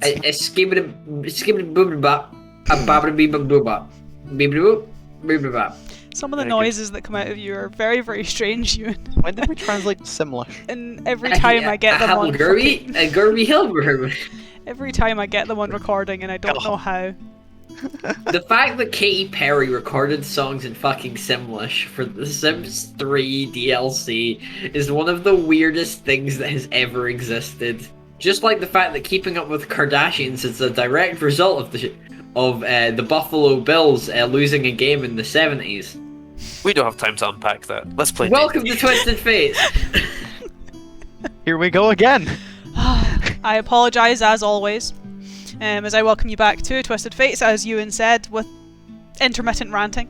Some of the noises that come out of you are very, very strange, Ewan. When did we translate Simlish? And every time I get them on every time I get them on recording, and I don't know how. The fact that Katy Perry recorded songs in fucking Simlish for The Sims 3 DLC is one of the weirdest things that has ever existed. Just like the fact that Keeping Up with Kardashians is a direct result of the Buffalo Bills losing a game in the 70s. We don't have time to unpack that. Let's play. Welcome to Twisted Fates. Here we go again. I apologise as always, as I welcome you back to Twisted Fates, as Ewan said, with intermittent ranting.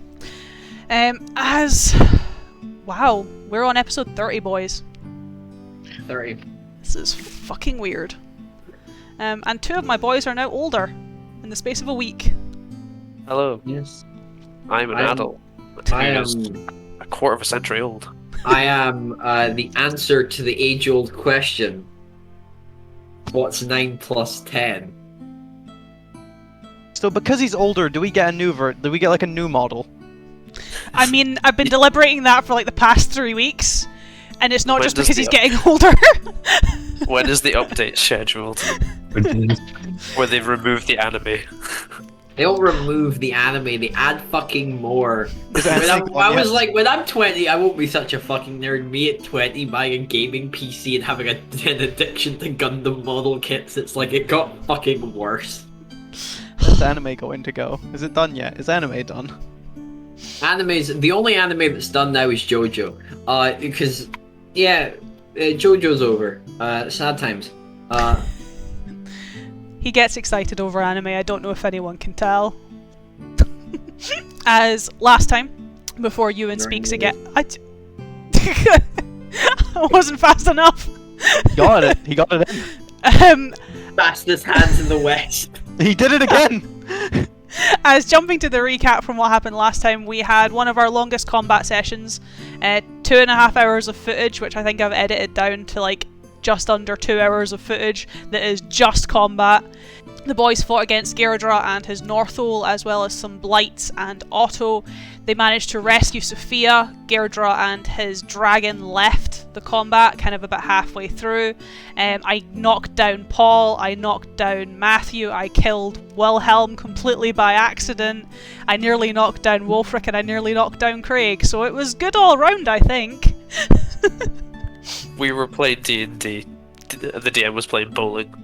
Wow, we're on episode 30, boys. 30. This is fucking weird. And two of my boys are now older, in the space of a week. Hello. Yes. I'm an adult. I am a quarter of a century old. I am the answer to the age-old question. What's 9 plus 10? So because he's older, do we get a new do we get like a new model? I mean, I've been deliberating that for like the past 3 weeks, and it's not just because he's getting older. When is the update scheduled? Where they've removed the anime. They don't remove the anime, they add fucking more. When I'm 20, I won't be such a fucking nerd. Me at 20 buying a gaming PC and having an addiction to Gundam model kits, it's like it got fucking worse. Where's anime going to go? Is it done yet? Is anime done? The only anime that's done now is JoJo. Because, JoJo's over. Sad times. He gets excited over anime, I don't know if anyone can tell. As last time, before Ewan speaks again... I wasn't fast enough. He got it in. Fastest hands in the West. He did it again! As jumping to the recap from what happened last time, we had one of our longest combat sessions. 2.5 hours of footage, which I think I've edited down to like just under 2 hours of footage that is just combat. The boys fought against Gairdra and his Northol, as well as some Blights and Otto. They managed to rescue Sophia. Gairdra and his dragon left the combat, kind of about halfway through. I knocked down Paul, I knocked down Matthew, I killed Wilhelm completely by accident. I nearly knocked down Wolfric, and I nearly knocked down Craig, so it was good all round, I think. We were playing D&D. The DM was playing bowling.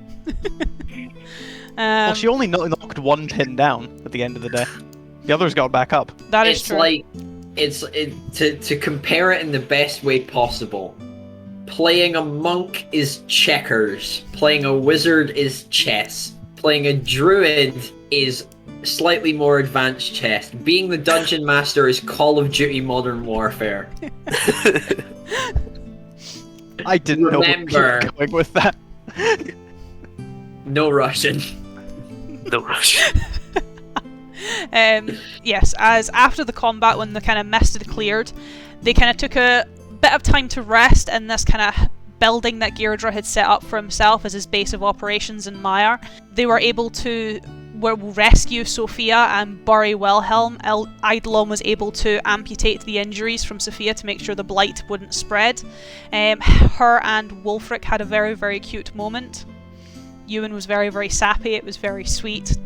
Well, she only knocked one pin down at the end of the day. The others got back up. That is true. To compare it in the best way possible. Playing a monk is checkers. Playing a wizard is chess. Playing a druid is slightly more advanced chess. Being the dungeon master is Call of Duty Modern Warfare. I didn't know where you were going with that. No Russian. No Russian. Yes, as after the combat, when the kind of mist had cleared, they kind of took a bit of time to rest in this kind of building that Gairdra had set up for himself as his base of operations in Myrr. They were able to rescue Sophia and bury Wilhelm. Eidolon was able to amputate the injuries from Sophia to make sure the blight wouldn't spread. Her and Wolfric had a very, very cute moment. Ewan was very, very sappy, it was very sweet.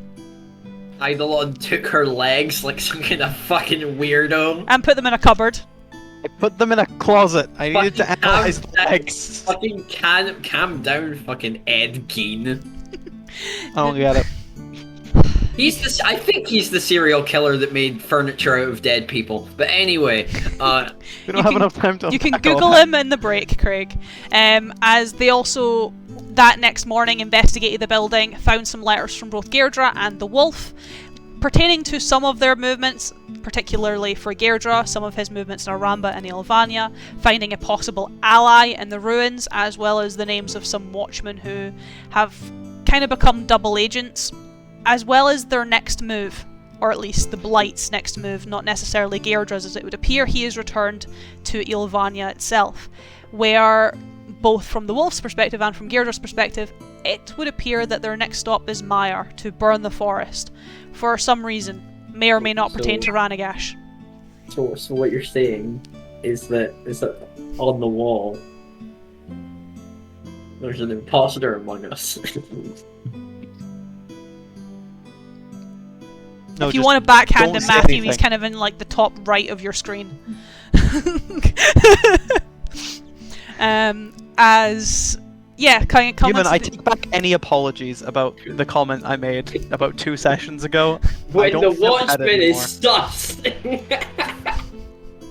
Eidolon took her legs like some kind of fucking weirdo. And put them in a cupboard. I put them in a closet. I needed to analyze the legs. Fucking calm down, fucking Ed Gein. I don't get it. I think he's the serial killer that made furniture out of dead people. But anyway, we don't have enough time to. You can Google him in the break, Craig. As they also that next morning investigated the building, found some letters from both Gairdra and the wolf, pertaining to some of their movements, particularly for Gairdra, some of his movements in Aramba and Ilvania, finding a possible ally in the ruins, as well as the names of some watchmen who have kind of become double agents, as well as their next move, or at least the Blight's next move, not necessarily Gairdra's, as it would appear he is returned to Ilvania itself, where both from the wolf's perspective and from Geirdra's perspective, it would appear that their next stop is Myrr, to burn the forest. For some reason, may or may not pertain to Ranagash. So what you're saying is that on the wall there's an imposter among us. No, If you just want to backhand don't him, say Matthew, he's anything. kind of in like the top right of your screen. Kind of Human, I take back any apologies about the comment I made about 2 sessions ago. I When don't the feel bad watchman anymore. is sus.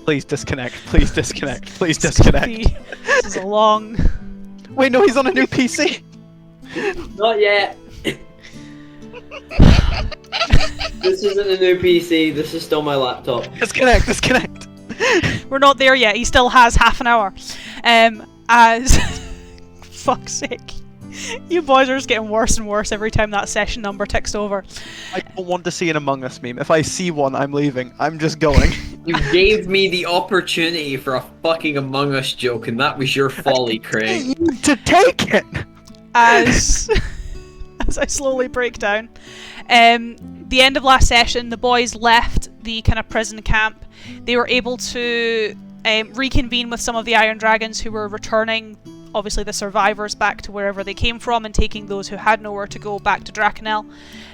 Please disconnect. Please disconnect. Please disconnect. This is a long. Wait, no, he's on a new PC. Not yet. This isn't a new PC. This is still my laptop. Disconnect. Disconnect. We're not there yet. He still has half an hour. As fuck's sake, you boys are just getting worse and worse every time that session number ticks over. I don't want to see an Among Us meme. If I see one, I'm leaving. I'm just going. You gave me the opportunity for a fucking Among Us joke, and that was your folly, Craig. To take it. As I slowly break down, the end of last session, the boys left the kind of prison camp. They were able to reconvene with some of the Iron Dragons who were returning, obviously, the survivors back to wherever they came from and taking those who had nowhere to go back to Drakenel.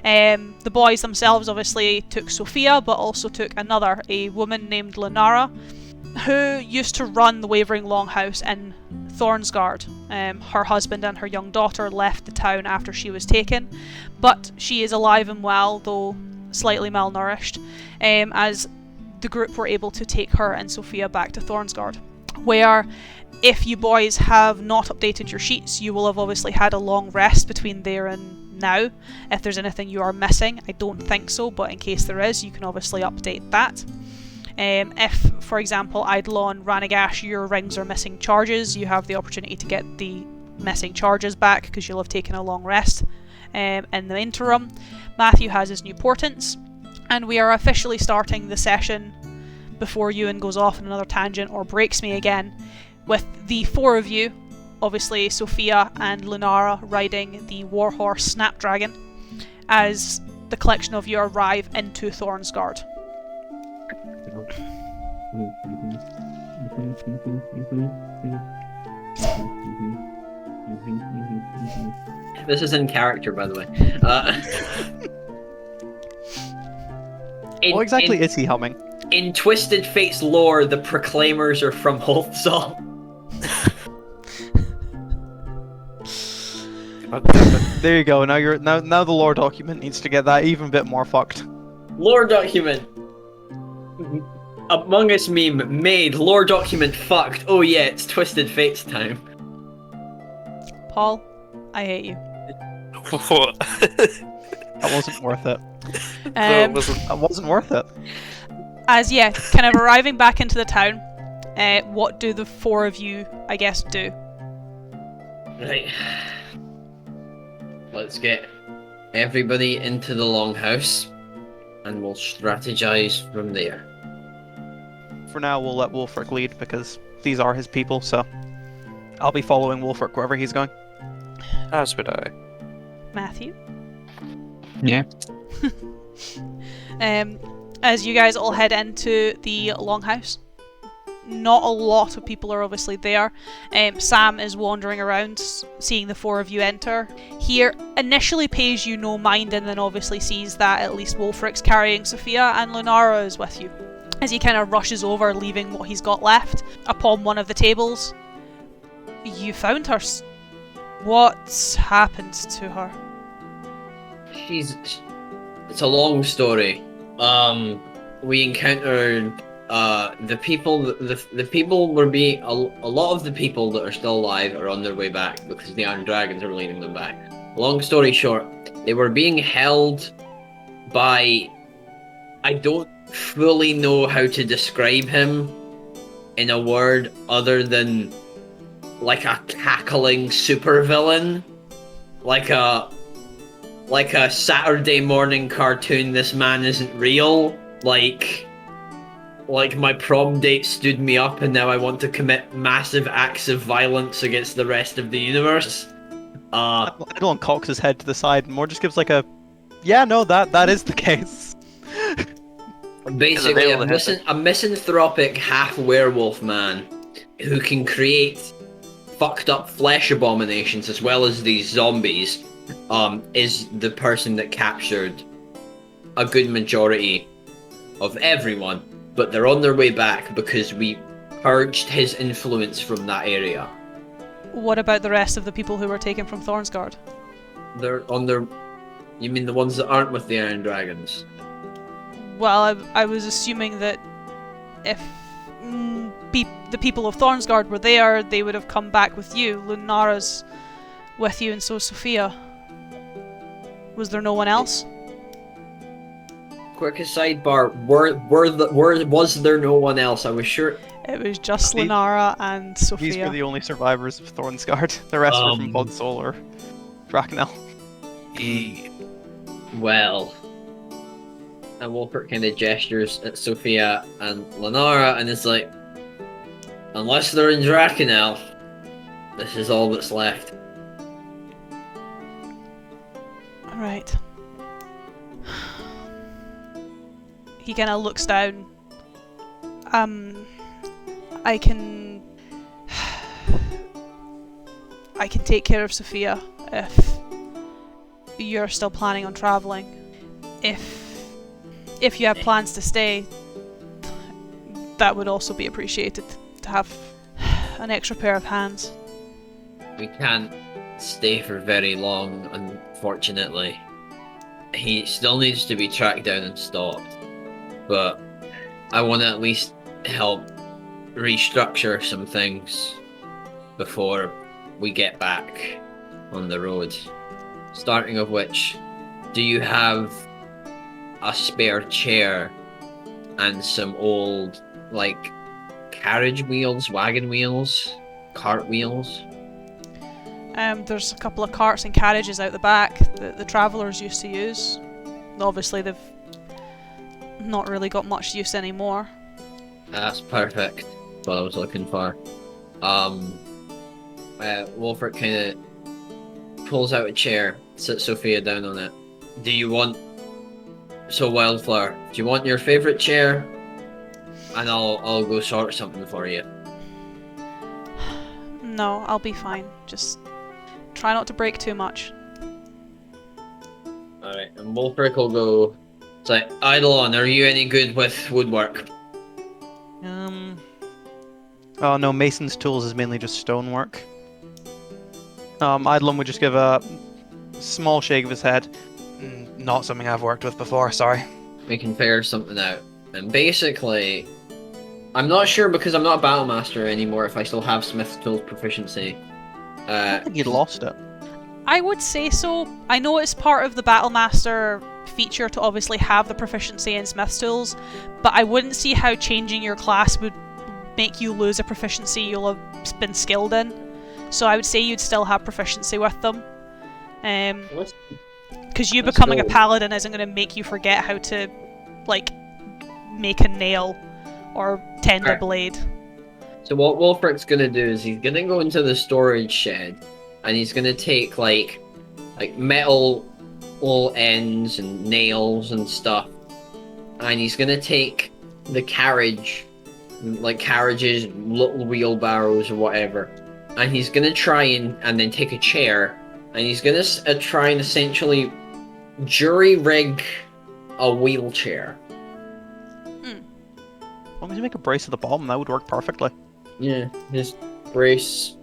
The boys themselves obviously took Sophia, but also took a woman named Lenara, who used to run the Wavering Longhouse in Thornsgard. Her husband and her young daughter left the town after she was taken, but she is alive and well, though slightly malnourished, as the group were able to take her and Sophia back to Thornsgard, where, if you boys have not updated your sheets, you will have obviously had a long rest between there and now. If there's anything you are missing, I don't think so, but in case there is, you can obviously update that. If, for example, Eidolon, Ranagash, your rings are missing charges, you have the opportunity to get the missing charges back because you'll have taken a long rest. In the interim, Matthew has his new portents, and we are officially starting the session before Ewan goes off on another tangent or breaks me again, with the 4 of you, obviously Sophia and Lunara, riding the warhorse Snapdragon as the collection of you arrive into Thornsgard. This is in character, by the way. What exactly is he humming? In Twisted Fate's lore, the Proclaimers are from Holtzall. There you go. Now the lore document needs to get that even bit more fucked. Lore document. Among Us meme made. Lore document fucked. Oh yeah, it's Twisted Fate's time. Paul, I hate you. What? That wasn't worth it. That wasn't. That wasn't worth it. Kind of arriving back into the town, what do the 4 of you, I guess, do? Right. Let's get everybody into the longhouse, and we'll strategize from there. For now, we'll let Wolfric lead because these are his people, so I'll be following Wolfric wherever he's going. As would I. Matthew? Yeah. As you guys all head into the longhouse, not a lot of people are obviously there. Sam is wandering around, seeing the 4 of you enter. He initially pays you no mind, and then obviously sees that at least Wolfric's carrying Sophia and Lunara is with you. As he kind of rushes over, leaving what he's got left upon one of the tables. You found her. What's happened to her? It's a long story. We encountered the people. The people were being a lot of the people that are still alive are on their way back because the Iron Dragons are leading them back. Long story short, they were being held by. I don't fully know how to describe him in a word other than like a cackling supervillain, like a Saturday morning cartoon. This man isn't real. Like like my prom date stood me up and now I want to commit massive acts of violence against the rest of the universe. Idle cocks his head to the side and more just gives like a, yeah, no, that is the case. Basically, a misanthropic half-werewolf man who can create fucked up flesh abominations as well as these zombies is the person that captured a good majority of everyone, but they're on their way back because we purged his influence from that area. What about the rest of the people who were taken from Thornsgard? They're on their... You mean the ones that aren't with the Iron Dragons? Well, I was assuming that if the people of Thornsgard were there, they would have come back with you. Lunara's with you, and so Sophia. Was there no one else? Quick sidebar, was there no one else? I was sure... It was just Lunara and Sophia. These were the only survivors of Thornsgard. The rest were from Bloodsoul or Drakenel. Well... And Wolfert kind of gestures at Sophia and Lunara and is like, unless they're in Drakenel, this is all that's left. Alright. He kind of looks down. I can take care of Sophia if you're still planning on traveling. If you have plans to stay, that would also be appreciated, to have an extra pair of hands. We can't stay for very long, unfortunately. He still needs to be tracked down and stopped, but I want to at least help restructure some things before we get back on the road. Starting of which, do you have a spare chair and some old, like, carriage wheels, wagon wheels, cart wheels? There's a couple of carts and carriages out the back that the travellers used to use. Obviously they've not really got much use anymore. That's perfect. That's what I was looking for. Wolfert kind of pulls out a chair, sits Sophia down on it. Do you want... So Wildflower, do you want your favourite chair? And I'll go sort something for you. No, I'll be fine. Just try not to break too much. Alright, and Wolfric will go... It's like, Eidolon, are you any good with woodwork? Oh no, Mason's tools is mainly just stonework. Eidolon would just give a small shake of his head. Not something I've worked with before, sorry. We can figure something out. And basically, I'm not sure because I'm not a battle master anymore if I still have Smith's tools proficiency. I think you'd lost it. I would say so. I know it's part of the Battlemaster feature to obviously have the proficiency in Smith's tools, but I wouldn't see how changing your class would make you lose a proficiency you'll have been skilled in. So I would say you'd still have proficiency with them. Because you becoming a paladin isn't going to make you forget how to, like, make a nail or tend a blade. So what Wolfric's going to do is he's going to go into the storage shed and he's going to take, like metal all ends and nails and stuff. And he's going to take the carriages, little wheelbarrows or whatever. And he's going to try and then take a chair. And he's going to try and essentially jury-rig a wheelchair. As long as you make a brace at the bottom, that would work perfectly. Yeah, just brace,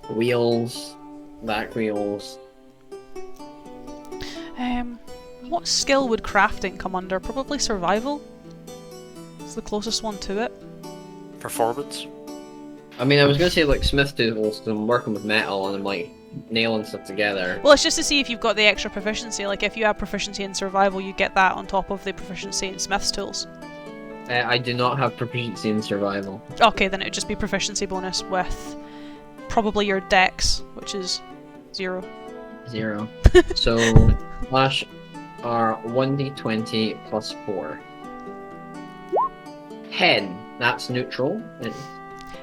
wheels, back wheels. What skill would crafting come under? Probably survival? It's the closest one to it. Performance? I mean, I was going to say, like, Smith tools, because I'm working with metal and I'm, like, nailing stuff together. Well, it's just to see if you've got the extra proficiency. Like, if you have proficiency in survival, you get that on top of the proficiency in Smith's tools. I do not have proficiency in survival. Okay, then it would just be proficiency bonus with probably your dex, which is 0. 0. So, slash are 1d20 plus 4. 10. That's neutral.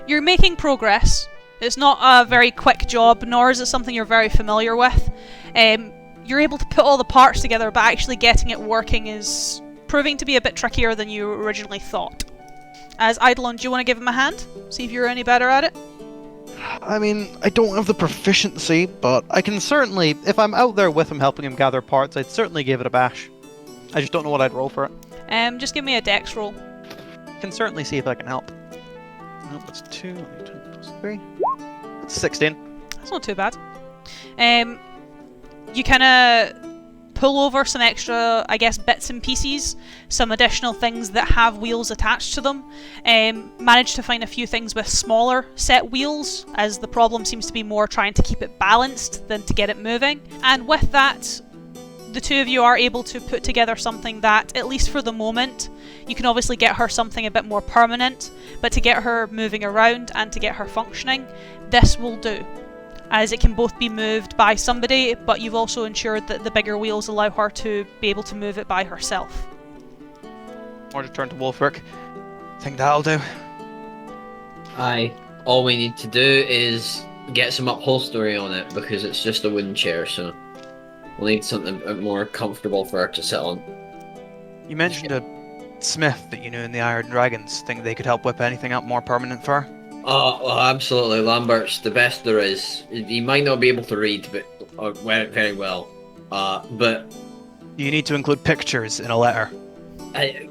You're making progress. It's not a very quick job, nor is it something you're very familiar with. You're able to put all the parts together, but actually getting it working is proving to be a bit trickier than you originally thought. As Eidolon, do you want to give him a hand? See if you're any better at it? I mean, I don't have the proficiency, but I can certainly, if I'm out there with him helping him gather parts, I'd certainly give it a bash. I just don't know what I'd roll for it. Just give me a dex roll. I can certainly see if I can help. Nope, that's 2, 10 plus 3. That's 16. That's not too bad. You kind of pull over some extra, I guess, bits and pieces, some additional things that have wheels attached to them. Manage to find a few things with smaller set wheels, as the problem seems to be more trying to keep it balanced than to get it moving. And with that, the two of you are able to put together something that, at least for the moment, you can obviously get her something a bit more permanent, but to get her moving around and to get her functioning, this will do. As it can both be moved by somebody, but you've also ensured that the bigger wheels allow her to be able to move it by herself. Or to turn to Wolfric. Think that'll do. Aye. All we need to do is get some upholstery on it, because it's just a wooden chair, so we'll need something a bit more comfortable for her to sit on. You mentioned a smith that you knew in the Iron Dragons. Think they could help whip anything up more permanent for her? Oh, well, absolutely. Lambert's the best there is. He might not be able to read, but very well. But You need to include pictures in a letter. I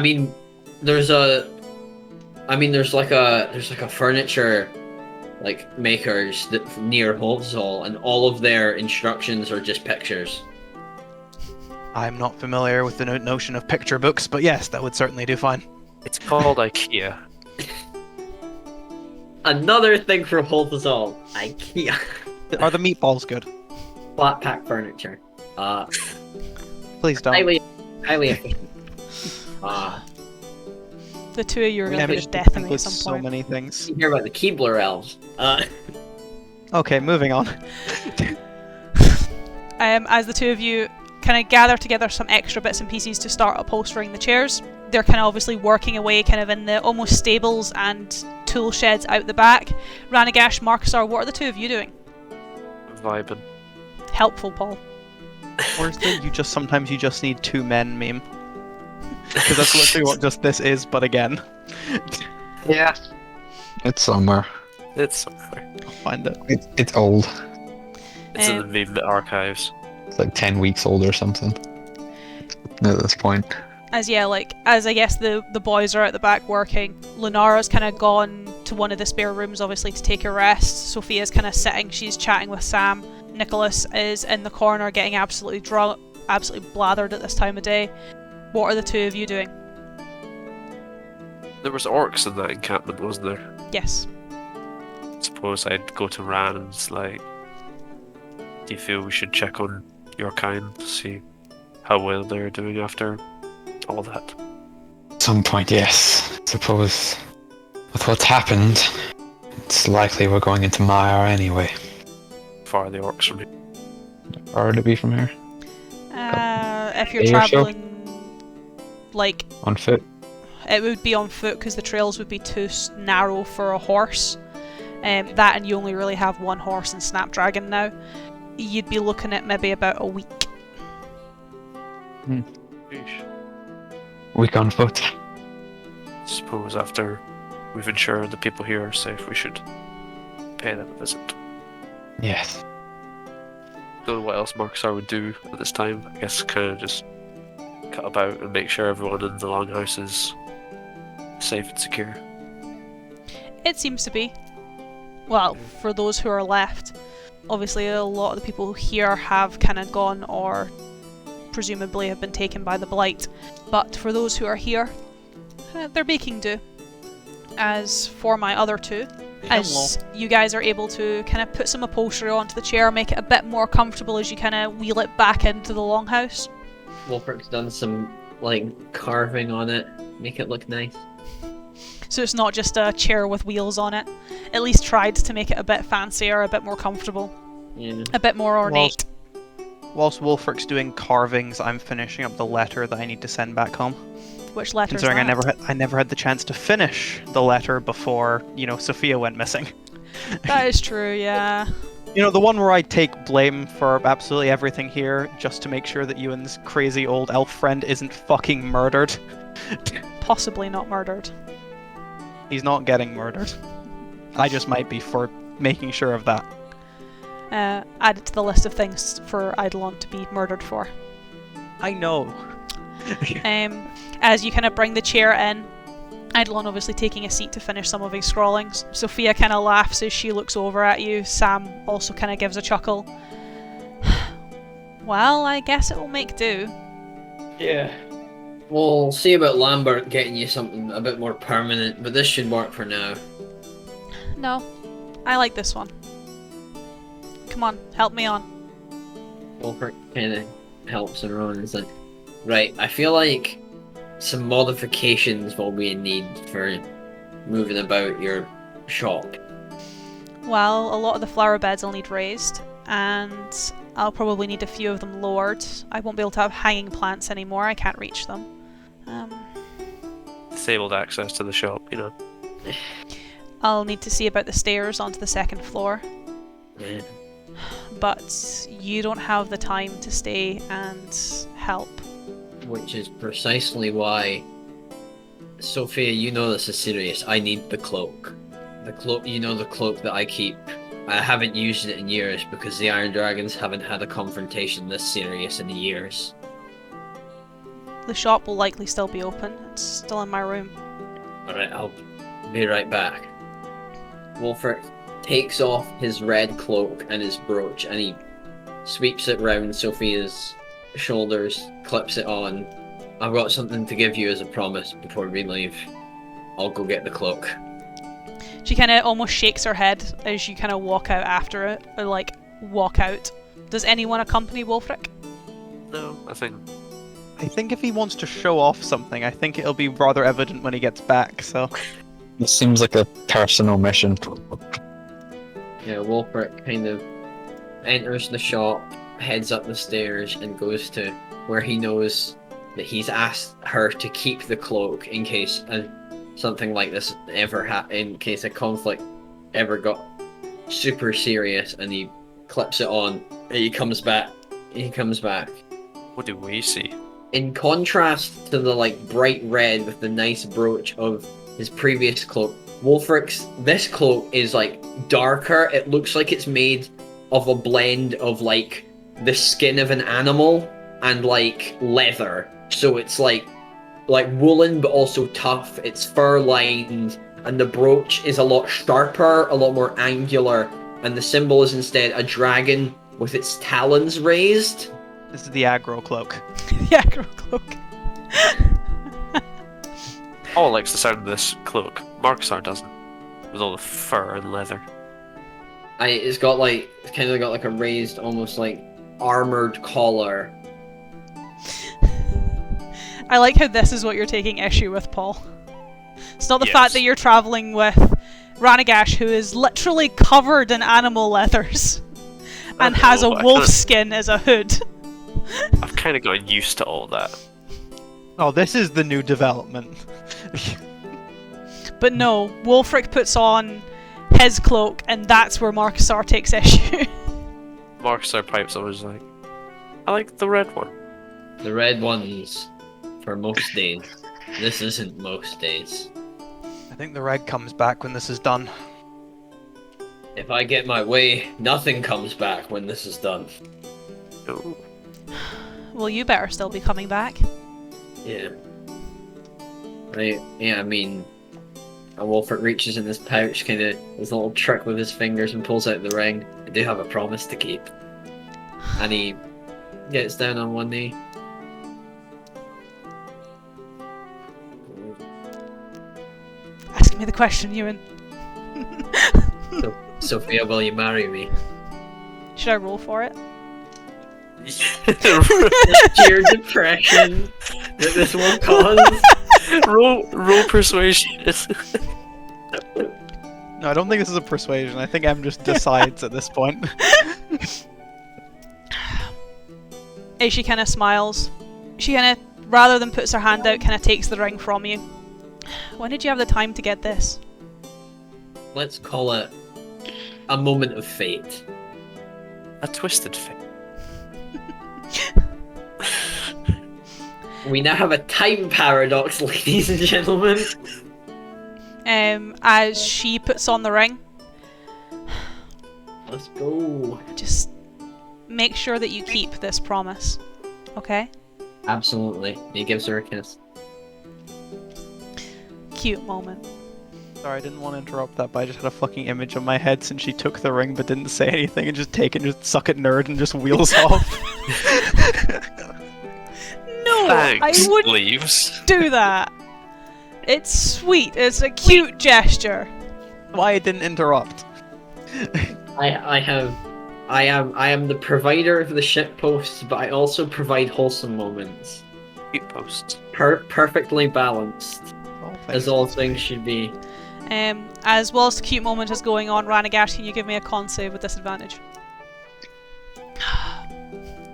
mean, there's like a furniture like makers that near Hovsall, and all of their instructions are just pictures. I'm not familiar with the notion of picture books, but yes, that would certainly do fine. It's called IKEA. Another thing for Hovsall, IKEA. Are the meatballs good? Flat pack furniture. Please don't. Highly efficient. The two of you are going to Managed put to death in me include at some so point. many things. You hear about the Keebler elves. Okay, moving on. As the two of you kind of gather together some extra bits and pieces to start upholstering the chairs, they're kind of obviously working away kind of in the almost stables and tool sheds out the back. Ranagash, Marcusar, what are the two of you doing? Vibing. Helpful, Paul. Where's the sometimes you just need two men meme? Because that's literally what just this is, but again. Yeah. It's somewhere. It's somewhere. I'll find it. It's old. It's in the meme archives. It's like 10 weeks old or something. At this point. As I guess the boys are at the back working, Lunara's kind of gone to one of the spare rooms, obviously, to take a rest. Sophia's kind of sitting, she's chatting with Sam. Nicholas is in the corner getting absolutely drunk, absolutely blathered at this time of day. What are the two of you doing? There was orcs in that encampment, wasn't there? Yes. Suppose I'd go to Ran and it's like, do you feel we should check on your kind to see how well they're doing after all that? At some point, yes. Suppose with what's happened, it's likely we're going into Myrr anyway. Far are the orcs from here? Far to be from here? If you're Day or so? travelling, On foot? it would be on foot because the trails would be too narrow for a horse. That, and you only really have one horse in Snapdragon now. You'd be looking at maybe about a week. Week on foot. Suppose after we've ensured the people here are safe, we should pay them a visit. Yes. Don't know what else Marcusar would do at this time. I guess kind of just cut about and make sure everyone in the longhouse is safe and secure. It seems to be. Well, for those who are left. Obviously, a lot of the people here have kind of gone or presumably have been taken by the Blight. But for those who are here, they're making do. As for my other two, as you guys are able to kind of put some upholstery onto the chair, make it a bit more comfortable as you kind of wheel it back into the longhouse. Wolfrick's done some carving on it, make it look nice. So it's not just a chair with wheels on it. At least tried to make it a bit fancier, a bit more comfortable, Yeah. a bit more ornate. whilst Wolfric's doing carvings, I'm finishing up the letter that I need to send back home. Which letter is Considering that? I never had the chance to finish the letter before, Sophia went missing. That is true, yeah. The one where I take blame for absolutely everything here, just to make sure that Ewan's crazy old elf friend isn't fucking murdered. Possibly not murdered. He's not getting murdered. I just might be for making sure of that. Add it to the list of things for Eidolon to be murdered for. I know. As you kind of bring the chair in, Eidolon obviously taking a seat to finish some of his scrawlings. Sophia kind of laughs as she looks over at you. Sam also kind of gives a chuckle. Well, I guess it will make do. Yeah. We'll see about Lambert getting you something a bit more permanent, but this should work for now. No, I like this one. Come on, help me on. Wolfric kind of helps her on. It's like, right, I feel like some modifications will be in need for moving about your shop. Well, a lot of the flower beds will need raised, and I'll probably need a few of them lowered. I won't be able to have hanging plants anymore, I can't reach them. Disabled access to the shop, I'll need to see about the stairs onto the second floor. Yeah. But you don't have the time to stay and help. Which is precisely why, Sophia, you know this is serious. I need the cloak. The cloak, the cloak that I keep. I haven't used it in years because the Iron Dragons haven't had a confrontation this serious in years. The shop will likely still be open. It's still in my room. Alright, I'll be right back. Wolfric takes off his red cloak and his brooch and he sweeps it round Sophia's shoulders, clips it on. I've got something to give you as a promise before we leave. I'll go get the cloak. She kind of almost shakes her head as you kind of walk out after it, or walk out. Does anyone accompany Wolfric? No, I think if he wants to show off something, I think it'll be rather evident when he gets back, so... This seems like a personal mission. Yeah, Wolfric kind of enters the shop, heads up the stairs, and goes to where he knows that he's asked her to keep the cloak in case something like this in case a conflict ever got super serious, and he clips it on, and he comes back. What do we see? In contrast to the bright red with the nice brooch of his previous cloak, Wolfric's this cloak is darker. It looks like it's made of a blend of the skin of an animal and leather. So it's like woolen but also tough. It's fur lined, and the brooch is a lot sharper, a lot more angular, and the symbol is instead a dragon with its talons raised. This is the aggro cloak. The aggro cloak. Paul likes the sound of this cloak. Marksar doesn't. With all the fur and leather. It's got a raised, almost armored collar. I like how this is what you're taking issue with, Paul. It's not the Yes. fact that you're travelling with Ranagash, who is literally covered in animal leathers and has a know, wolf skin as a hood. I've kind of gotten used to all that. Oh, this is the new development. But no, Wolfric puts on his cloak, and that's where Marcusar takes issue. Marksar pipes always I like the red one. The red ones for most days. This isn't most days. I think the red comes back when this is done. If I get my way, nothing comes back when this is done. No. Well, you better still be coming back. Yeah. Right. Yeah, I mean, Wolfric reaches in his pouch, kind of his little trick with his fingers, and pulls out the ring. I do have a promise to keep. And he gets down on one knee. Ask me the question, Ewan. Sophia, will you marry me? Should I roll for it? Sheer depression that this will cause. roll persuasion. No, I don't think this is a persuasion. I think M just decides at this point. as she kind of smiles. She kind of, rather than puts her hand out, kind of takes the ring from you. When did you have the time to get this? Let's call it a moment of fate. A twisted fate. We now have a time paradox, ladies and gentlemen. As she puts on the ring, Let's go. just make sure that you keep this promise, okay? Absolutely. He gives her a kiss. Cute moment. Sorry, I didn't want to interrupt that, but I just had a fucking image in my head since she took the ring but didn't say anything and just suck it nerd and just wheels off. No, Thanks, I wouldn't leaves. do that. It's sweet. It's a cute gesture. Why I didn't interrupt? I am the provider of the shit posts, but I also provide wholesome moments. Cute posts. Perfectly balanced, Oh, as all things should be. As whilst the cute moment is going on, Ranagash, can you give me a con save with disadvantage?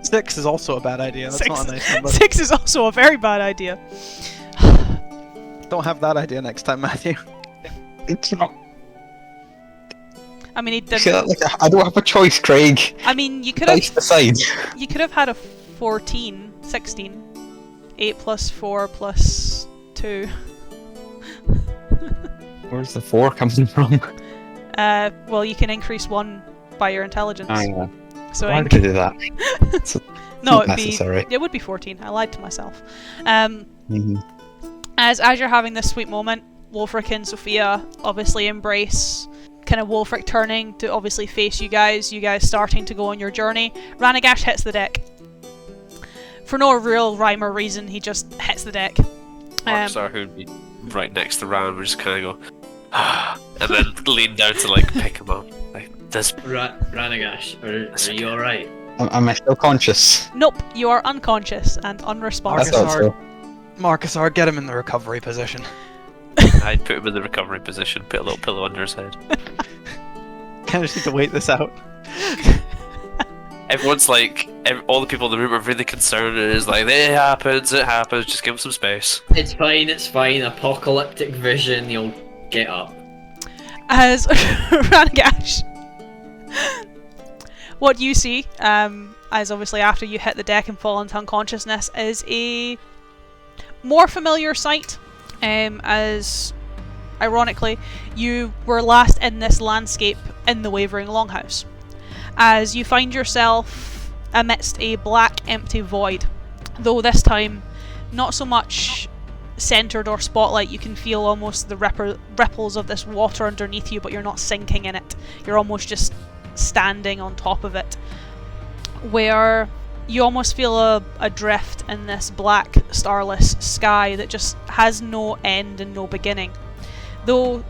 6 is also a bad idea. That's not a nice number. 6 is also a very bad idea. Don't have that idea next time, Matthew. It's not. I mean, he See didn't. that, like, I don't have a choice, Craig. I mean, you could Dice have. decide. You could have had a 14, 16. 8 plus 4 plus 2. Where's the 4 coming from? Well, you can increase 1 by your intelligence. I know. So Why would I do that? no, not necessary. It would be 14. I lied to myself. Mm-hmm. As you're having this sweet moment, Wolfric and Sophia obviously embrace. Kind of Wolfric turning to obviously face you guys starting to go on your journey. Ranagash hits the deck. For no real rhyme or reason, he just hits the deck. Orcs who would be right next to Ran would just kind of go, and then lean down to like pick him up. Like this. Ranagash, are you alright? Am I still conscious? Nope, you are unconscious and I unresponsive. thought so. Marcus R, get him in the recovery position. I'd put him in the recovery position, put a little pillow under his head. Kind of just need to wait this out. Everyone's like, all the people in the room are really concerned. It is like, it happens. Just give him some space. It's fine. Apocalyptic vision, you'll get up. As Ranagash, what you see, as obviously after you hit the deck and fall into unconsciousness, is a more familiar sight. As ironically, you were last in this landscape in the Wavering Longhouse. As you find yourself amidst a black, empty void, though this time not so much centered or spotlight. You can feel almost the ripples of this water underneath you, but you're not sinking in it. You're almost just standing on top of it, where you almost feel adrift in this black, starless sky that just has no end and no beginning. Though,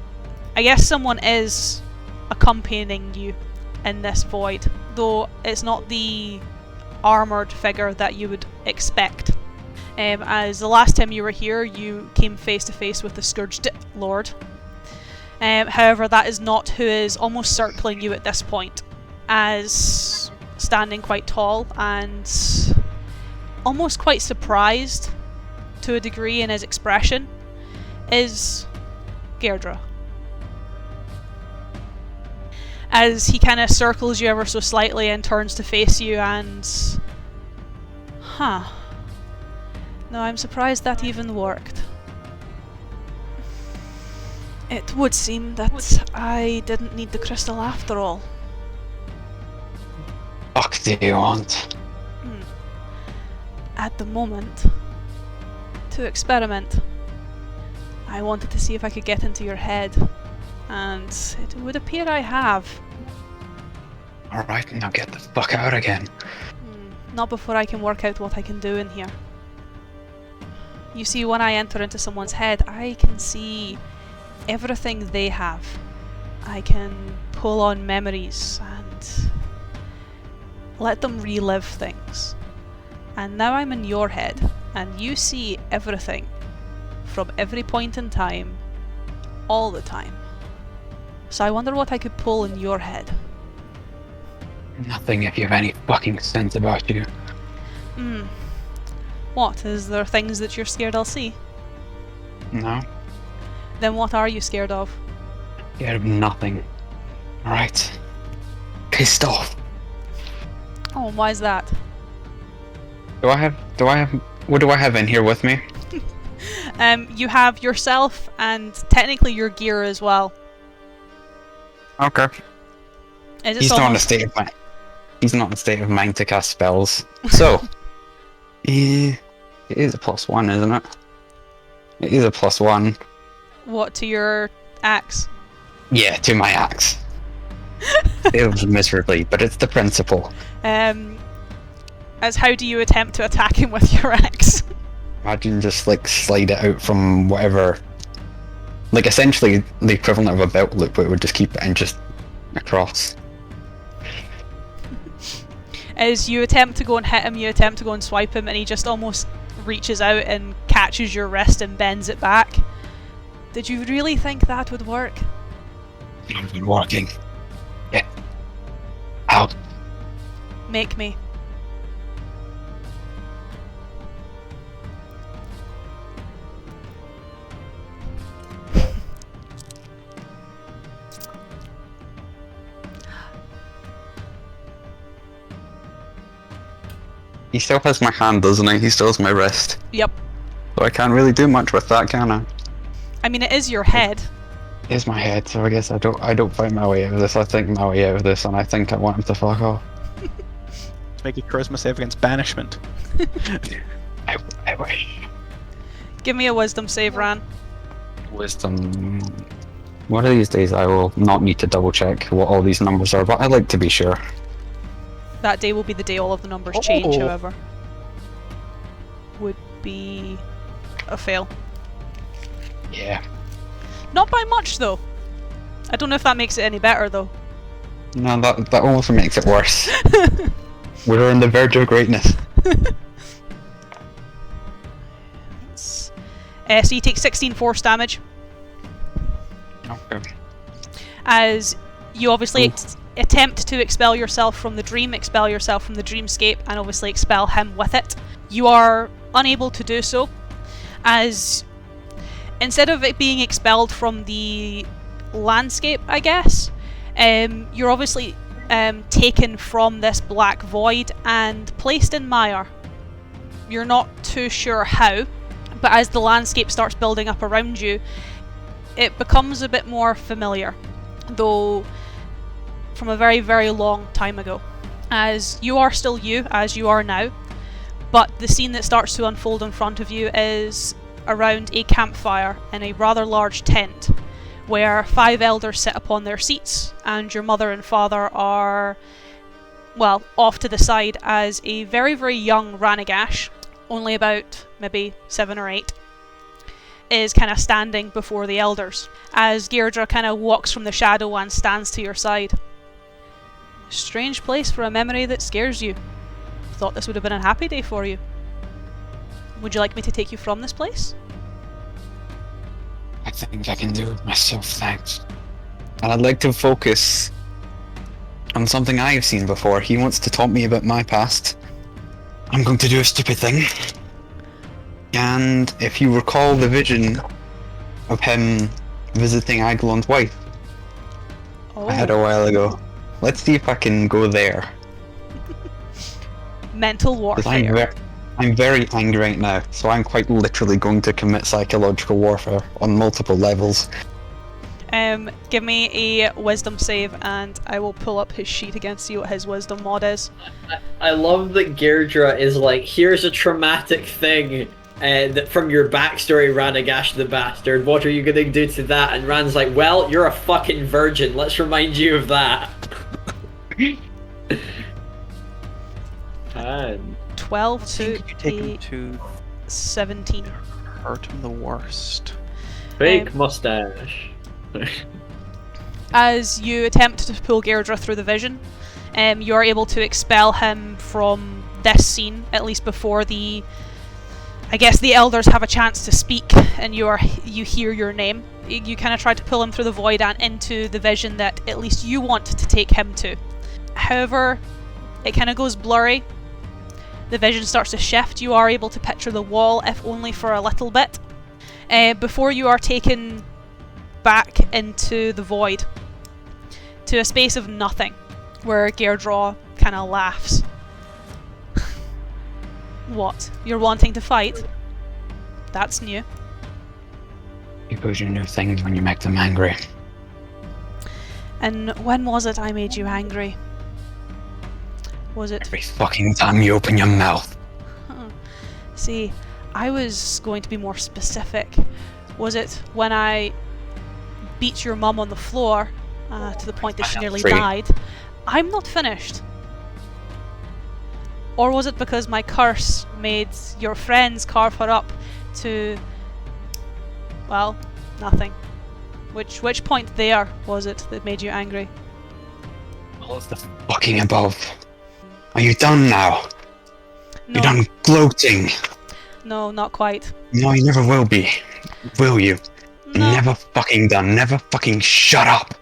I guess someone is accompanying you in this void, though it's not the armoured figure that you would expect. As the last time you were here, you came face to face with the Scourged Lord. However, that is not who is almost circling you at this point, as standing quite tall and almost quite surprised to a degree in his expression is Gairdra. As he kind of circles you ever so slightly and turns to face you and... No, I'm surprised that even worked. It would seem that I didn't need the crystal after all. Fuck do you want? At the moment, to experiment. I wanted to see if I could get into your head, and it would appear I have. Alright, now get the fuck out again. Not before I can work out what I can do in here. You see, when I enter into someone's head, I can see everything they have. I can pull on memories and let them relive things. And now I'm in your head, and you see everything from every point in time, all the time. So I wonder what I could pull in your head. Nothing if you have any fucking sense about you. What? Is there things that you're scared I'll see? No, Then what are you scared of? scared of nothing. Alright. Pissed off. Oh, and why is that? What do I have in here with me? You have yourself and technically your gear as well. Okay. Is it He's not in a almost- state of mind. He's not in a state of mind to cast spells. So, it is a +1, isn't it? It is a +1. What, to your axe? Yeah, to my axe. Failed miserably, but it's the principle. As how do you attempt to attack him with your axe? Imagine just like slide it out from whatever. Like essentially the equivalent of a belt loop, but it would just keep it and just across. As you attempt to go and hit him, you attempt to go and swipe him, and he just almost reaches out and catches your wrist and bends it back. Did you really think that would work? It's not working. Yeah. Ow. Make me. He still has my hand, doesn't he? He still has my wrist. Yep. So I can't really do much with that, can I? I mean, it is your head. Here's my head, so I guess I don't find my way out of this. I think my way out of this, and I think I want him to fuck off. Make a charisma save against banishment. I wish. Give me a wisdom save, Ran. Wisdom. One of these days I will not need to double check what all these numbers are, but I like to be sure. That day will be the day all of the numbers change, Oh. however. Would be a fail. Yeah. Not by much, though. I don't know if that makes it any better, though. No, that almost makes it worse. We're on the verge of greatness. So you take 16 force damage, Okay. as you obviously attempt to expel yourself from the dream, expel yourself from the dreamscape, and obviously expel him with it. You are unable to do so, as instead of it being expelled from the landscape, I guess, you're obviously taken from this black void and placed in Myrr. You're not too sure how, but as the landscape starts building up around you, it becomes a bit more familiar, though from a very, very long time ago. As you are still you, as you are now, but the scene that starts to unfold in front of you is around a campfire in a rather large tent, where 5 elders sit upon their seats, and your mother and father are, well, off to the side, as a very, very young Ranagash, only about maybe 7 or 8, is kind of standing before the elders, as Deirdre kind of walks from the shadow and stands to your side. Strange place for a memory that scares you. Thought this would have been a happy day for you. Would you like me to take you from this place? I think I can do it myself, thanks. And I'd like to focus on something I've seen before. He wants to talk me about my past. I'm going to do a stupid thing. And if you recall the vision of him visiting Aglon's wife Oh, I had a while ago, let's see if I can go there. mental 'Cause warfare. I'm very angry right now, so I'm quite literally going to commit psychological warfare on multiple levels. Give me a wisdom save, and I will pull up his sheet again to see what his wisdom mod is. I love that Deirdre is like, here's a traumatic thing from your backstory, Ranagash the Bastard. What are you gonna do to that? And Rand's like, well, you're a fucking virgin. Let's remind you of that. And 12 I to think you take him a to 17. hurt him the worst. fake mustache. As you attempt to pull Deirdre through the vision, you are able to expel him from this scene, at least before the elders have a chance to speak, and you hear your name. You kind of try to pull him through the void and into the vision that at least you want to take him to. However, it kind of goes blurry, The vision starts to shift. You are able to picture the wall, if only for a little bit, before you are taken back into the void, to a space of nothing, where Gairdra kind of laughs. What? You're wanting to fight? That's new. Because you do things when you make them angry. And when was it I made you angry? Was it... Every fucking time you open your mouth. See, I was going to be more specific. Was it when I beat your mum on the floor to the point that she nearly died? I'm not finished. Or was it because my curse made your friends carve her up to... well, nothing. Which point there was it that made you angry? All of the fucking above. Are you done now? No. You're done gloating. No, not quite. No, you never will be. Will you? No. Never fucking done. Never fucking shut up.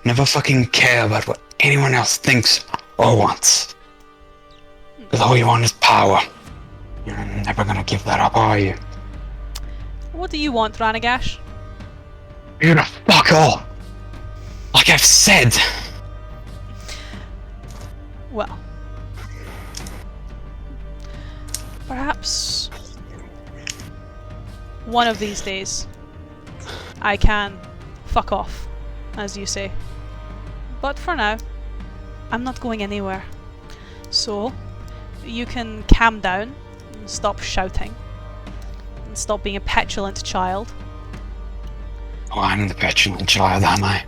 Never fucking care about what anyone else thinks or wants. Because all you want is power. You're never gonna give that up, are you? What do you want, Ranagash? You're gonna fuck all. Like I've said. Well, perhaps one of these days I can fuck off, as you say. But for now, I'm not going anywhere. So, you can calm down and stop shouting and stop being a petulant child. Oh, I'm the petulant child, am I?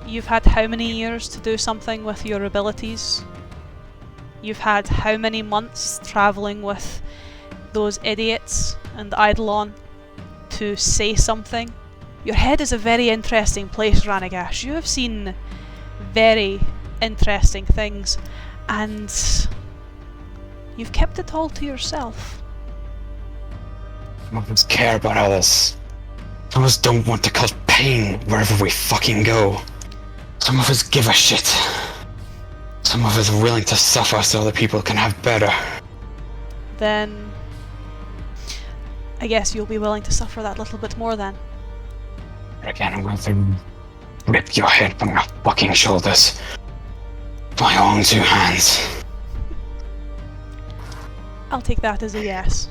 You've had how many years to do something with your abilities? You've had how many months travelling with those idiots and Eidolon to say something? Your head is a very interesting place, Ranagash. You have seen very interesting things, and you've kept it all to yourself. Some of us care about others. Some of us don't want to cause pain wherever we fucking go. Some of us give a shit. Some of us are willing to suffer so other people can have better. Then I guess you'll be willing to suffer that little bit more then. But again, I'm going to rip your head from your fucking shoulders. With my own two hands. I'll take that as a yes.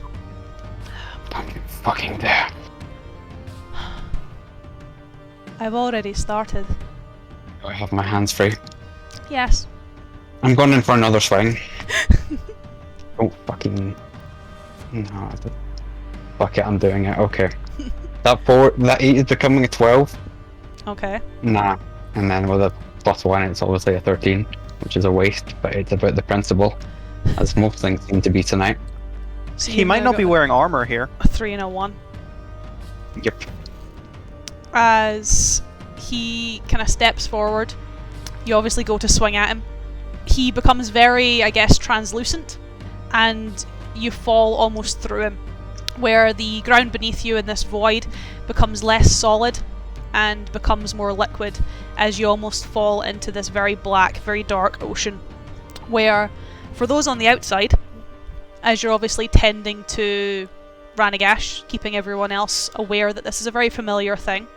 Don't you fucking dare. I've already started. Do I have my hands free? Yes. I'm going in for another swing. Don't fucking... No, fuck it, I'm doing it, okay. That 8 is becoming a 12. Okay. Nah. And then with a +1 it's obviously a 13, which is a waste, but it's about the principle, as most things seem to be tonight. So He might not be wearing armor here. a 3 and a 1. Yep. As he kind of steps forward, you obviously go to swing at him. He becomes very, I guess, translucent, and you fall almost through him, where the ground beneath you in this void becomes less solid and becomes more liquid as you almost fall into this very black, very dark ocean, where, for those on the outside, as you're obviously tending to Ranagash, keeping everyone else aware that this is a very familiar thing,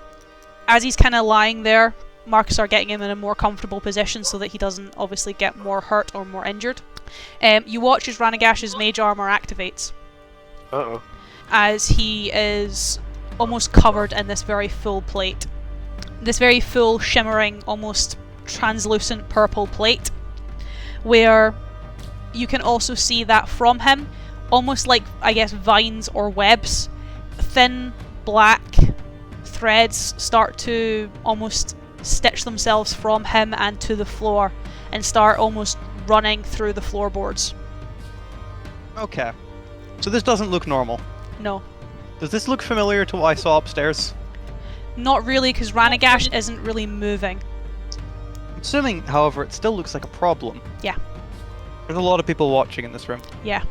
as he's kind of lying there, Marcus are getting him in a more comfortable position so that he doesn't obviously get more hurt or more injured. You watch as Ranagash's mage armor activates. Uh-oh. As he is almost covered in this very full plate. This very full, shimmering, almost translucent purple plate, where you can also see that from him, almost like, I guess, vines or webs, thin, black threads start to almost stitch themselves from him and to the floor, and start almost running through the floorboards. Okay. So this doesn't look normal. No. Does this look familiar to what I saw upstairs? Not really, because Ranagash isn't really moving. Assuming, however, it still looks like a problem. Yeah. There's a lot of people watching in this room. Yeah.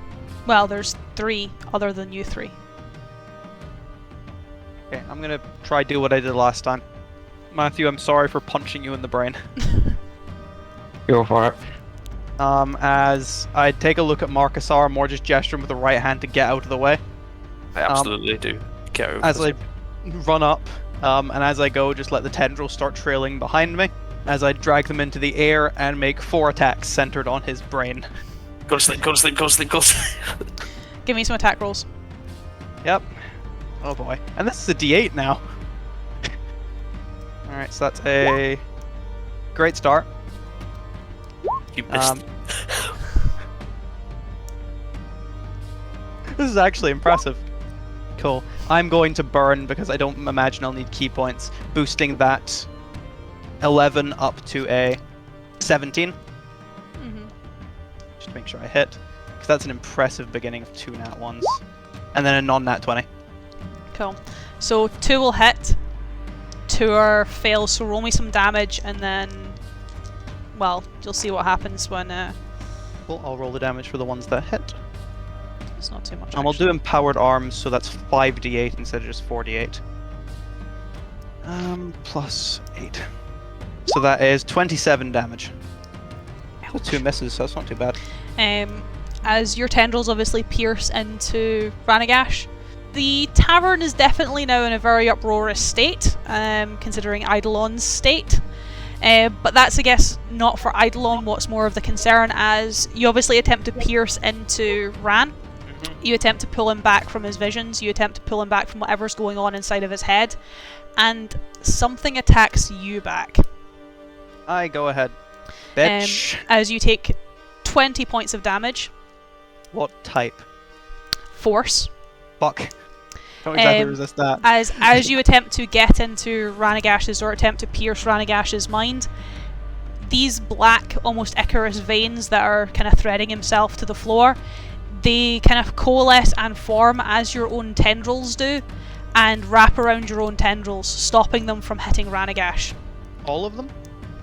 Well, there's 3 other than you 3. Okay, I'm gonna try do what I did last time. Matthew, I'm sorry for punching you in the brain. Go for it. As I take a look at Marcusar, more just gesturing with the right hand to get out of the way. I absolutely do. Get over As this. I run up, and as I go, just let the tendrils start trailing behind me. As I drag them into the air and make 4 attacks centered on his brain. Go to sleep, go to sleep, go to sleep, go to sleep. Give me some attack rolls. Yep. Oh boy. And this is a D8 now. Alright, so that's a great start. You missed. This is actually impressive. Cool. I'm going to burn because I don't imagine I'll need key points, boosting that 11 up to a 17. Mm-hmm. Just to make sure I hit. Because that's an impressive beginning of 2 nat 1s. And then a non-nat 20. Cool. So 2 will hit, 2 are fails, so roll me some damage, and then, well, you'll see what happens when, Cool, I'll roll the damage for the ones that hit. it's not too much. And we'll do empowered arms, so that's 5d8 instead of just 4d8. Plus 8. So that is 27 damage. So 2 misses, so that's not too bad. As your tendrils obviously pierce into Ranagash, the tavern is definitely now in a very uproarious state, considering Eidolon's state. But that's, I guess, not for Eidolon what's more of the concern, as you obviously attempt to pierce into Ran. You attempt to pull him back from his visions, you attempt to pull him back from whatever's going on inside of his head, and something attacks you back. Aye, go ahead. Bitch. As you take 20 points of damage. What type? Force. Fuck. Don't exactly resist that. As you attempt to get into Ranagash's, or attempt to pierce Ranagash's mind, these black, almost Icarus veins that are kind of threading himself to the floor, they kind of coalesce and form as your own tendrils do, and wrap around your own tendrils, stopping them from hitting Ranagash. All of them?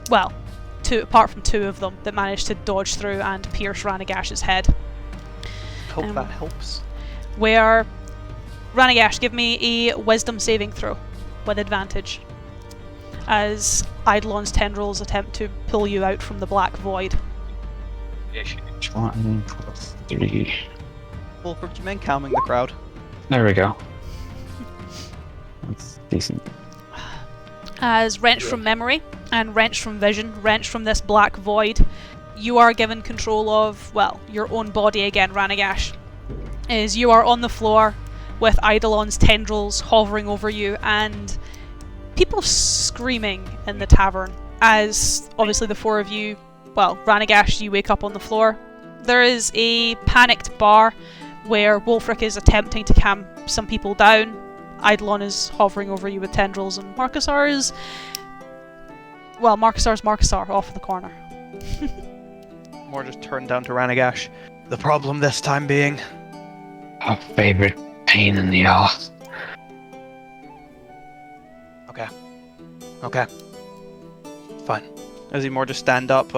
Well, apart from 2 of them that managed to dodge through and pierce Ranagash's head. Hope that helps. Where Ranagash, give me a wisdom saving throw with advantage, as Eidolon's tendrils attempt to pull you out from the black void. 1 plus 3. Wolford, do you mind calming the crowd? There we go. That's decent. As wrenched from memory and wrenched from vision, wrenched from this black void, you are given control of, well, your own body again, Ranagash. As you are on the floor with Eidolon's tendrils hovering over you and people screaming in the tavern, as obviously the 4 of you, well, Ranagash, you wake up on the floor. There is a panicked bar where Wolfric is attempting to calm some people down. Eidolon is hovering over you with tendrils, and Marcusar is... well, Marcusar's Marcusar, off in the corner. More just turned down to Ranagash. The problem this time being... Our favorite pain in the ass. Okay. Fine. As you more just stand up,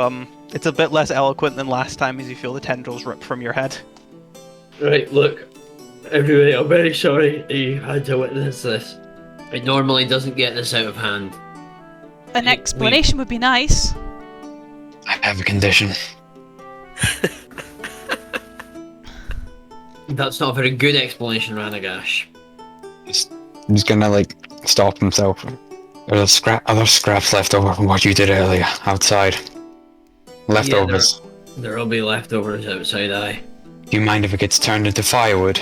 it's a bit less eloquent than last time as you feel the tendrils rip from your head. Right, look, everybody, I'm very sorry that you had to witness this. It normally doesn't get this out of hand. An explanation would be nice. I have a condition. That's not a very good explanation, Ranagash. He's gonna like stop himself. There's other scraps left over from what you did earlier outside. Leftovers. Yeah, there'll be leftovers outside, aye. Do you mind if it gets turned into firewood?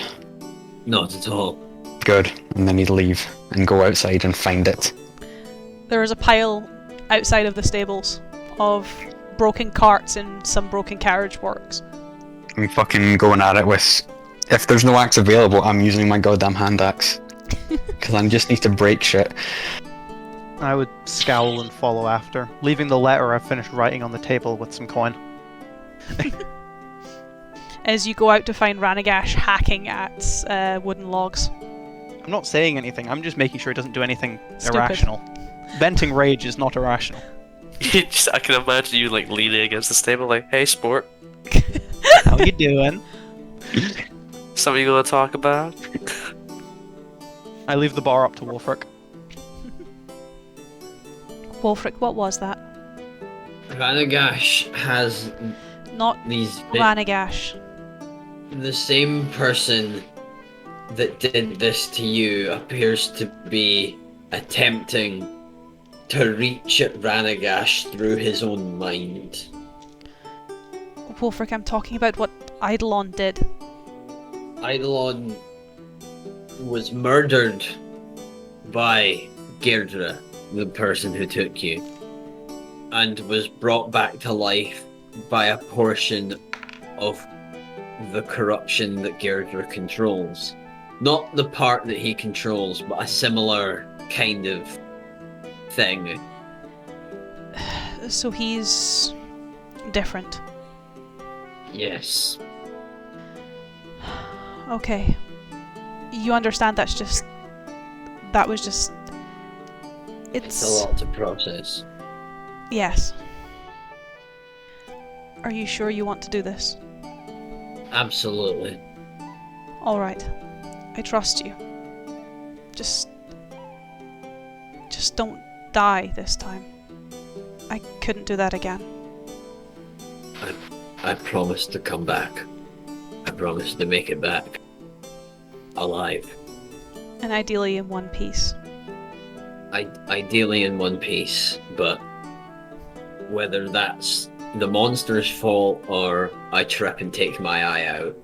Not at all. Good. And then he'd leave and go outside and find it. There is a pile outside of the stables of broken carts and some broken carriage works. I'm fucking going at it with... If there's no axe available, I'm using my goddamn hand axe. Because I just need to break shit. I would scowl and follow after, leaving the letter I finished writing on the table with some coin. As you go out to find Ranagash hacking at wooden logs. I'm not saying anything, I'm just making sure he doesn't do anything Stupid. irrational. Venting rage is not irrational. I can imagine you like leaning against the table like, hey sport, How you doing? something you gonna talk about? I leave the bar up to Wolfric. Wolfric, what was that? Ranagash has Not These Ranagash. The same person that did this to you appears to be attempting to reach at Ranagash through his own mind. Wolfric, I'm talking about what Eidolon did. Eidolon was murdered by Gairdra, the person who took you, and was brought back to life by a portion of the corruption that Gairdra controls. Not the part that he controls, but a similar kind of thing. So he's different. Yes. Okay. You understand that was just... It's a lot to process. Yes. Are you sure you want to do this? Absolutely. Alright. I trust you. Just don't die this time. I couldn't do that again. I promise to come back. I promise to make it back. Alive. And ideally in one piece. Ideally in one piece, but whether that's the monster's fault or I trip and take my eye out,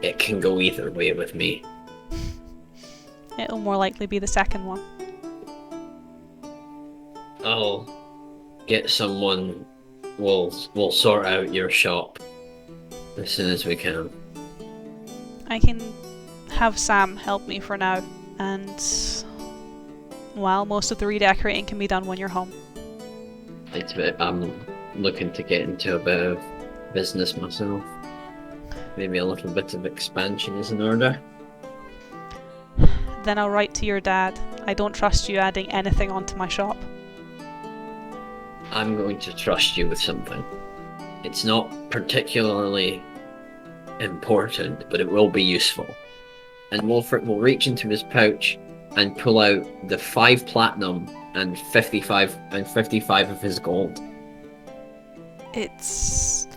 it can go either way with me. It'll more likely be the second one. I'll get someone. We'll sort out your shop as soon as we can. I can have Sam help me for now, and well, most of the redecorating can be done when you're home. I'm looking to get into a bit of business myself. Maybe a little bit of expansion is in order. Then I'll write to your dad. I don't trust you adding anything onto my shop. I'm going to trust you with something. It's not particularly important, but it will be useful. And Wolfric will reach into his pouch and pull out the 5 platinum and 55 of his gold. It's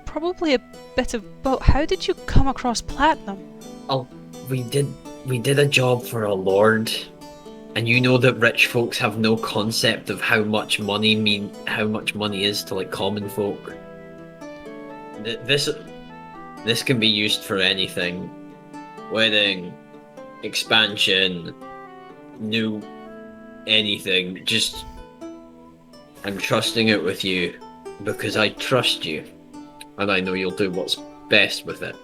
probably a bit of both. How did you come across platinum? Oh, we did a job for a lord, and you know that rich folks have no concept of how much money is to like common folk. This can be used for anything. Wedding, expansion, new anything. Just I'm trusting it with you because I trust you and I know you'll do what's best with it.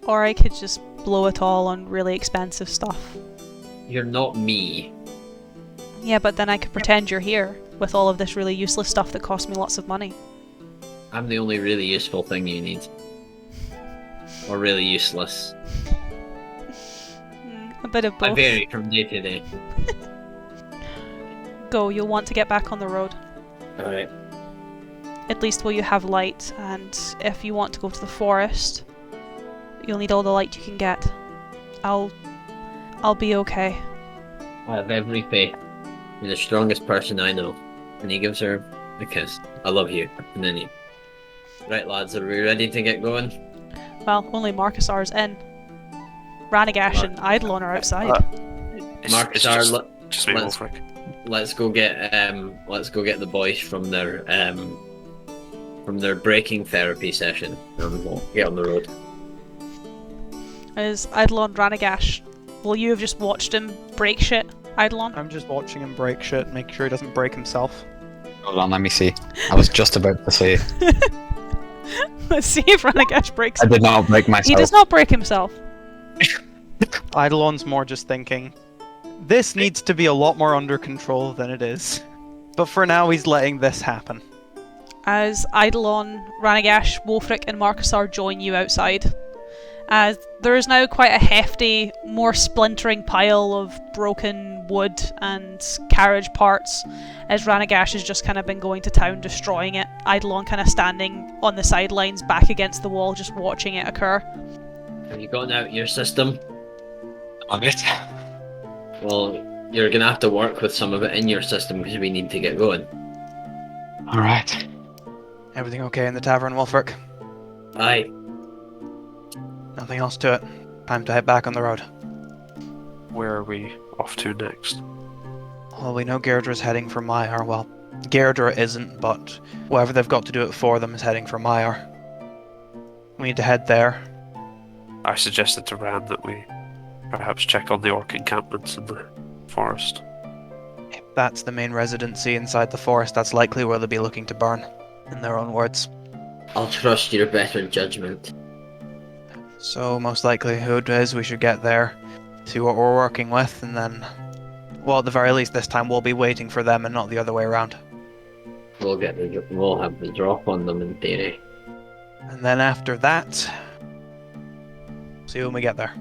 Or I could just blow it all on really expensive stuff. You're not me. Yeah, but then I could pretend you're here with all of this really useless stuff that costs me lots of money. I'm the only really useful thing you need. Or really useless. A bit of both. I vary from day to day. Go, you'll want to get back on the road. Alright. At least while you have light, and if you want to go to the forest, you'll need all the light you can get. I'll be okay. I have every faith. You're the strongest person I know. And he gives her a kiss. I love you. And then he... Right lads, are we ready to get going? Well, only Marcusar's in. Ranagash and Eidolon are outside. Marcus, just me, Wolfric. let's go get the boys from their breaking therapy session, and we'll get on the road. Is Eidolon Ranagash? Will you have just watched him break shit, Eidolon? I'm just watching him break shit, make sure he doesn't break himself. Hold on, let me see. I was just about to say. Let's see if Ranagash breaks I himself. did not break myself. He does not break himself. Eidolon's more just thinking, this needs to be a lot more under control than it is. But for now, he's letting this happen. As Eidolon, Ranagash, Wolfric and Marcusar join you outside. As there is now quite a hefty, more splintering pile of broken wood and carriage parts, as Ranagash has just kind of been going to town destroying it. Eidolon kind of standing on the sidelines back against the wall just watching it occur. Have you gotten out your system? Of it. Well, you're gonna have to work with some of it in your system because we need to get going. Alright. Everything okay in the tavern, Wolfric? Aye. Nothing else to it. Time to head back on the road. Where are we off to next? Well, we know Gairdre's heading for Myrr. Well, Gairdre isn't, but whoever they've got to do it for them is heading for Myrr. We need to head there. I suggested to Ran that we perhaps check on the orc encampments in the forest. If that's the main residency inside the forest, that's likely where they'll be looking to burn, in their own words. I'll trust your better judgment. So, most likelihood is we should get there, see what we're working with, and then, well, at the very least this time we'll be waiting for them and not the other way around. We'll have the drop on them in theory. And then after that, see when we get there.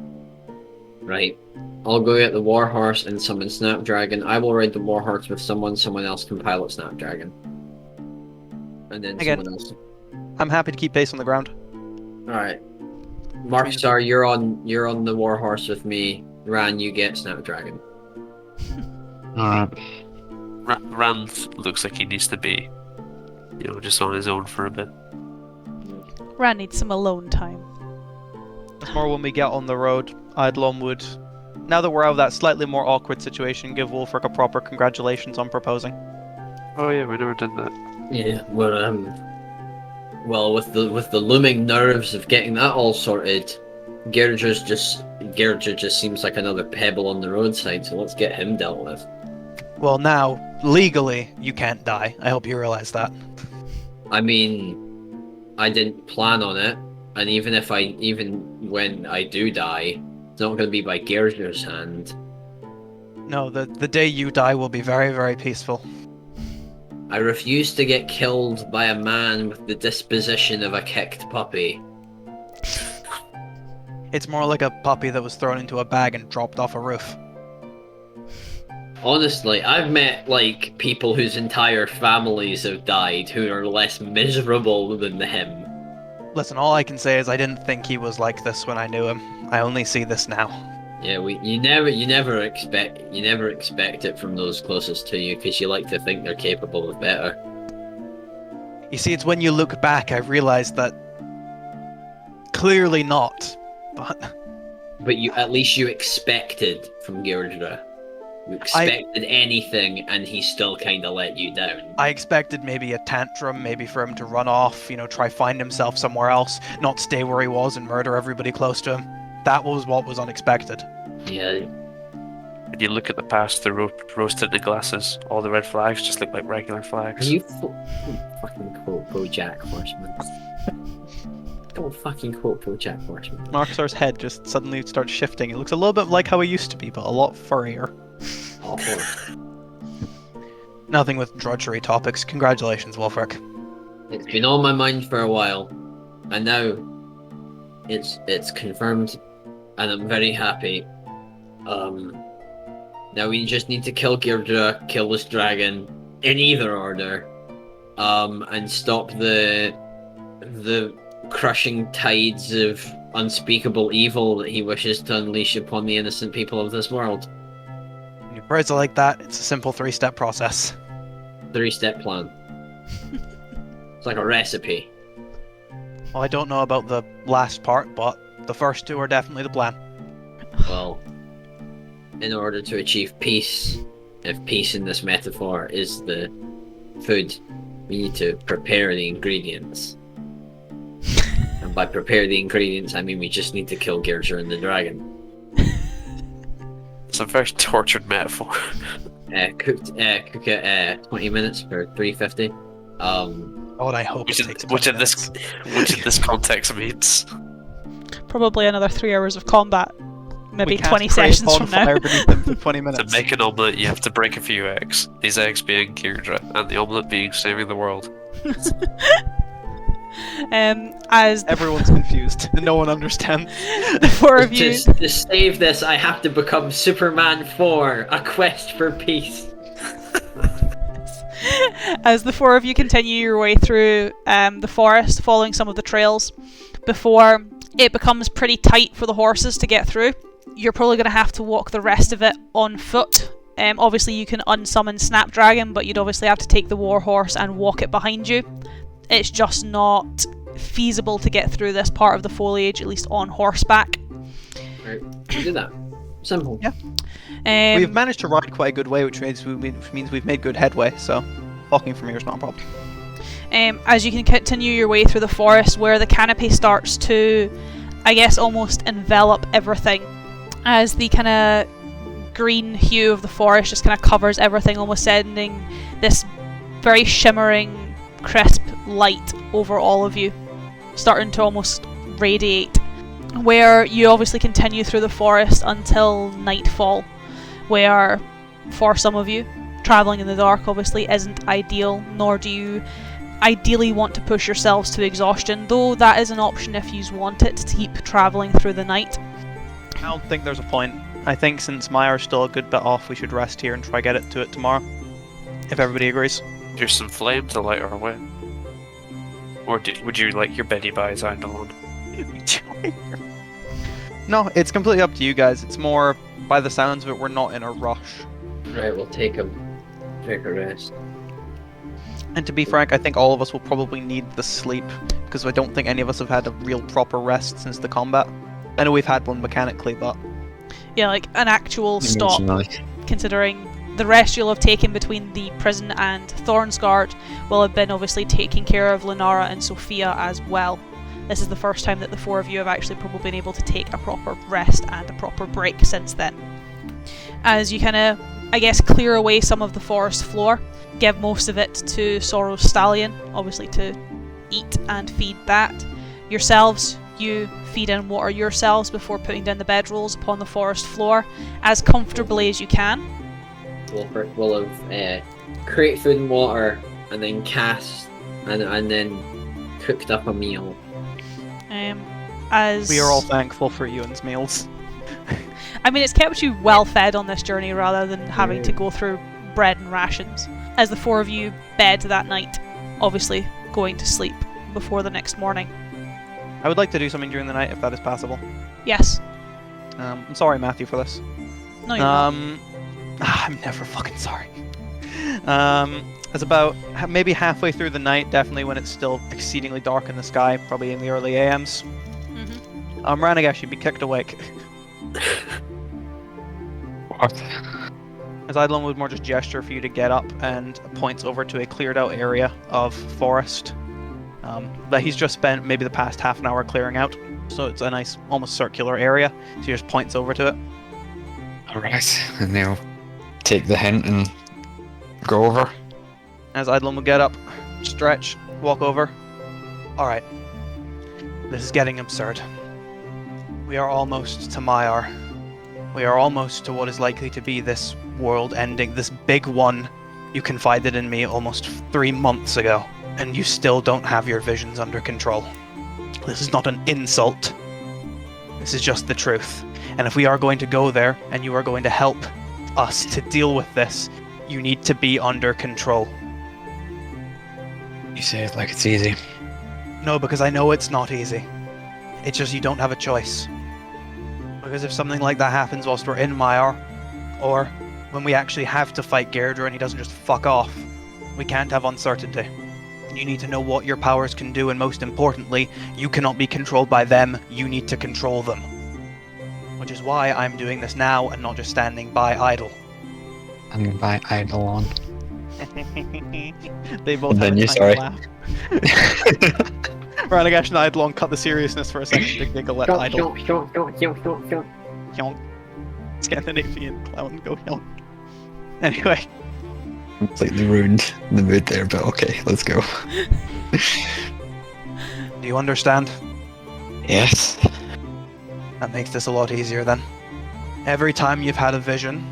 Right. I'll go get the warhorse and summon Snapdragon. I will ride the warhorse with someone else can pilot Snapdragon. And then Again. someone else. I'm happy to keep pace on the ground. Alright. Markstar, you're on the warhorse with me. Ran, you get Snapdragon. Alright. Rand looks like he needs to be, just on his own for a bit. Ran needs some alone time. It's more when we get on the road. Eidolon would, now that we're out of that slightly more awkward situation, give Wolfric a proper congratulations on proposing. Oh yeah, we never did that. Yeah, well, with the looming nerves of getting that all sorted, Gairdre just seems like another pebble on the roadside, so let's get him dealt with. Well, now, legally, you can't die. I hope you realize that. I mean, I didn't plan on it, and even when I do die, it's not going to be by Gairdre's hand. No, the day you die will be very, very peaceful. I refuse to get killed by a man with the disposition of a kicked puppy. It's more like a puppy that was thrown into a bag and dropped off a roof. Honestly, I've met, people whose entire families have died who are less miserable than him. Listen, all I can say is I didn't think he was like this when I knew him. I only see this now. Yeah, you never expect it from those closest to you, because you like to think they're capable of better. You see, it's when you look back I realize that clearly not, but At least you expected from Gairdre. You expected anything, and he still kind of let you down. I expected maybe a tantrum, maybe for him to run off, try find himself somewhere else, not stay where he was and murder everybody close to him. That was what was unexpected. Yeah. When you look at the past, the roasted in the glasses, all the red flags just look like regular flags. You fucking quote BoJack Horseman. Don't fucking quote BoJack Horseman. Marksar's head just suddenly starts shifting. It looks a little bit like how he used to be, but a lot furrier. Awful. Nothing with drudgery topics. Congratulations, Wolfric. It's been on my mind for a while, and now it's confirmed, and I'm very happy. Now we just need to kill Gairdre, kill this dragon, in either order, and stop the crushing tides of unspeakable evil that he wishes to unleash upon the innocent people of this world. When you phrase it like that, it's a simple 3-step process. 3-step plan. It's like a recipe. Well, I don't know about the last part, but the first two are definitely the plan. Well, in order to achieve peace, if peace in this metaphor is the food, we need to prepare the ingredients. And by prepare the ingredients, I mean we just need to kill Gairdre and the dragon. It's a very tortured metaphor. Cook it 20 minutes for 350. God, I hope Which it takes in 20 this minutes. context means Probably another 3 hours of combat. Maybe We can't 20 create sessions from now. bonfire beneath them for 20 to minutes. make an omelette you have to break a few eggs. These eggs being Gairdre, and the omelette being saving the world. As Everyone's confused. No one understands. the four of you, To save this, I have to become Superman 4, a quest for peace. as the four of you continue your way through the forest, following some of the trails, before it becomes pretty tight for the horses to get through, you're probably going to have to walk the rest of it on foot. Obviously you can unsummon Snapdragon, but you'd obviously have to take the warhorse and walk it behind you. it's just not feasible to get through this part of the foliage, at least on horseback. Right, we do that. Simple. Yeah. We've managed to ride quite a good way, which means we've made good headway, so walking from here is not a problem. As you can continue your way through the forest, where the canopy starts to, I guess, almost envelop everything, as the kind of green hue of the forest just kind of covers everything, almost sending this very shimmering, crisp light over all of you, starting to almost radiate, where you obviously continue through the forest until nightfall, where for some of you, travelling in the dark obviously isn't ideal, nor do you ideally want to push yourselves to exhaustion, though that is an option if you want it, to keep travelling through the night. I don't think there's a point. I think since Myrr's still a good bit off, we should rest here and try get it to it tomorrow, if everybody agrees. There's some flame to light our way. Or would you like your Betty by Eidolon? No, it's completely up to you guys. It's more, by the sounds of it, we're not in a rush. Right, we'll take a rest. And to be frank, I think all of us will probably need the sleep, because I don't think any of us have had a real proper rest since the combat. I know we've had one mechanically, but... Yeah, like an actual stop, considering the rest you'll have taken between the prison and Thornsgard will have been obviously taking care of Lenara and Sophia as well. This is the first time that the four of you have actually probably been able to take a proper rest and a proper break since then. As you kind of, I guess, clear away some of the forest floor, give most of it to Sorrow's stallion, obviously to eat and feed that. Yourselves, you feed in water yourselves before putting down the bedrolls upon the forest floor as comfortably as you can. We'll have create food and water, and then cast, and then cooked up a meal. As we are all thankful for Ewan's meals. I mean, it's kept you well fed on this journey rather than having to go through bread and rations. As the four of you bed that night, obviously going to sleep before the next morning. I would like to do something during the night if that is possible. Yes. I'm sorry, Matthew, for this. No, you're not. I'm never fucking sorry. It's about maybe halfway through the night, definitely when it's still exceedingly dark in the sky, probably in the early AMs. Ranagesh, you'd be kicked awake. What? As Eidolon would more just gesture for you to get up and points over to a cleared out area of forest that he's just spent maybe the past half an hour clearing out. So it's a nice, almost circular area. So he just points over to it. Alright, and they'll take the hint and go over. As Eidolon will get up, stretch, walk over. Alright. This is getting absurd. We are almost to Myrr. We are almost to what is likely to be this world ending, this big one you confided in me almost 3 months ago, and you still don't have your visions under control. This is not an insult. This is just the truth. And if we are going to go there, and you are going to help us to deal with this, you need to be under control. You say it like it's easy. No, because I know it's not easy. It's just you don't have a choice. Because if something like that happens whilst we're in Myrr, or when we actually have to fight Gairdra and he doesn't just fuck off, we can't have uncertainty. You need to know what your powers can do, and most importantly, you cannot be controlled by them, you need to control them. Which is why I'm doing this now and not just standing by idle. And by Eidolon. They both And then have a you tiny sorry. laugh. Ranagesh and Eidolon cut the seriousness for a second to giggle at Idle. Hyonk. Scandinavian clown go hyonk. Anyway. Completely ruined the mood there, but okay, let's go. Do you understand? Yes. That makes this a lot easier then. Every time you've had a vision,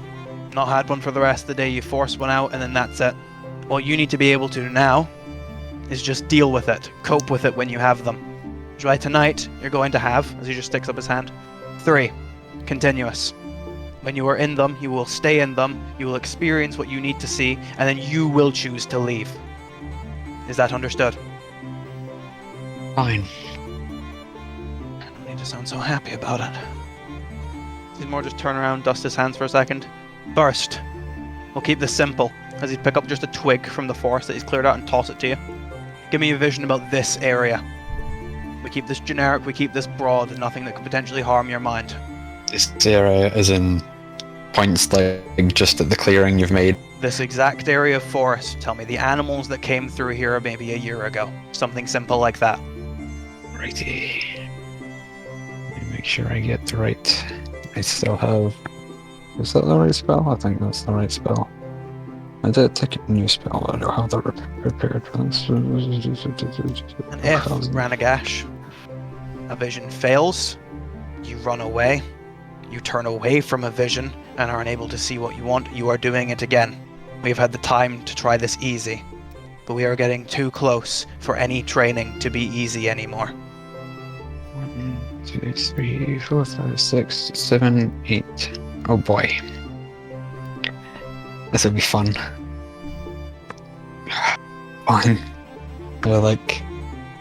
not had one for the rest of the day, you force one out and then that's it. What you need to be able to do now is just deal with it, cope with it when you have them. Which by tonight, you're going to have, as he just sticks up his hand, 3. Continuous. When you are in them, you will stay in them, you will experience what you need to see, and then you will choose to leave. Is that understood? Fine. I don't need to sound so happy about it. He'd more just turn around, dust his hands for a second. First, we'll keep this simple, as he'd pick up just a twig from the forest that he's cleared out and toss it to you. Give me a vision about this area. We keep this generic, we keep this broad, nothing that could potentially harm your mind. This area is in points like just at the clearing you've made. This exact area of forest. Tell me the animals that came through here maybe a year ago. Something simple like that. Righty. Let me make sure I get the right. I still have. Is that the right spell? I think that's the right spell. I did take a new spell, but I don't have that prepared for this. And if, Ranagash, a vision fails, you run away, you turn away from a vision and are unable to see what you want, you are doing it again. We've had the time to try this easy, but we are getting too close for any training to be easy anymore. 1, 2, 3, 4, 5, 6, 7, 8. Oh boy. This will be fun. Fine. I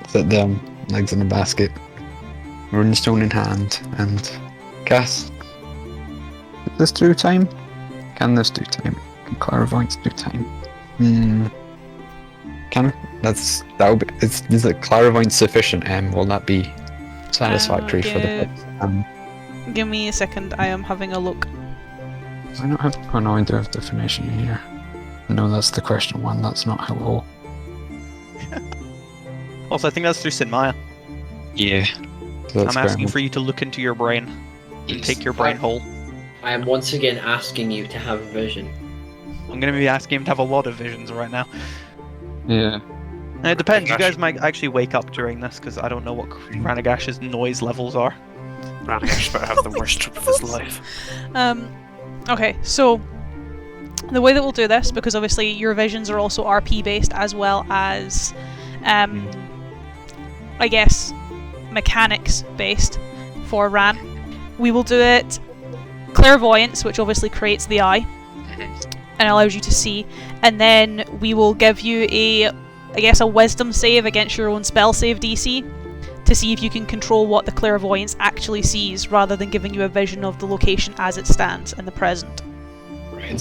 sit down, legs in a basket, runestone in hand, and cast. Is this do time? Can this do time? Can clairvoyance do time? Is it clairvoyance sufficient? Will that be satisfactory for the Give me a second, I am having a look. I don't have. Oh no, I do have definition here. No, that's the question one. That's not how low. Also, I think that's through St. Maya. Yeah. So I'm asking for you to look into your brain and take your brain whole. I am once again asking you to have a vision. I'm going to be asking him to have a lot of visions right now. Yeah. And it depends. You guys might actually wake up during this because I don't know what Ranagash's noise levels are. Ranagash better have the worst trip of his life. Okay, so the way that we'll do this, because obviously your visions are also RP based as well as, I guess, mechanics based for Ran. We will do it clairvoyance, which obviously creates the eye and allows you to see, and then we will give you a wisdom save against your own spell save DC to see if you can control what the clairvoyance actually sees rather than giving you a vision of the location as it stands in the present. Right.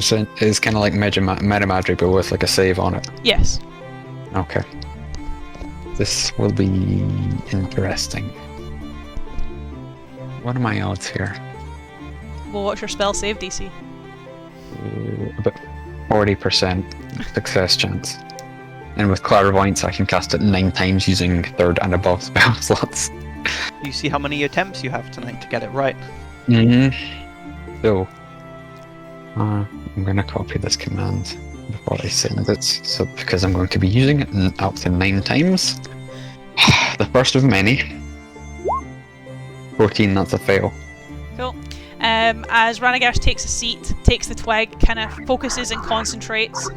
So it's kind of like meta magic, but with like a save on it. Yes. Okay. This will be interesting. What are my odds here? Well, what's your spell save DC? About 40% success chance. And with clairvoyance, I can cast it 9 times using 3rd and above spell slots. You see how many attempts you have tonight to get it right. So, I'm going to copy this command before I send it. So, because I'm going to be using it up to 9 times. The first of many. 14, that's a fail. Cool. As Ranagash takes a seat, takes the twig, kind of focuses and concentrates,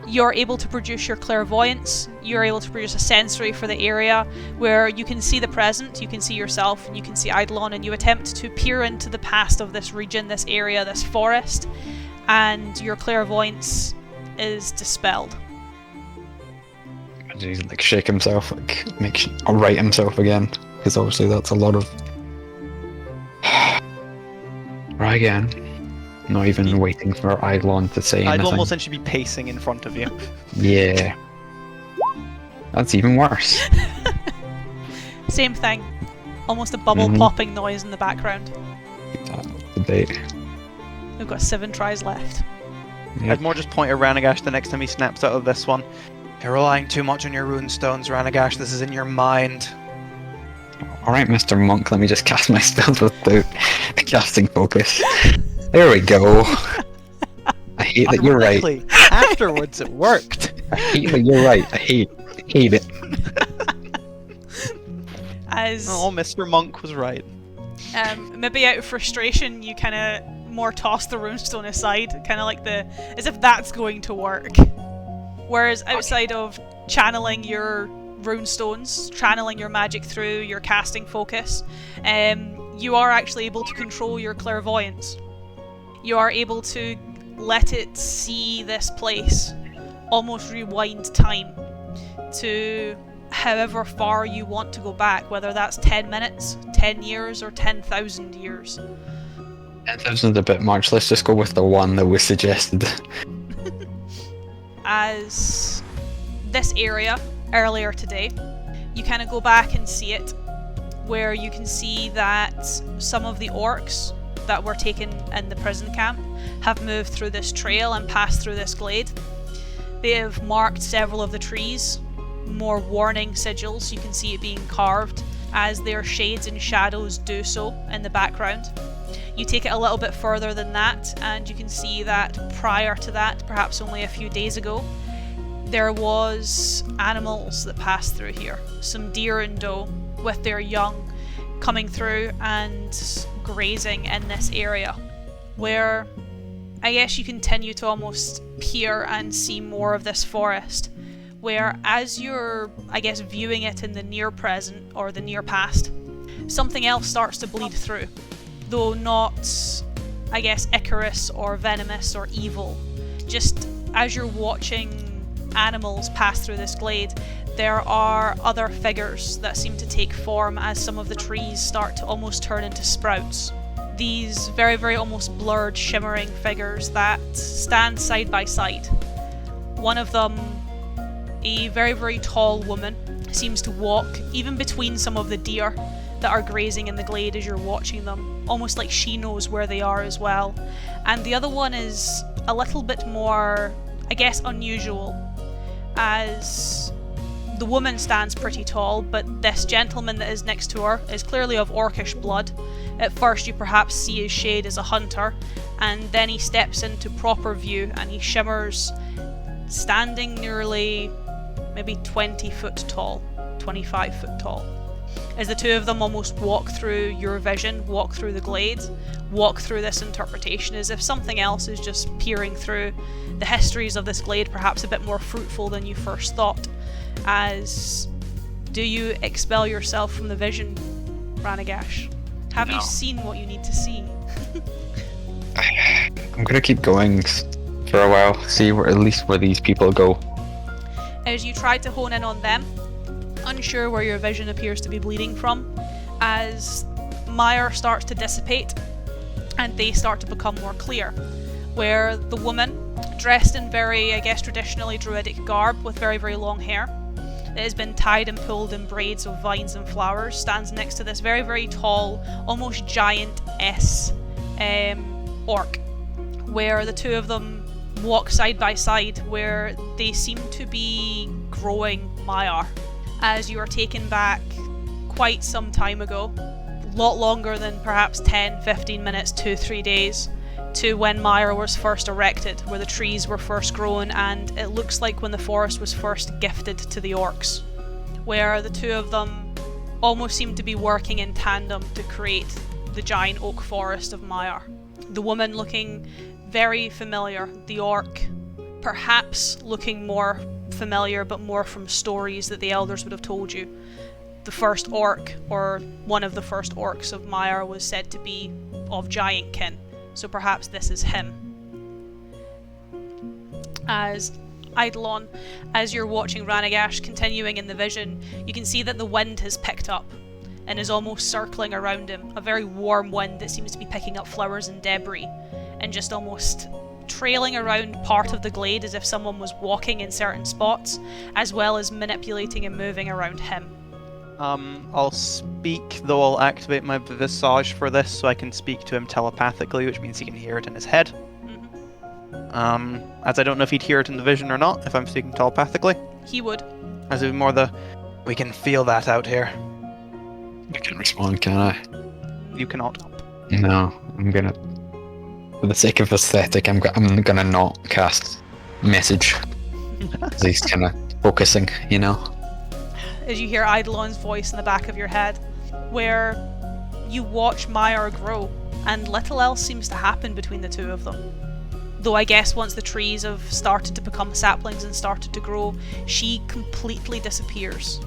you're able to produce your clairvoyance, you're able to produce a sensory for the area where you can see the present, you can see yourself, and you can see Eidolon, and you attempt to peer into the past of this region, this area, this forest, and your clairvoyance is dispelled. And he's like shake himself, like right himself again, because obviously that's a lot of... Right again. Not even waiting for Eidolon to say anything. Eidolon will essentially be pacing in front of you. Yeah. That's even worse. Same thing. Almost a bubble popping noise in the background. Keep that up to date. We've got 7 tries left. Yep. I'd more just point at Ranagash the next time he snaps out of this one. You're relying too much on your rune stones, Ranagash. This is in your mind. Alright, Mr. Monk, let me just cast my spells without casting focus. There we go. I hate that you're right. Afterwards, it worked. I hate that you're right. I hate it. As Mr. Monk was right. maybe out of frustration, you kind of more toss the runestone aside, kind of like as if that's going to work. Whereas outside of channeling your runestones, channeling your magic through your casting focus, you are actually able to control your clairvoyance. You are able to let it see this place, almost rewind time to however far you want to go back, whether that's 10 minutes, 10 years, or 10,000 years. 10,000's a bit much, let's just go with the one that was suggested. As this area earlier today. You kind of go back and see it, where you can see that some of the orcs that were taken in the prison camp have moved through this trail and passed through this glade. They have marked several of the trees, more warning sigils. You can see it being carved as their shades and shadows do so in the background. You take it a little bit further than that and you can see that prior to that, perhaps only a few days ago, there was animals that passed through here. Some deer and doe with their young coming through and grazing in this area, where I guess you continue to almost peer and see more of this forest, where as you're, I guess, viewing it in the near present or the near past, something else starts to bleed through, though not, I guess, Icarus or venomous or evil. Just as you're watching animals pass through this glade, there are other figures that seem to take form as some of the trees start to almost turn into sprouts. These very, very almost blurred, shimmering figures that stand side by side. One of them, a very, very tall woman, seems to walk even between some of the deer that are grazing in the glade as you're watching them, almost like she knows where they are as well. And the other one is a little bit more, I guess, unusual, as the woman stands pretty tall, but this gentleman that is next to her is clearly of orcish blood. At first you perhaps see his shade as a hunter, and then he steps into proper view and he shimmers, standing nearly maybe 20 foot tall, 25 foot tall. As the two of them almost walk through your vision, walk through the glade, walk through this interpretation as if something else is just peering through the histories of this glade, perhaps a bit more fruitful than you first thought. As do you expel yourself from the vision, Ranagash? Have you seen what you need to see? I'm gonna keep going for a while, see where at least where these people go. As you try to hone in on them, unsure where your vision appears to be bleeding from, as Myrr starts to dissipate and they start to become more clear, where the woman, dressed in very, I guess, traditionally druidic garb with very, very long hair that has been tied and pulled in braids of vines and flowers, stands next to this very, very tall, almost giant orc, where the two of them walk side by side, where they seem to be growing Myrr, as you are taken back quite some time ago, a lot longer than perhaps 10, 15 minutes, 2-3 days, to when Myrr was first erected, where the trees were first grown, and it looks like when the forest was first gifted to the orcs, where the two of them almost seem to be working in tandem to create the giant oak forest of Myrr. The woman looking very familiar, the orc perhaps looking more familiar, but more from stories that the elders would have told you. The first orc, or one of the first orcs of Myrr, was said to be of giant kin, so perhaps this is him. As Eidolon, as you're watching Ranagash continuing in the vision, you can see that the wind has picked up and is almost circling around him, a very warm wind that seems to be picking up flowers and debris, and just almost trailing around part of the glade as if someone was walking in certain spots, as well as manipulating and moving around him. I'll speak, though I'll activate my visage for this so I can speak to him telepathically, which means he can hear it in his head. As I don't know if he'd hear it in the vision or not, if I'm speaking telepathically. He would. As it would be more the, we can feel that out here. I can respond, can I? You cannot. No, I'm gonna... For the sake of aesthetic, I'm gonna not cast message. At least kind of focusing, you know? As you hear Eidolon's voice in the back of your head, where you watch Myrr grow, and little else seems to happen between the two of them. Though I guess once the trees have started to become saplings and started to grow, she completely disappears.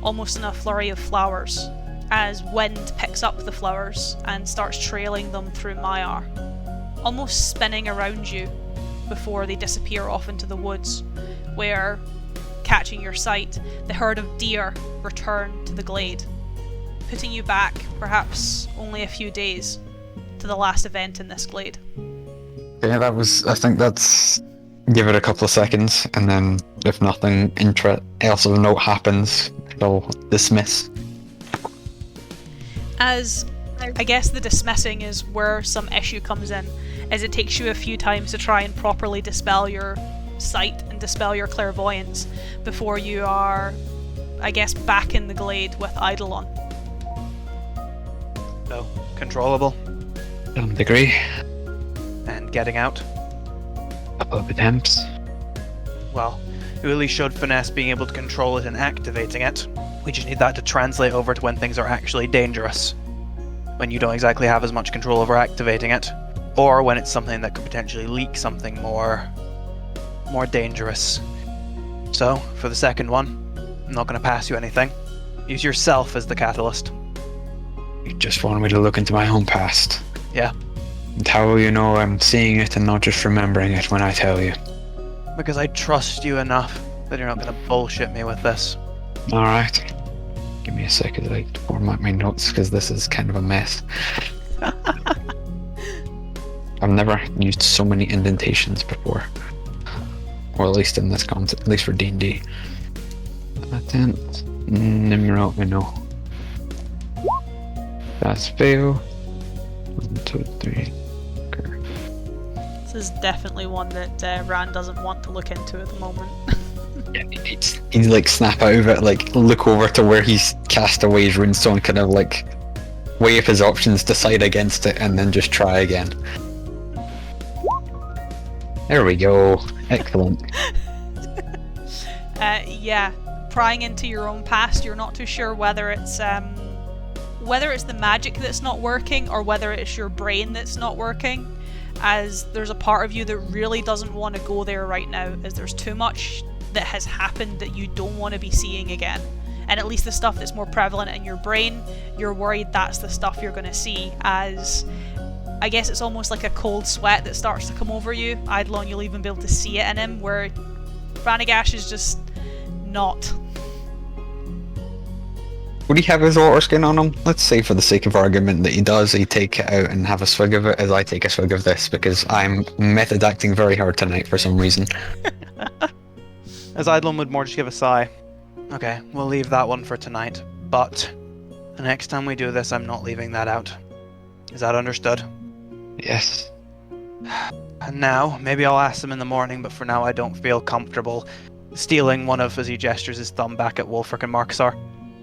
Almost in a flurry of flowers, as wind picks up the flowers and starts trailing them through Myrr, almost spinning around you before they disappear off into the woods, where, catching your sight, the herd of deer return to the glade, putting you back perhaps only a few days to the last event in this glade. Yeah, I think that's... Give it a couple of seconds, and then If nothing else of note happens, they'll dismiss. As I guess the dismissing is where some issue comes in, as it takes you a few times to try and properly dispel your sight and dispel your clairvoyance before you are, I guess, back in the glade with Eidolon. So, controllable. To some degree. And getting out. Couple of attempts. Well, you really should finesse being able to control it and activating it. We just need that to translate over to when things are actually dangerous. When you don't exactly have as much control over activating it. Or when it's something that could potentially leak something more dangerous. So, for the second one, I'm not going to pass you anything. Use yourself as the catalyst. You just want me to look into my own past. Yeah. And how will you know I'm seeing it and not just remembering it when I tell you? Because I trust you enough that you're not going to bullshit me with this. Alright. Give me a second to format my notes, because this is kind of a mess. I've never used so many indentations before. Or at least in this concept, at least for D&D. Attempt. Nimrod, we know. That's fail. 1, 2, 3. Okay. This is definitely one that Rand doesn't want to look into at the moment. Yeah, he'd like snap out of it, like look over to where he's cast away his runestone, kind of like weigh up his options, decide against it, and then just try again. There we go. Excellent. Yeah, prying into your own past, you're not too sure whether it's the magic that's not working or whether it's your brain that's not working, as there's a part of you that really doesn't want to go there right now, as there's too much that has happened that you don't want to be seeing again. And at least the stuff that's more prevalent in your brain, you're worried that's the stuff you're going to see, as I guess it's almost like a cold sweat that starts to come over you. Eidolon, you'll even be able to see it in him, where Ranagash is just not. Would he have his water skin on him? Let's say, for the sake of argument, that he does. He take it out and have a swig of it as I take a swig of this, because I'm method acting very hard tonight for some reason. As Eidolon would more just give a sigh. Okay, we'll leave that one for tonight, but the next time we do this, I'm not leaving that out. Is that understood? Yes. And now, maybe I'll ask them in the morning, but for now I don't feel comfortable stealing one of, as he gestures his thumb back at Wulfric and Marksar.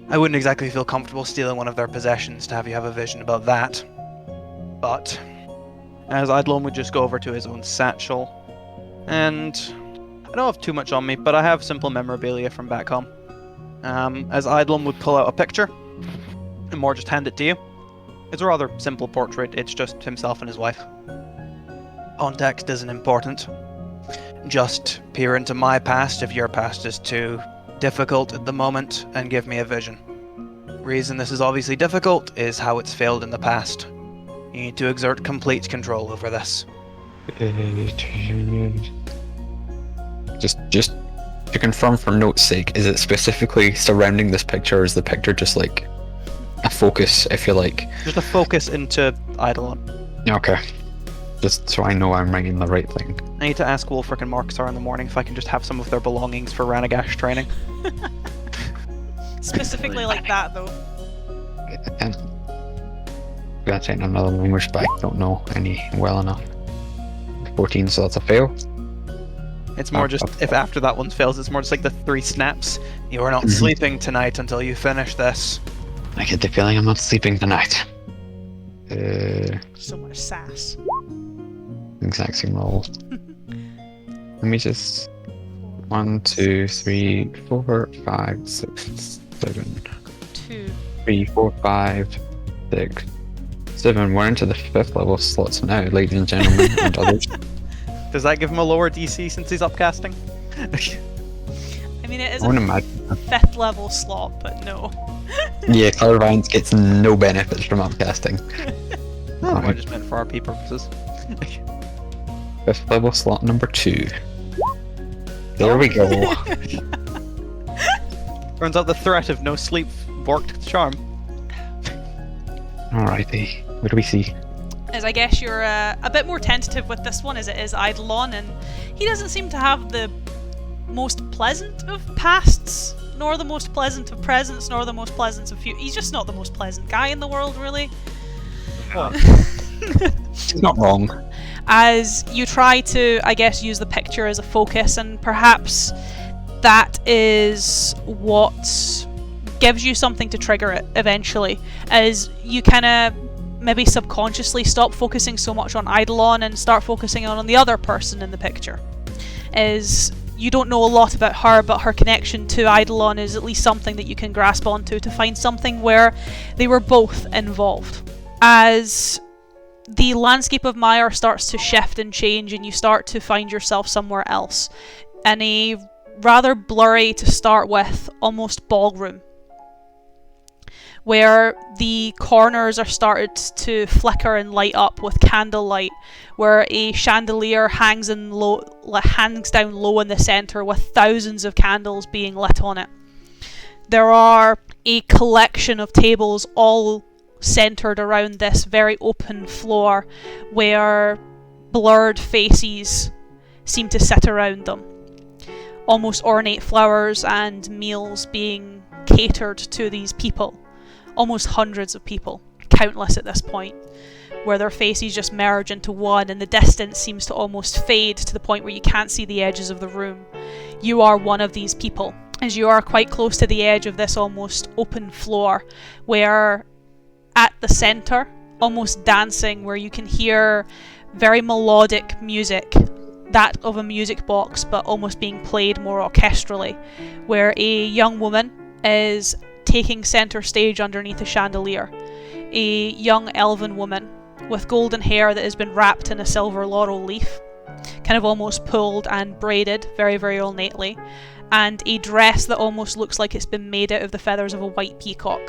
I wouldn't exactly feel comfortable stealing one of their possessions to have you have a vision about that. But, as Eidolon would just go over to his own satchel, and I don't have too much on me, but I have simple memorabilia from back home. As Eidolon would pull out a picture, and more just hand it to you. It's a rather simple portrait, it's just himself and his wife. Context isn't important. Just peer into my past if your past is too difficult at the moment, and give me a vision. Reason this is obviously difficult is how it's failed in the past. You need to exert complete control over this. Just to confirm for note's sake, is it specifically surrounding this picture, or is the picture just like a focus, if you like? Just a focus into Eidolon. Okay. Just so I know I'm writing the right thing. I need to ask Wulfric and Marksar in the morning if I can just have some of their belongings for Ranagash training. Specifically like that, though. And that's in another language, but I don't know any well enough. 14, so that's a fail. It's more just, if after that one fails, it's more just like the 3 snaps. You are not sleeping tonight until you finish this. I get the feeling I'm not sleeping tonight. So much sass. Exact same roll. Let me just... 1, 2, 3, 4, 5, 6, 7. 2. 3, 4, 5, 6, 7. We're into the 5th level slots now, ladies and gentlemen, and others. Does that give him a lower DC since he's upcasting? I mean, it is I a wouldn't imagine. 5th level slot, but no. Yeah, Clairvoyance gets no benefits from upcasting. Oh, I just meant for RP purposes. 5th level slot number 2. There we go. Turns out the threat of no sleep worked the charm. Alrighty, what do we see? As I guess you're a bit more tentative with this one, as it is Eidolon, and he doesn't seem to have the most pleasant of pasts, nor the most pleasant of presents, nor the most pleasant of he's just not the most pleasant guy in the world, really. She's not wrong. As you try to, I guess, use the picture as a focus, and perhaps that is what gives you something to trigger it eventually, as you kind of maybe subconsciously stop focusing so much on Eidolon and start focusing on the other person in the picture. Is you don't know a lot about her, but her connection to Eidolon is at least something that you can grasp onto to find something where they were both involved. As the landscape of Myrr starts to shift and change, and you start to find yourself somewhere else, in a rather blurry, to start with, almost ballroom, where the corners are started to flicker and light up with candlelight, where a chandelier hangs down low in the centre with thousands of candles being lit on it. There are a collection of tables all centred around this very open floor, where blurred faces seem to sit around them. Almost ornate flowers and meals being catered to these people. Almost hundreds of people, countless at this point, where their faces just merge into one, and the distance seems to almost fade to the point where you can't see the edges of the room. You are one of these people, as you are quite close to the edge of this almost open floor, where at the centre, almost dancing, where you can hear very melodic music, that of a music box, but almost being played more orchestrally, where a young woman is taking centre stage underneath a chandelier. A young elven woman with golden hair that has been wrapped in a silver laurel leaf, kind of almost pulled and braided very, very ornately, and a dress that almost looks like it's been made out of the feathers of a white peacock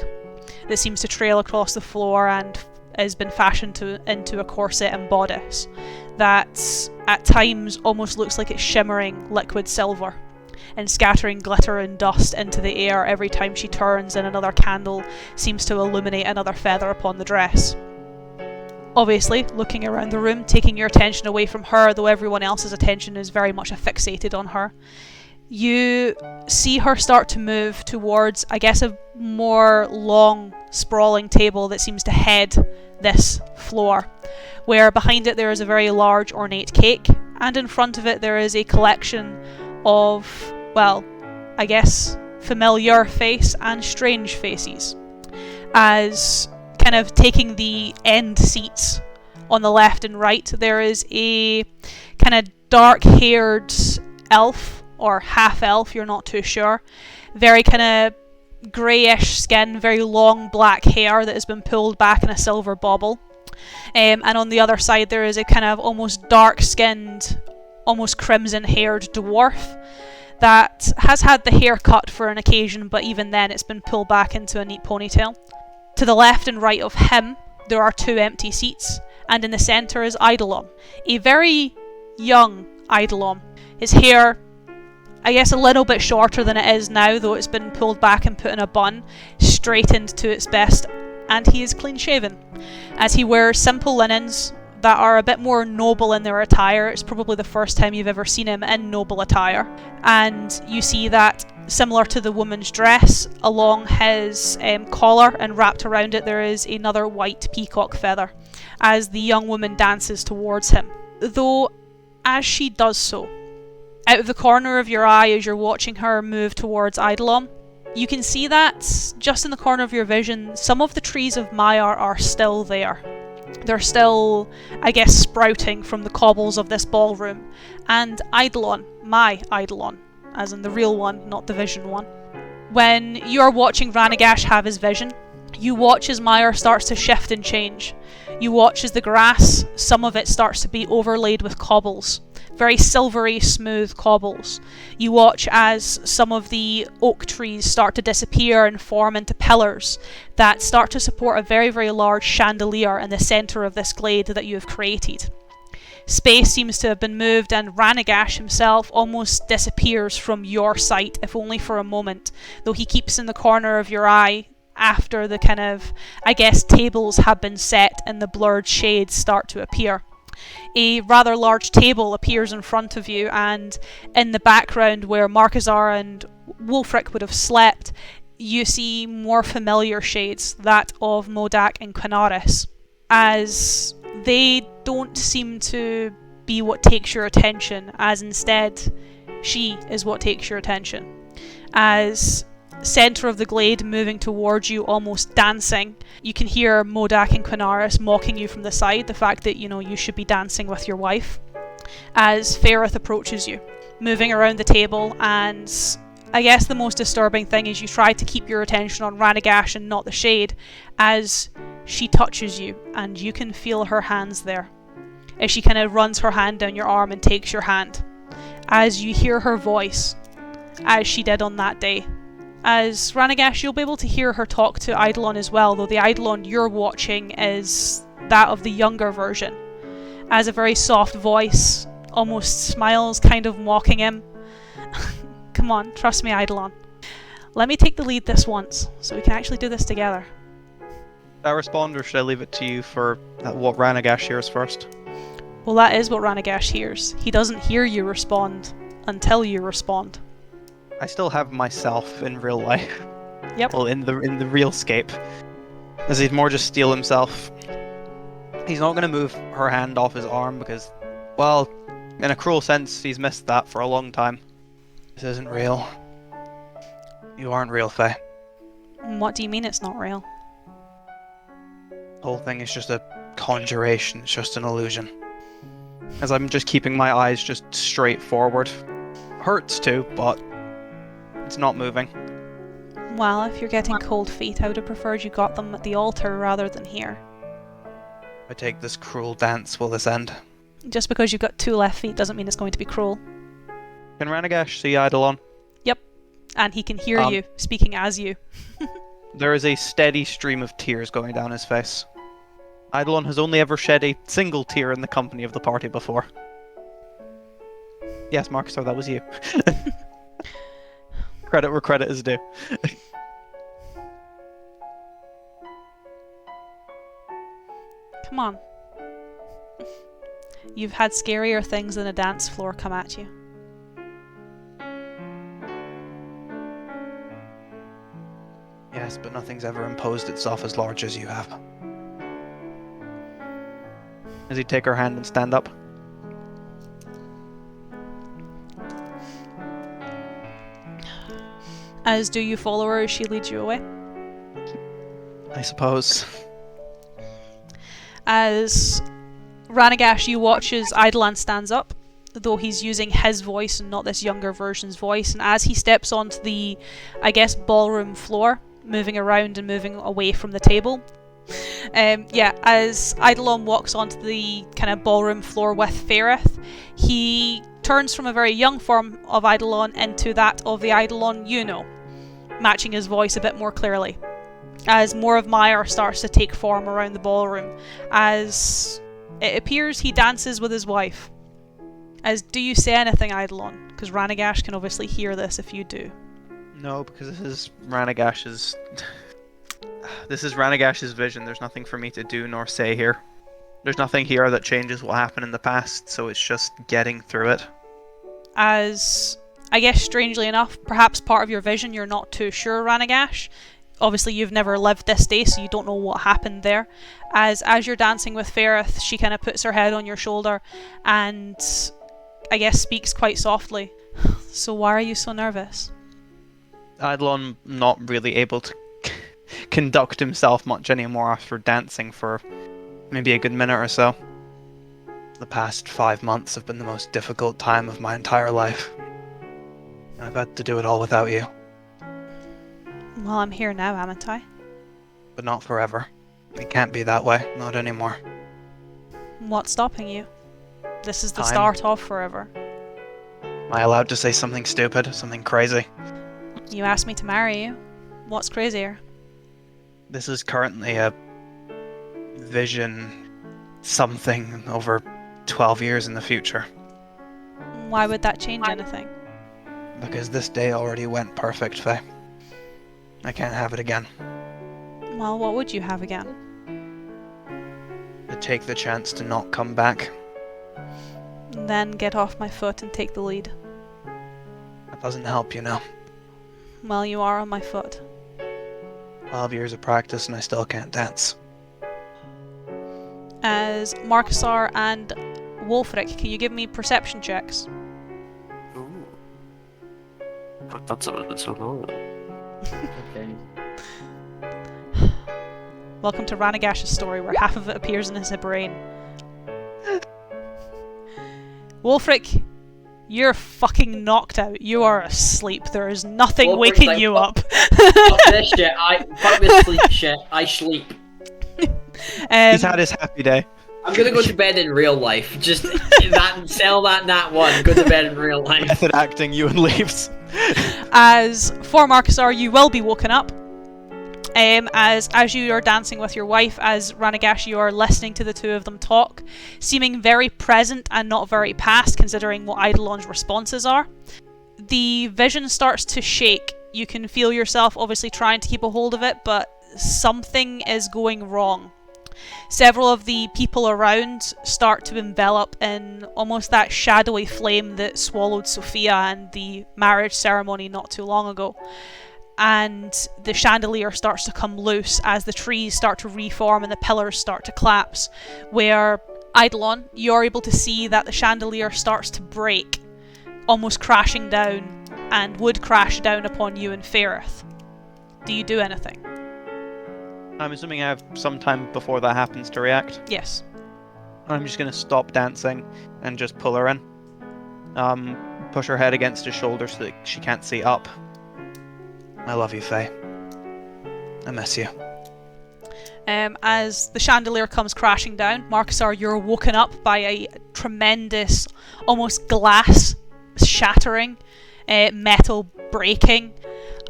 that seems to trail across the floor and has been fashioned into a corset and bodice that at times almost looks like it's shimmering liquid silver and scattering glitter and dust into the air every time she turns, and another candle seems to illuminate another feather upon the dress. Obviously, looking around the room, taking your attention away from her, though everyone else's attention is very much fixated on her, you see her start to move towards, I guess, a more long, sprawling table that seems to head this floor, where behind it there is a very large ornate cake, and in front of it there is a collection of, well, I guess, familiar face and strange faces. As kind of taking the end seats on the left and right, there is a kind of dark-haired elf, or half-elf, you're not too sure. Very kind of greyish skin, very long black hair that has been pulled back in a silver bauble. And on the other side there is a kind of almost dark-skinned, almost crimson-haired dwarf that has had the hair cut for an occasion, but even then it's been pulled back into a neat ponytail. To the left and right of him, there are two empty seats, and in the centre is Eidolon, a very young Eidolon. His hair, I guess, a little bit shorter than it is now, though it's been pulled back and put in a bun, straightened to its best, and he is clean-shaven, as he wears simple linens that are a bit more noble in their attire. It's probably the first time you've ever seen him in noble attire, and you see that, similar to the woman's dress, along his collar and wrapped around it there is another white peacock feather, as the young woman dances towards him. Though, as she does so, out of the corner of your eye as you're watching her move towards Eidolon, you can see that, just in the corner of your vision, some of the trees of Myrr are still there. They're still, I guess, sprouting from the cobbles of this ballroom. And Eidolon, my Eidolon, as in the real one, not the vision one. When you're watching Ranagash have his vision, you watch as Myrr starts to shift and change. You watch as the grass, some of it starts to be overlaid with cobbles. Very silvery, smooth cobbles. You watch as some of the oak trees start to disappear and form into pillars that start to support a very, very large chandelier in the centre of this glade that you have created. Space seems to have been moved, and Ranagash himself almost disappears from your sight, if only for a moment, though he keeps in the corner of your eye after the kind of, I guess, tables have been set and the blurred shades start to appear. A rather large table appears in front of you, and in the background where Markazar and Wulfric would have slept, you see more familiar shades, that of Modak and Quinaris, as they don't seem to be what takes your attention, as instead she is what takes your attention. As centre of the glade, moving towards you, almost dancing, you can hear Modak and Quinaris mocking you from the side, the fact that, you know, you should be dancing with your wife, as Fereth approaches you, moving around the table. And I guess the most disturbing thing is you try to keep your attention on Ranagash and not the shade, as she touches you, and you can feel her hands there, as she kind of runs her hand down your arm and takes your hand, as you hear her voice, as she did on that day. As Ranagash, you'll be able to hear her talk to Eidolon as well, though the Eidolon you're watching is that of the younger version, as a very soft voice almost smiles, kind of mocking him. Come on, trust me, Eidolon. Let me take the lead this once, so we can actually do this together. Should I respond, or should I leave it to you for what Ranagash hears first? Well, that is what Ranagash hears. He doesn't hear you respond until you respond. I still have myself in real life. Yep. Well, in the real scape. As he'd more just steal himself. He's not going to move her hand off his arm because, well, in a cruel sense, he's missed that for a long time. This isn't real. You aren't real, Faye. What do you mean it's not real? The whole thing is just a conjuration. It's just an illusion. As I'm just keeping my eyes just straight forward. Hurts too, but it's not moving. Well, if you're getting cold feet, I would have preferred you got them at the altar rather than here. I take this cruel dance, will this end? Just because you've got 2 left feet doesn't mean it's going to be cruel. Can Ranagash see Eidolon? Yep. And he can hear you, speaking as you. There is a steady stream of tears going down his face. Eidolon has only ever shed a single tear in the company of the party before. Yes, Mark, so that was you. Credit where credit is due. Come on. You've had scarier things than a dance floor come at you. Yes, but nothing's ever imposed itself as large as you have. Does he take her hand and stand up? As do you follow her as she leads you away? I suppose. As Ranagash, you watch as Eidolon stands up, though he's using his voice and not this younger version's voice, and as he steps onto the, I guess, ballroom floor, moving around and moving away from the table. As Eidolon walks onto the kind of ballroom floor with Fereth, he turns from a very young form of Eidolon into that of the Eidolon you know, matching his voice a bit more clearly. As more of Myrr starts to take form around the ballroom, as it appears he dances with his wife. As do you say anything, Eidolon? Because Ranagash can obviously hear this if you do. No, because this is Ranagash's... This is Ranagash's vision. There's nothing for me to do nor say here. There's nothing here that changes what happened in the past, so it's just getting through it. As, I guess strangely enough, perhaps part of your vision you're not too sure, Ranagash. Obviously you've never lived this day, so you don't know what happened there. As you're dancing with Fereth, she kind of puts her head on your shoulder and, I guess, speaks quite softly. So why are you so nervous? Eidolon not really able to conduct himself much anymore after dancing for maybe a good minute or so. The past 5 months have been the most difficult time of my entire life. I've had to do it all without you. Well, I'm here now, haven't I? But not forever. It can't be that way, not anymore. What's stopping you? This is the Time. start of forever. Am I allowed to say something stupid, something crazy? You asked me to marry you. What's crazier? This is currently a vision something over 12 years in the future. Why would that change anything? Because this day already went perfect, Faye. I can't have it again. Well, what would you have again? To take the chance to not come back, Then get off my foot and take the lead. That doesn't help, you know. Well, you are on my foot. 12 years of practice and I still can't dance. As Marcusar and Wolfric, can you give me perception checks? Ooh. I've done something that's so long. Okay. Welcome to Ranagash's story, where half of it appears in his brain. Wolfric, you're fucking knocked out. You are asleep. There is nothing Wolfric's waking like, you fuck- up. Fuck this shit. Fuck this sleep shit. I sleep. He's had his happy day. I'm gonna go to bed in real life. Just sell that nat one. Go to bed in real life. Method acting, you and leaves. As for Marcusar, you will be woken up. As you are dancing with your wife, as Ranagash, you are listening to the two of them talk, seeming very present and not very past, considering what Eidolon's responses are. The vision starts to shake. You can feel yourself obviously trying to keep a hold of it, but something is going wrong. Several of the people around start to envelop in almost that shadowy flame that swallowed Sophia and the marriage ceremony not too long ago. And the chandelier starts to come loose as the trees start to reform and the pillars start to collapse, where Eidolon, you're able to see that the chandelier starts to break, almost crashing down, and would crash down upon you and Ferrith. Do you do anything? I'm assuming I have some time before that happens to react. Yes. I'm just gonna stop dancing and just pull her in. Push her head against his shoulder so that she can't see up. I love you, Faye. I miss you. As the chandelier comes crashing down, Marcusar, you're woken up by a tremendous, almost glass shattering, metal breaking.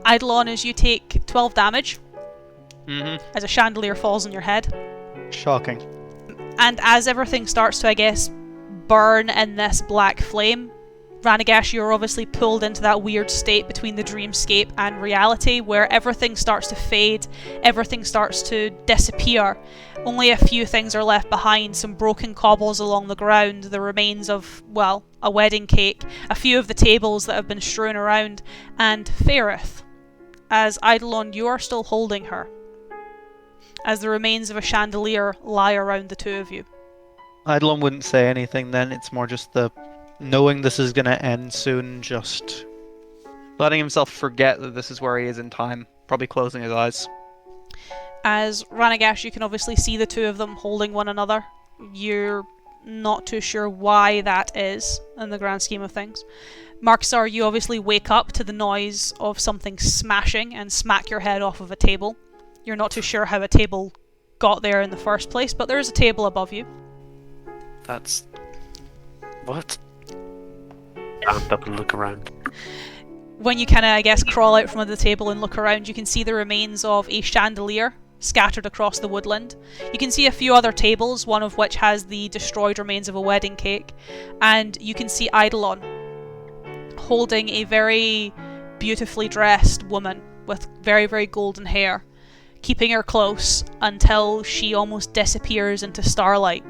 Eidolon, as you take 12 damage, as a chandelier falls on your head. Shocking. And as everything starts to, I guess, burn in this black flame, Ranagash, you're obviously pulled into that weird state between the dreamscape and reality, where everything starts to fade, everything starts to disappear. Only a few things are left behind, some broken cobbles along the ground, the remains of, well, a wedding cake, a few of the tables that have been strewn around, and Ferrith. As Eidolon, you are still holding her, as the remains of a chandelier lie around the two of you. Eidolon wouldn't say anything then, it's more just the knowing this is gonna end soon, just letting himself forget that this is where he is in time, probably closing his eyes. As Ranagash, you can obviously see the two of them holding one another. You're not too sure why that is, in the grand scheme of things. Marcusar, you obviously wake up to the noise of something smashing and smack your head off of a table. You're not too sure how a table got there in the first place, but there is a table above you. That's... what? Stand up and look around. When you kind of, I guess, crawl out from under the table and look around, you can see the remains of a chandelier scattered across the woodland. You can see a few other tables, one of which has the destroyed remains of a wedding cake, and you can see Eidolon holding a very beautifully dressed woman with very, very golden hair, keeping her close until she almost disappears into starlight.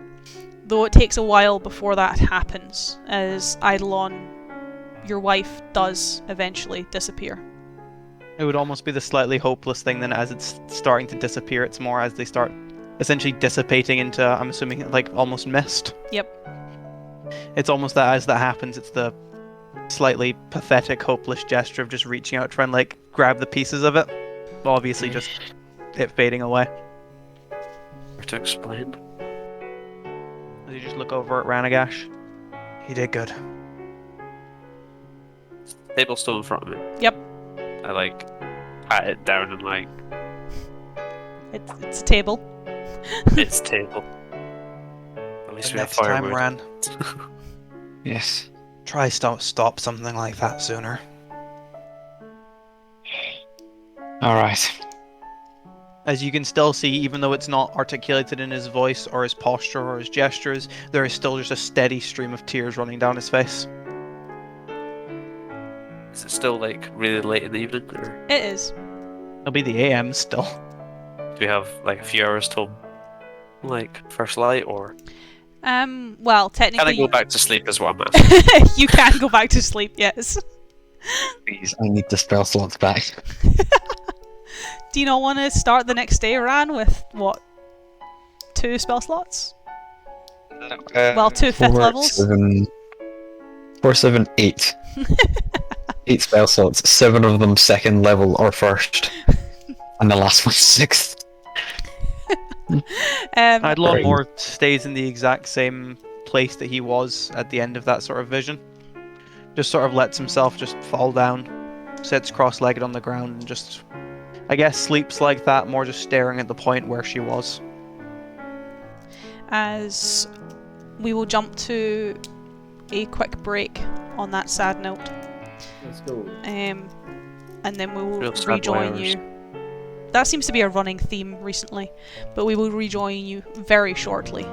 Though it takes a while before that happens, as Eidolon, your wife, does eventually disappear. It would almost be the slightly hopeless thing then, as it's starting to disappear, it's more as they start essentially dissipating into, I'm assuming, like almost mist. Yep. It's almost that as that happens, it's the slightly pathetic, hopeless gesture of just reaching out, trying to like grab the pieces of it. Obviously just it fading away. To explain. As you just look over at Ranagash. He did good. Table's still in front of me. Yep. I like pat it down and like It's a table. it's table. At least The we have next time, firewood. Ran, Yes. try stop something like that sooner. Alright. As you can still see, even though it's not articulated in his voice or his posture or his gestures, there is still just a steady stream of tears running down his face. Is it still like really late in the evening, or It is. It'll be the AM still. do we have like a few hours till like first light, or Well, Can I technically, go back to sleep is what I'm asking. you can go back to sleep. Yes. Please, I need the spell slots back. Do you not want to start the next day, Ran, with what? 2 spell slots? Well, 2 fifth levels. 4, 7, 8. 8 spell slots. 7 of them second level or first, and the last one 6th. I'd Lawnmower stays in the exact same place that he was at the end of that sort of vision. Just sort of lets himself just fall down, sits cross-legged on the ground, and just, I guess, sleeps like that, more just staring at the point where she was. As we will jump to a quick break on that sad note. Let's go. And then we will Real sad rejoin wires. you. That seems to be a running theme recently, but we will rejoin you very shortly.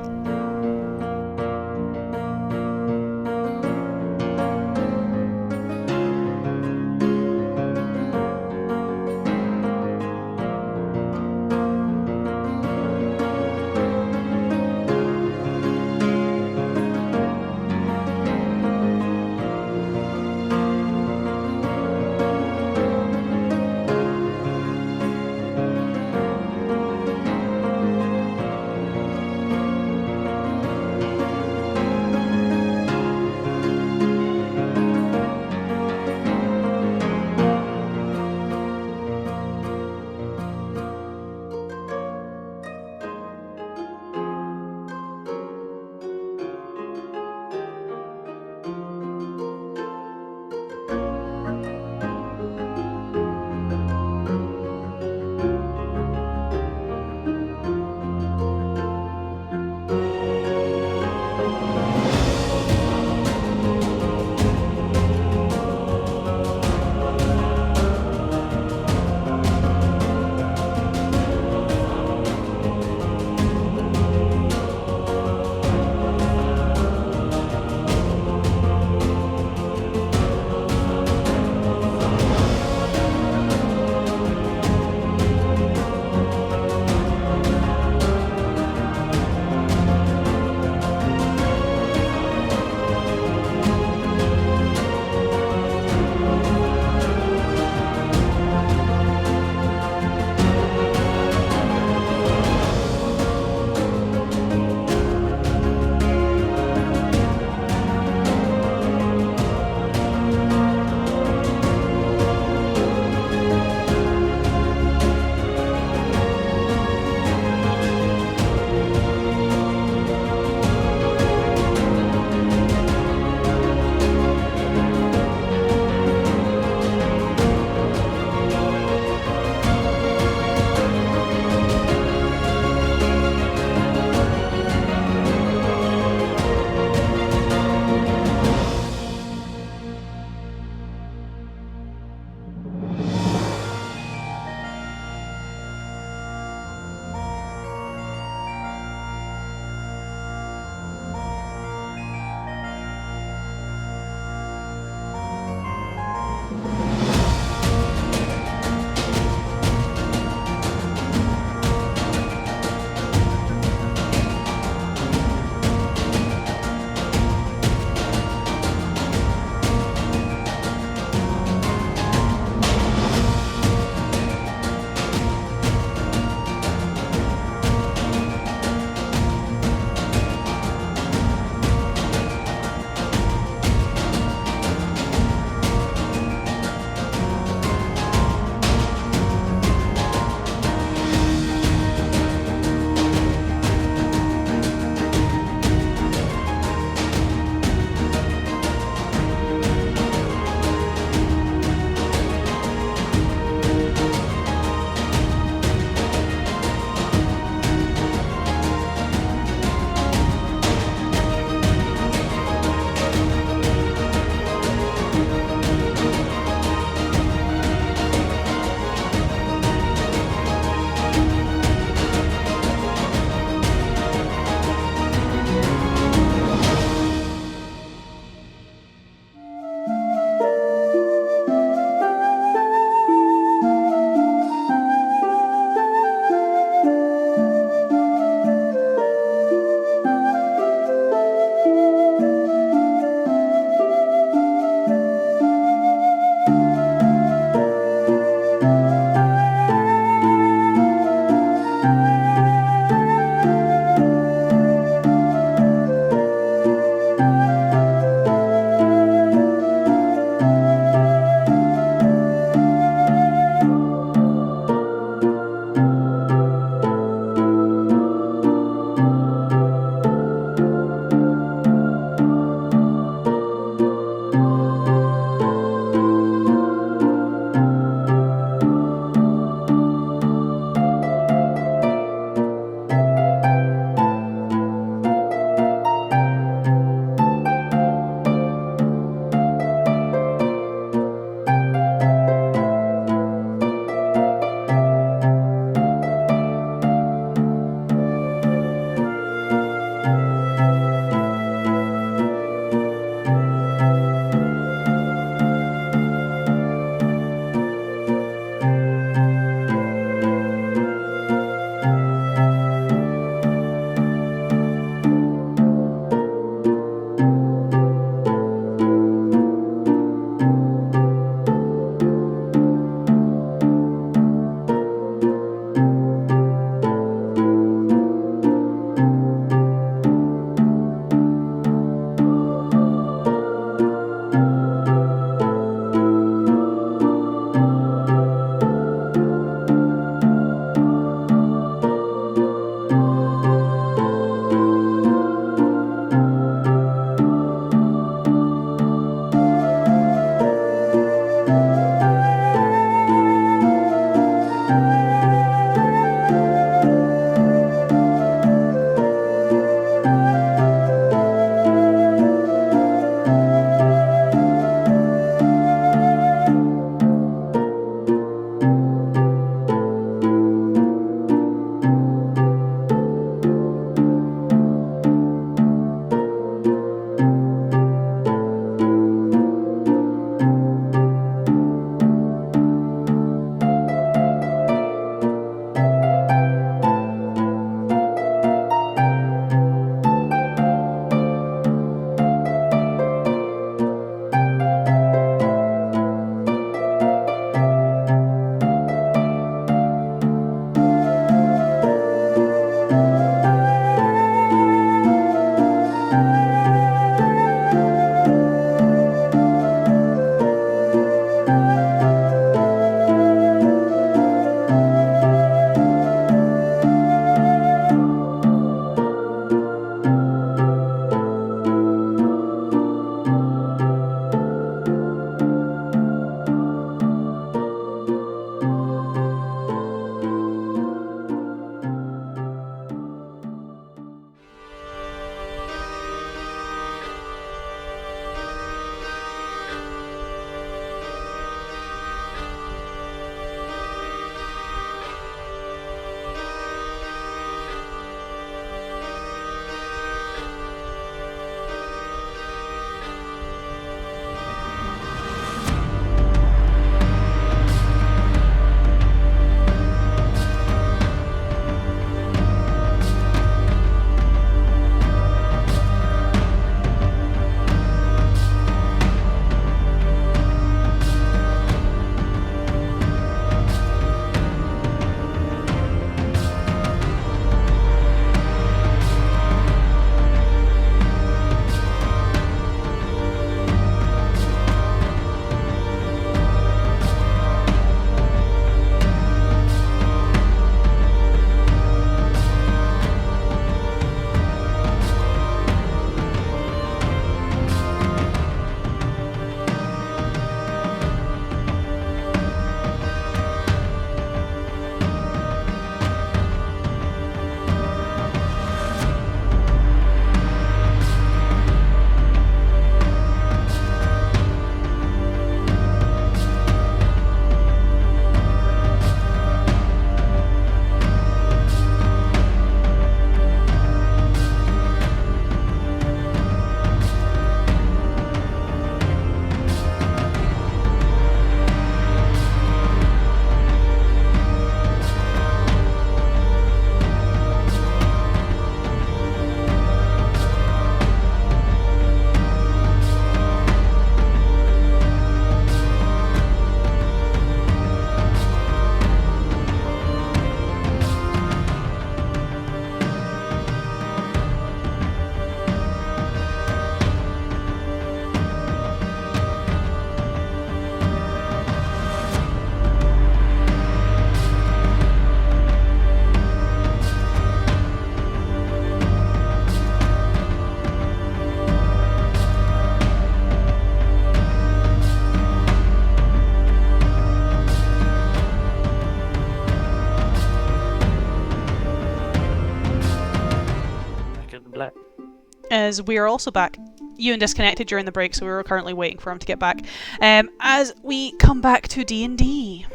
as we are also back. Ewan disconnected during the break, so we were currently waiting for him to get back. As we come back to D&D.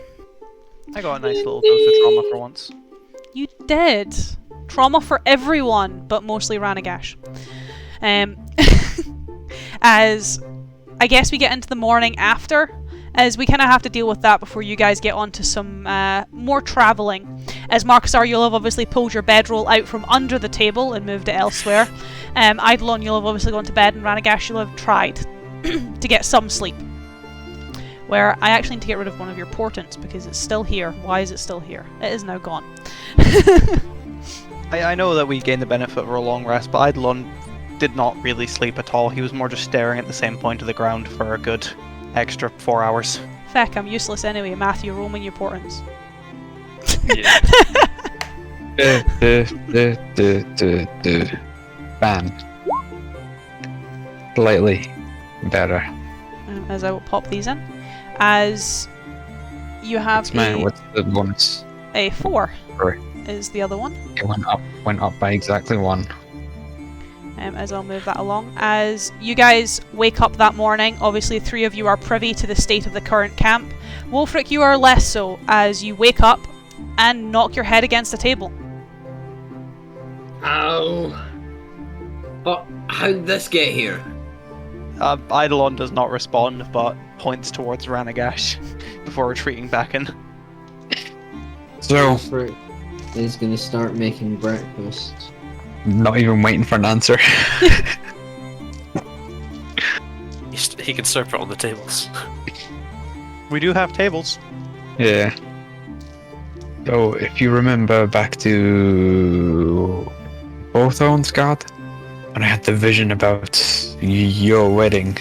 I got a nice little dose of trauma for once. You did. Trauma for everyone, but mostly Ranagash. As I guess we get into the morning after, as we kind of have to deal with that before you guys get on to some more travelling. As Marcusar, you'll have obviously pulled your bedroll out from under the table and moved it elsewhere. Eidolon, you'll have obviously gone to bed, and Ranagash, you'll have tried to get some sleep. Where I actually need to get rid of one of your portents because it's still here. Why is it still here? It is now gone. I know that we gained the benefit of a long rest, but Eidolon did not really sleep at all. He was more just staring at the same point of the ground for a good extra 4 hours. Feck, I'm useless anyway. Matthew, roll me your portents. Bam. Slightly better. As I will pop these in. As you have What's the bonus? a 4 4. is the other one. It went up by exactly 1. As I'll move that along. As you guys wake up that morning, obviously 3 of you are privy to the state of the current camp. Wolfric, you are less so, as you wake up and knock your head against the table. Ow. But how did this get here? Eidolon does not respond, but points towards Ranagash before retreating back in. So, Fruit is gonna start making breakfast. not even waiting for an answer. He can serve it on the tables. We do have tables. Yeah. So, if you remember back to both Thornsgard, and I had the vision about your wedding,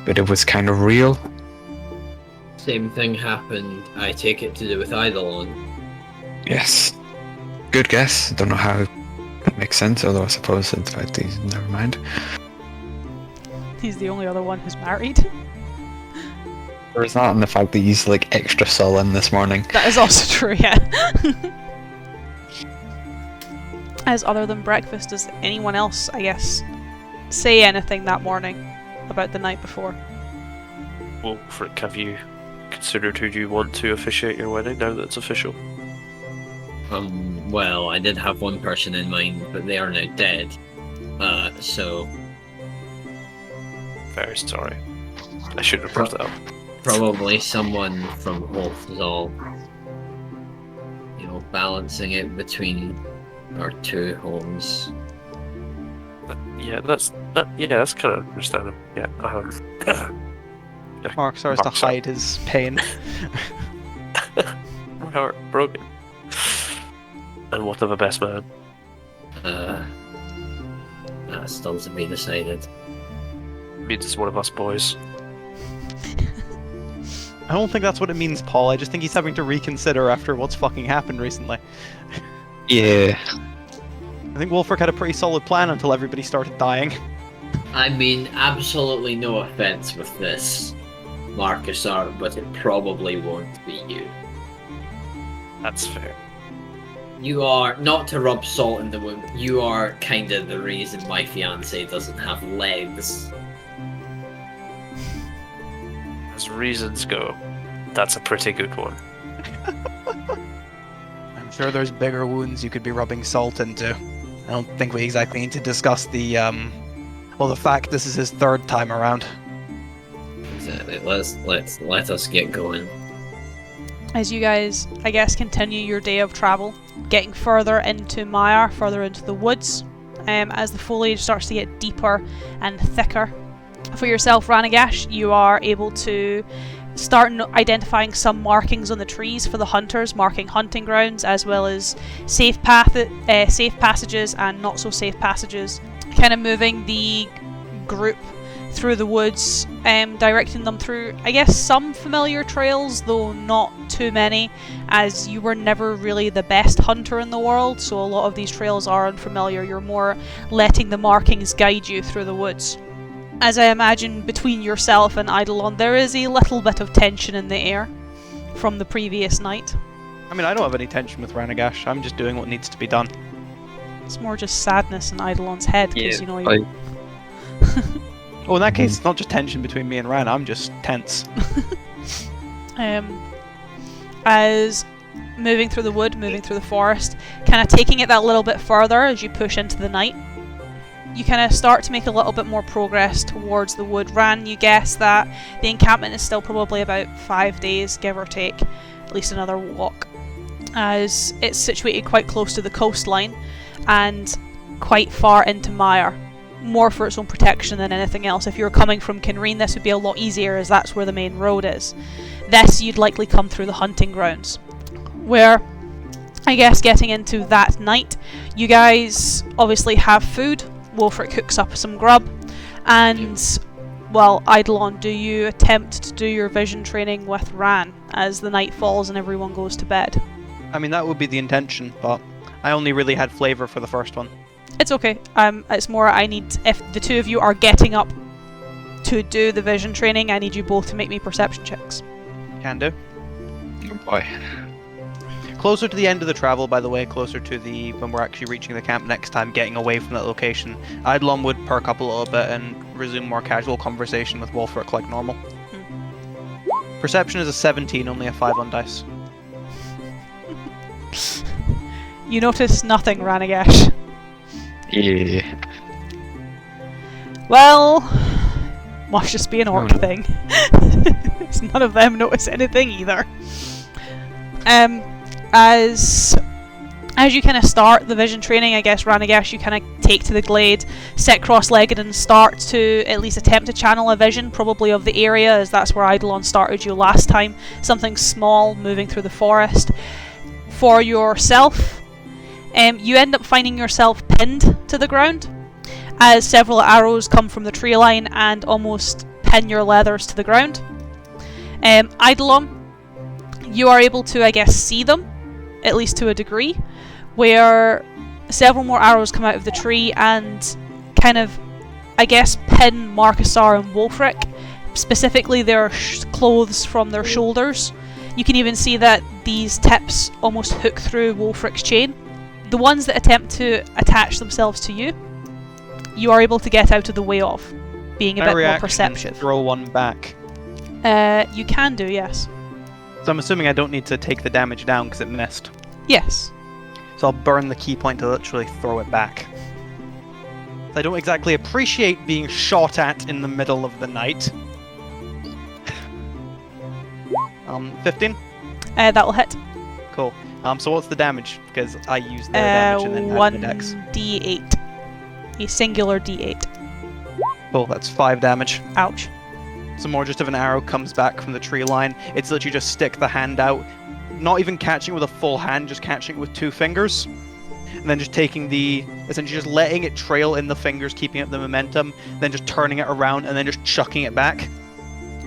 but it was kind of real. Same thing happened, I take it, to do with Eidolon. Yes. Good guess. Don't know how that makes sense, although I suppose in fact never mind. He's the only other one who's married. Or is that in the fact that he's like extra sullen this morning? That is also true, yeah. As other than breakfast, does anyone else, I guess, say anything that morning about the night before? Well, Frick, have you considered who you want to officiate your wedding now that it's official? Well, I did have one person in mind, but they are now dead. So... Very sorry. I shouldn't have brought that up. Probably someone from Wolf is all, balancing it between our two homes. Yeah, that's kind of understandable. Yeah, Mark starts to hide his pain. My heart broken. And what of a best man? That's still to be decided. Means it's one of us boys. I don't think that's what it means, Paul. I just think he's having to reconsider after what's fucking happened recently. Yeah. I think Wolfric had a pretty solid plan until everybody started dying. I mean, absolutely no offense with this, Marcusar, but it probably won't be you. That's fair. You are, not to rub salt in the wound, you are kind of the reason my fiancé doesn't have legs. As reasons go, that's a pretty good one. I'm sure there's bigger wounds you could be rubbing salt into. I don't think we exactly need to discuss the fact this is his 3rd time around. Exactly. Let us get going. As you guys, I guess, continue your day of travel, getting further into Myrr, further into the woods, as the foliage starts to get deeper and thicker. For yourself, Ranagash, you are able to start identifying some markings on the trees for the hunters, marking hunting grounds, as well as safe passages and not so safe passages. Kind of moving the group through the woods, directing them through, I guess, some familiar trails, though not too many, as you were never really the best hunter in the world, so a lot of these trails are unfamiliar. You're more letting the markings guide you through the woods. As I imagine between yourself and Eidolon, there is a little bit of tension in the air from the previous night. I mean, I don't have any tension with Ranagash. I'm just doing what needs to be done. It's more just sadness in Eidolon's head because Yeah, you know. like- Oh, in that case, it's not just tension between me and Ran. I'm just tense. As moving through the wood, moving through the forest, kind of taking it that little bit further as you push into the night, you kind of start to make a little bit more progress towards the wood. Ran, you guess that the encampment is still probably about 5 days, give or take, at least another walk, as it's situated quite close to the coastline and quite far into Myrr, more for its own protection than anything else. If you were coming from Kinreen, this would be a lot easier as that's where the main road is. This you'd likely come through the hunting grounds, where I guess getting into that night, you guys obviously have food. Wolfric cooks up some grub, and well, Eidolon, do you attempt to do your vision training with Ran as the night falls and everyone goes to bed? I mean, that would be the intention, but I only really had flavor for the first one. It's okay. It's more I need, if the two of you are getting up to do the vision training, I need you both to make me perception checks. Can do. Oh boy. Closer to the end of the travel, by the way, closer to the when we're actually reaching the camp next time, getting away from that location, Eidolon would perk up a little bit and resume more casual conversation with Wolfric like normal. Perception is a 17, only a 5 on dice. You notice nothing, Ranagesh. Yeah. Well, must just be an orc no. thing. None of them notice anything either. As you kind of start the vision training, I guess, Ranagesh, you kind of take to the glade, sit cross-legged and start to at least attempt to channel a vision, probably of the area, as that's where Eidolon started you last time. Something small moving through the forest. For yourself, you end up finding yourself pinned to the ground, as several arrows come from the tree line and almost pin your leathers to the ground. Eidolon, you are able to, I guess, see them, at least to a degree, where several more arrows come out of the tree and kind of, I guess, pin Marcusar and Wolfric, specifically their clothes from their shoulders. You can even see that these tips almost hook through Wolfric's chain. The ones that attempt to attach themselves to you, you are able to get out of the way of, being a bit more perceptive. Throw one back. You can do, yes. So I'm assuming I don't need to take the damage down because it missed. Yes. So I'll burn the key point to literally throw it back. I don't exactly appreciate being shot at in the middle of the night. 15? That will hit. Cool. So what's the damage? Because I used their damage and then had the dex. 1d8. A singular d8. Cool, that's 5 damage. Ouch. Some more just of an arrow comes back from the tree line. It's literally just stick the hand out, not even catching it with a full hand, just catching it with 2 fingers. And then just taking essentially just letting it trail in the fingers, keeping up the momentum, then just turning it around and then just chucking it back.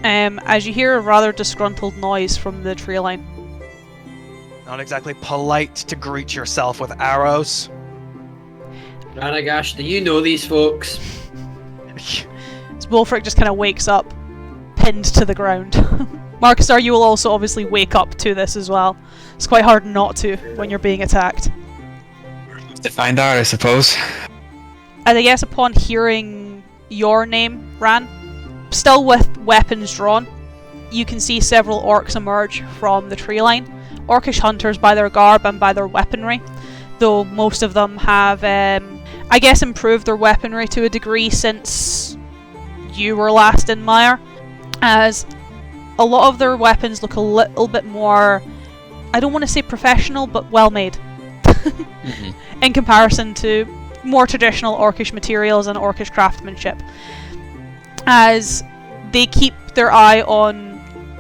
As you hear a rather disgruntled noise from the tree line. Not exactly polite to greet yourself with arrows. Ranagesh, do you know these folks? As Wolfric just kind of wakes up, pinned to the ground. Marcusar, you will also obviously wake up to this as well. It's quite hard not to when you're being attacked. To find out, I suppose. And I guess upon hearing your name, Ran, still with weapons drawn, you can see several orcs emerge from the tree line. Orcish hunters by their garb and by their weaponry, though most of them have, I guess, improved their weaponry to a degree since you were last in Myrr, as a lot of their weapons look a little bit more, I don't want to say professional, but well made. In comparison to more traditional orcish materials and orcish craftsmanship, as they keep their eye on,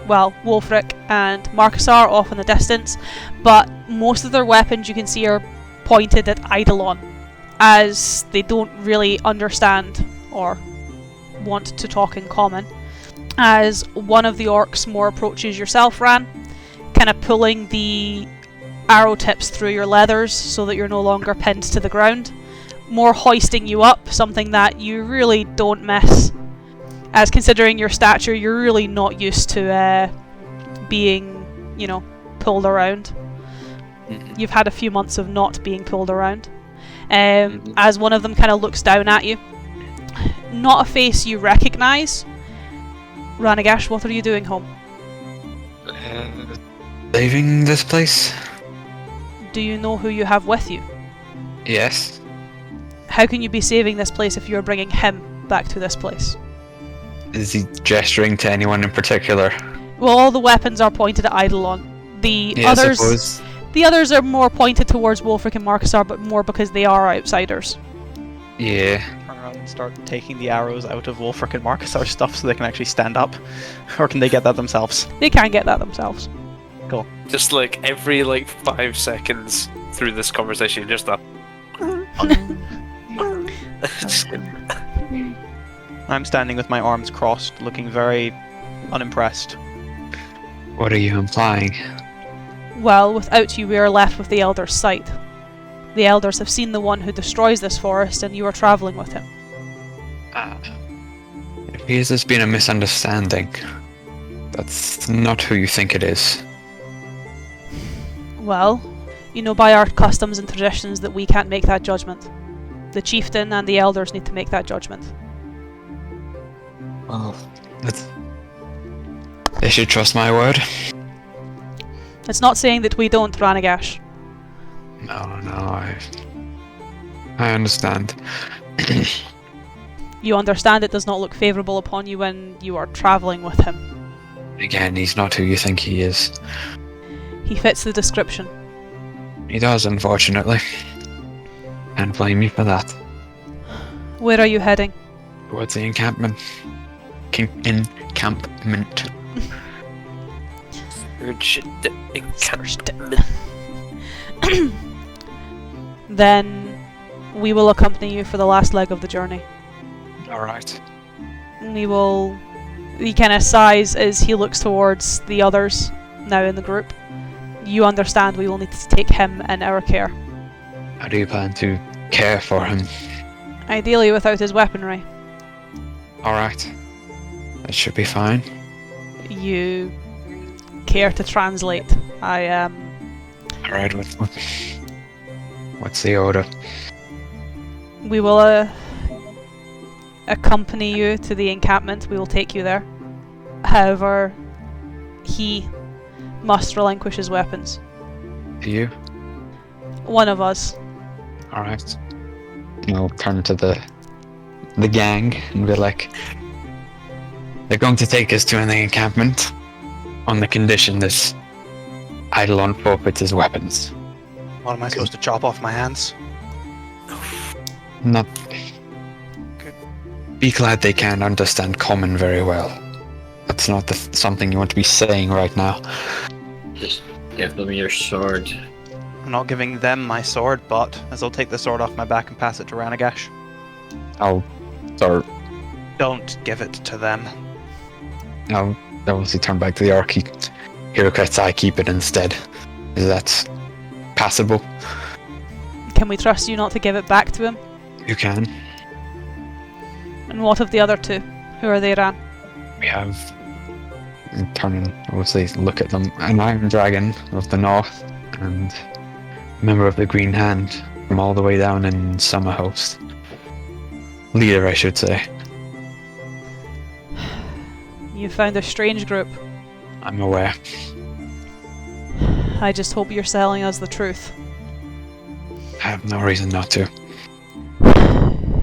well, Wolfric and Marcusar off in the distance, but most of their weapons you can see are pointed at Eidolon, as they don't really understand or want to talk in common. As one of the orcs more approaches yourself, Ran, kind of pulling the arrow tips through your leathers so that you're no longer pinned to the ground, more hoisting you up, something that you really don't miss, as considering your stature, you're really not used to being, pulled around. You've had a few months of not being pulled around. as one of them kind of looks down at you. Not a face you recognise. Ranagash, what are you doing home? Leaving this place? Do you know who you have with you? Yes. How can you be saving this place if you're bringing him back to this place? Is he gesturing to anyone in particular? Well, all the weapons are pointed at Eidolon. The others, I suppose. the others are more pointed towards Wolfric and Marcusar, but more because they are outsiders. Yeah. Turn around and start taking the arrows out of Wolfric and Marcusar stuff so they can actually stand up. Or can they get that themselves? They can get that themselves. Cool. Just like every 5 seconds through this conversation, just that. Just kidding. I'm standing with my arms crossed, looking very unimpressed. What are you implying? Well, without you, we are left with the Elder's sight. The Elders have seen the one who destroys this forest, and you are travelling with him. It appears there's been a misunderstanding. That's not who you think it is. Well, you know by our customs and traditions that we can't make that judgment. The chieftain and the Elders need to make that judgment. Well, they should trust my word. It's not saying that we don't, Ranagash. No, I understand. You understand it does not look favourable upon you when you are travelling with him. Again, he's not who you think he is. He fits the description. He does, unfortunately. Can't blame you for that. Where are you heading? Towards the encampment. Encampment. Then we will accompany you for the last leg of the journey. Alright. He kind of sighs as he looks towards the others now in the group. You understand we will need to take him in our care. How do you plan to care for him? Ideally without his weaponry. Alright. That should be fine. You care to translate? Alright, what's the order? We will accompany you to the encampment. We will take you there. However, he must relinquish his weapons. Do you? One of us. Alright. I'll turn to the gang and be like, they're going to take us to an encampment on the condition this Eidolon forfeits his weapons. What am I supposed to chop off my hands? Not. Be glad they can't understand common very well. That's not something you want to be saying right now. Just give them your sword. I'm not giving them my sword, but as I'll take the sword off my back and pass it to Ranagash. I'll start. Don't give it to them. I'll obviously turn back to the orc. Hiroket's I keep it instead. Is that passable? Can we trust you not to give it back to him? You can. And what of the other two? Who are they, Ran? We have. Turn and obviously look at them. An Iron Dragon of the North and a member of the Green Hand from all the way down in Summerhost. Leader, I should say. You found a strange group. I'm aware. I just hope you're telling us the truth. I have no reason not to.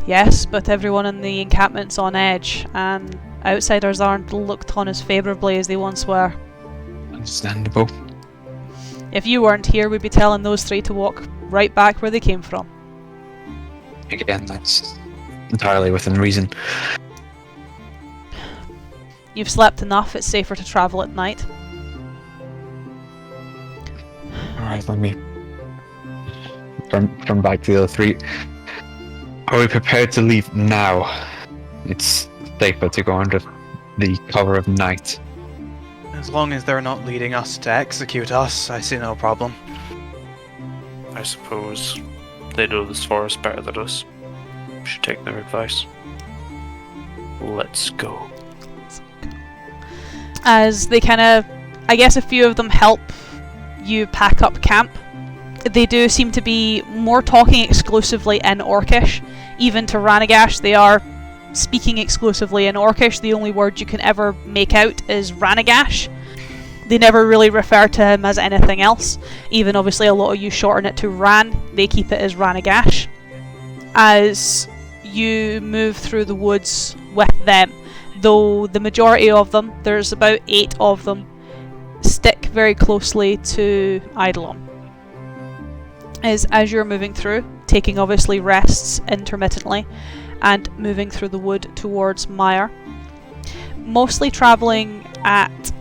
Yes, but everyone in the encampment's on edge, and outsiders aren't looked on as favourably as they once were. Understandable. If you weren't here, we'd be telling those three to walk right back where they came from. Again, that's entirely within reason. You've slept enough, it's safer to travel at night. Alright, let me turn back to the other three. Are we prepared to leave now? It's safer to go under the cover of night. As long as they're not leading us to execute us, I see no problem. I suppose they know this forest better than us. We should take their advice. Let's go. As they kind of, I guess a few of them help you pack up camp, they do seem to be more talking exclusively in Orcish. Even to Ranagash, they are speaking exclusively in Orcish. The only word you can ever make out is Ranagash. They never really refer to him as anything else. Even obviously a lot of you shorten it to Ran, they keep it as Ranagash. As you move through the woods with them, though the majority of them, there's about 8 of them, stick very closely to Eidolon. As you're moving through, taking obviously rests intermittently, and moving through the wood towards Myrr, mostly travelling at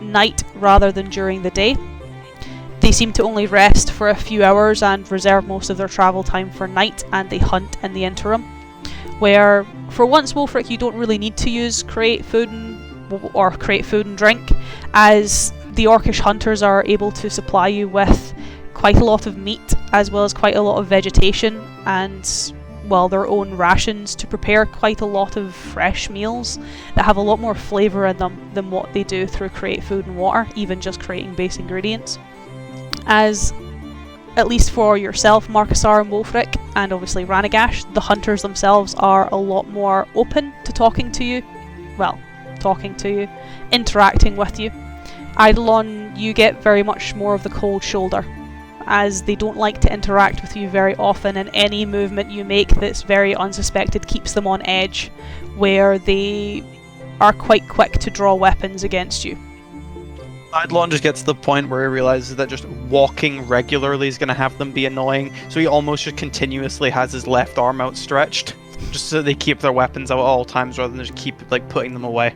night rather than during the day. They seem to only rest for a few hours and reserve most of their travel time for night, and they hunt in the interim. Where, for once, Wolfric, you don't really need to use create food and drink, as the Orcish hunters are able to supply you with quite a lot of meat, as well as quite a lot of vegetation, and, well, their own rations to prepare quite a lot of fresh meals that have a lot more flavour in them than what they do through create food and water, even just creating base ingredients. As, at least for yourself, Marcusar and Wolfric, and obviously Ranagash, the hunters themselves are a lot more open to talking to you, interacting with you. Eidolon, you get very much more of the cold shoulder, as they don't like to interact with you very often, and any movement you make that's very unsuspected keeps them on edge, where they are quite quick to draw weapons against you. Eidolon just gets to the point where he realizes that just walking regularly is going to have them be annoying, so he almost just continuously has his left arm outstretched, just so they keep their weapons out at all times rather than just keep putting them away.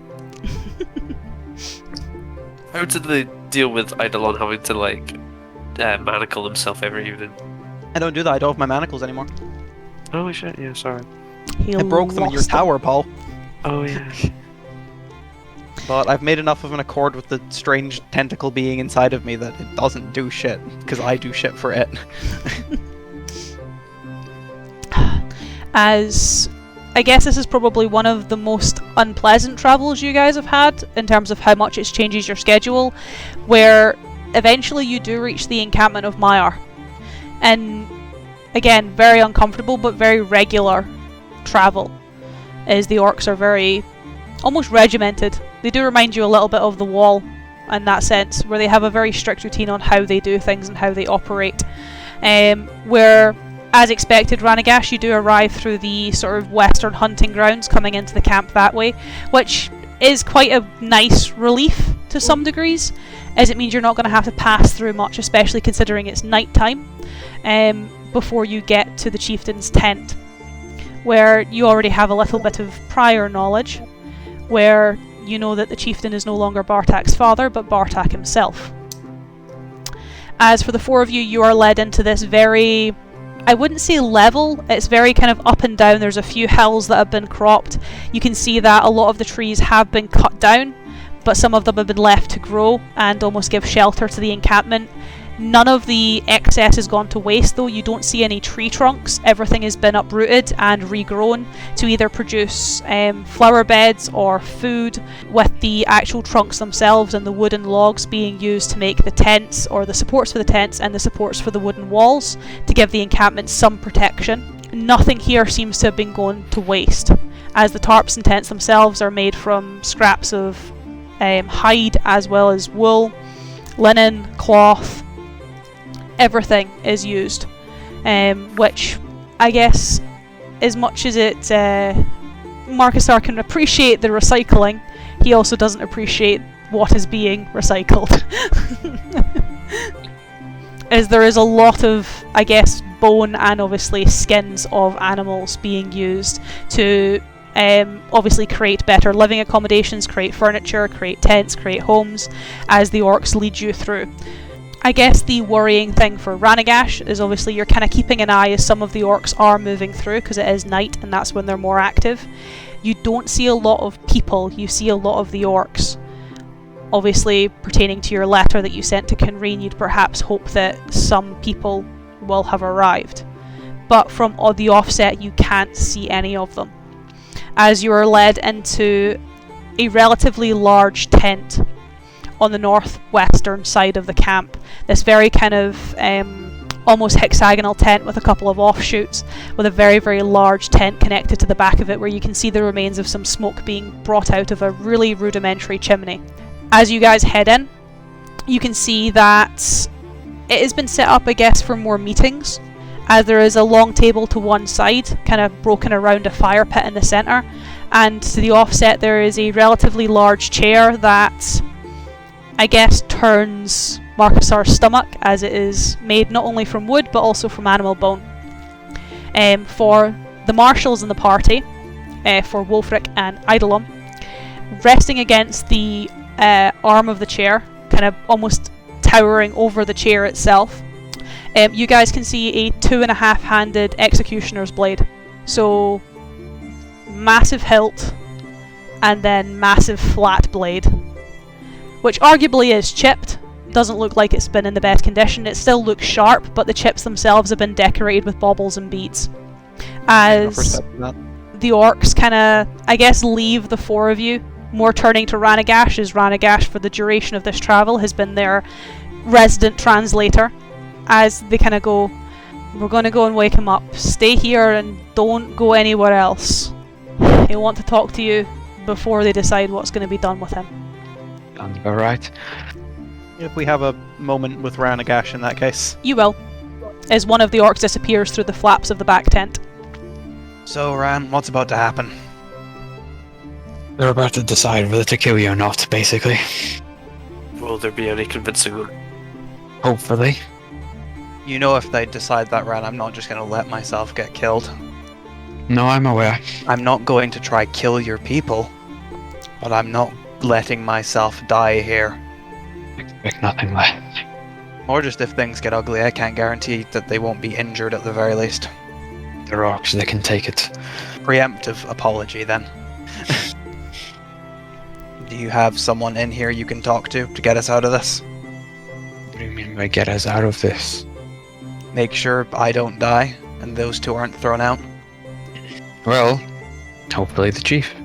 How did they deal with Eidolon having to manacle himself every evening? I don't do that, I don't have my manacles anymore. Oh shit, yeah, sorry. I broke them in your tower, Paul. Oh yeah. But I've made enough of an accord with the strange tentacle being inside of me that it doesn't do shit, because I do shit for it. As I guess this is probably one of the most unpleasant travels you guys have had, in terms of how much it changes your schedule, where eventually you do reach the encampment of Myrr. And again, very uncomfortable but very regular travel, as the Orcs are very almost regimented. They do remind you a little bit of the Wall in that sense, where they have a very strict routine on how they do things and how they operate. Where, as expected, Ranagash, you do arrive through the sort of western hunting grounds, coming into the camp that way, which is quite a nice relief to some degrees, as it means you're not going to have to pass through much, especially considering it's night time, before you get to the chieftain's tent, where you already have a little bit of prior knowledge, where you know that the chieftain is no longer Bartak's father, but Bartak himself. As for the 4 of you, you are led into this very, I wouldn't say level, it's very kind of up and down. There's a few hills that have been cropped. You can see that a lot of the trees have been cut down, but some of them have been left to grow and almost give shelter to the encampment. None of the excess has gone to waste though. You don't see any tree trunks. Everything has been uprooted and regrown to either produce flower beds or food, with the actual trunks themselves and the wooden logs being used to make the tents, or the supports for the tents and the supports for the wooden walls, to give the encampment some protection. Nothing here seems to have been going to waste, as the tarps and tents themselves are made from scraps of hide, as well as wool, linen, cloth. Everything is used, which I guess, as much as it Marcusar can appreciate the recycling, he also doesn't appreciate what is being recycled. As there is a lot of, I guess, bone and obviously skins of animals being used to obviously create better living accommodations, create furniture, create tents, create homes, as the Orcs lead you through. I guess the worrying thing for Ranagash is obviously you're kind of keeping an eye as some of the Orcs are moving through, because it is night and that's when they're more active. You don't see a lot of people, you see a lot of the Orcs. Obviously, pertaining to your letter that you sent to Kenreen, you'd perhaps hope that some people will have arrived. But from the offset, you can't see any of them, as you are led into a relatively large tent on the northwestern side of the camp. This very kind of almost hexagonal tent with a couple of offshoots, with a very, very large tent connected to the back of it where you can see the remains of some smoke being brought out of a really rudimentary chimney. As you guys head in, you can see that it has been set up, I guess, for more meetings, as there is a long table to one side, kind of broken around a fire pit in the centre, and to the offset there is a relatively large chair that, I guess, turns Marcusar's stomach, as it is made not only from wood but also from animal bone. For the marshals in the party, for Wulfric and Eidolon, resting against the arm of the chair, kind of almost towering over the chair itself, you guys can see a 2.5-handed executioner's blade. So, massive hilt, and then massive flat blade, which arguably is chipped. Doesn't look like it's been in the best condition. It still looks sharp, but the chips themselves have been decorated with baubles and beads. As the orcs kind of, I guess, leave the four of you, more turning to Ranagash, as Ranagash for the duration of this travel has been their resident translator, as they kind of go, we're going to go and wake him up. Stay here and don't go anywhere else. He'll want to talk to you before they decide what's going to be done with him. Sounds about right. If we have a moment with Ranagash in that case. You will, as one of the orcs disappears through the flaps of the back tent. So, Ran, what's about to happen? They're about to decide whether to kill you or not, basically. Will there be any convincing them? Hopefully. You know, if they decide that, Ran, I'm not just going to let myself get killed. No, I'm aware. I'm not going to try kill your people, but I'm not letting myself die here. Expect nothing less. Or just if things get ugly, I can't guarantee that they won't be injured at the very least. The rocks, they can take it. Preemptive apology, then. Do you have someone in here you can talk to get us out of this? What do you mean by get us out of this? Make sure I don't die, and those two aren't thrown out. Well, hopefully the chief.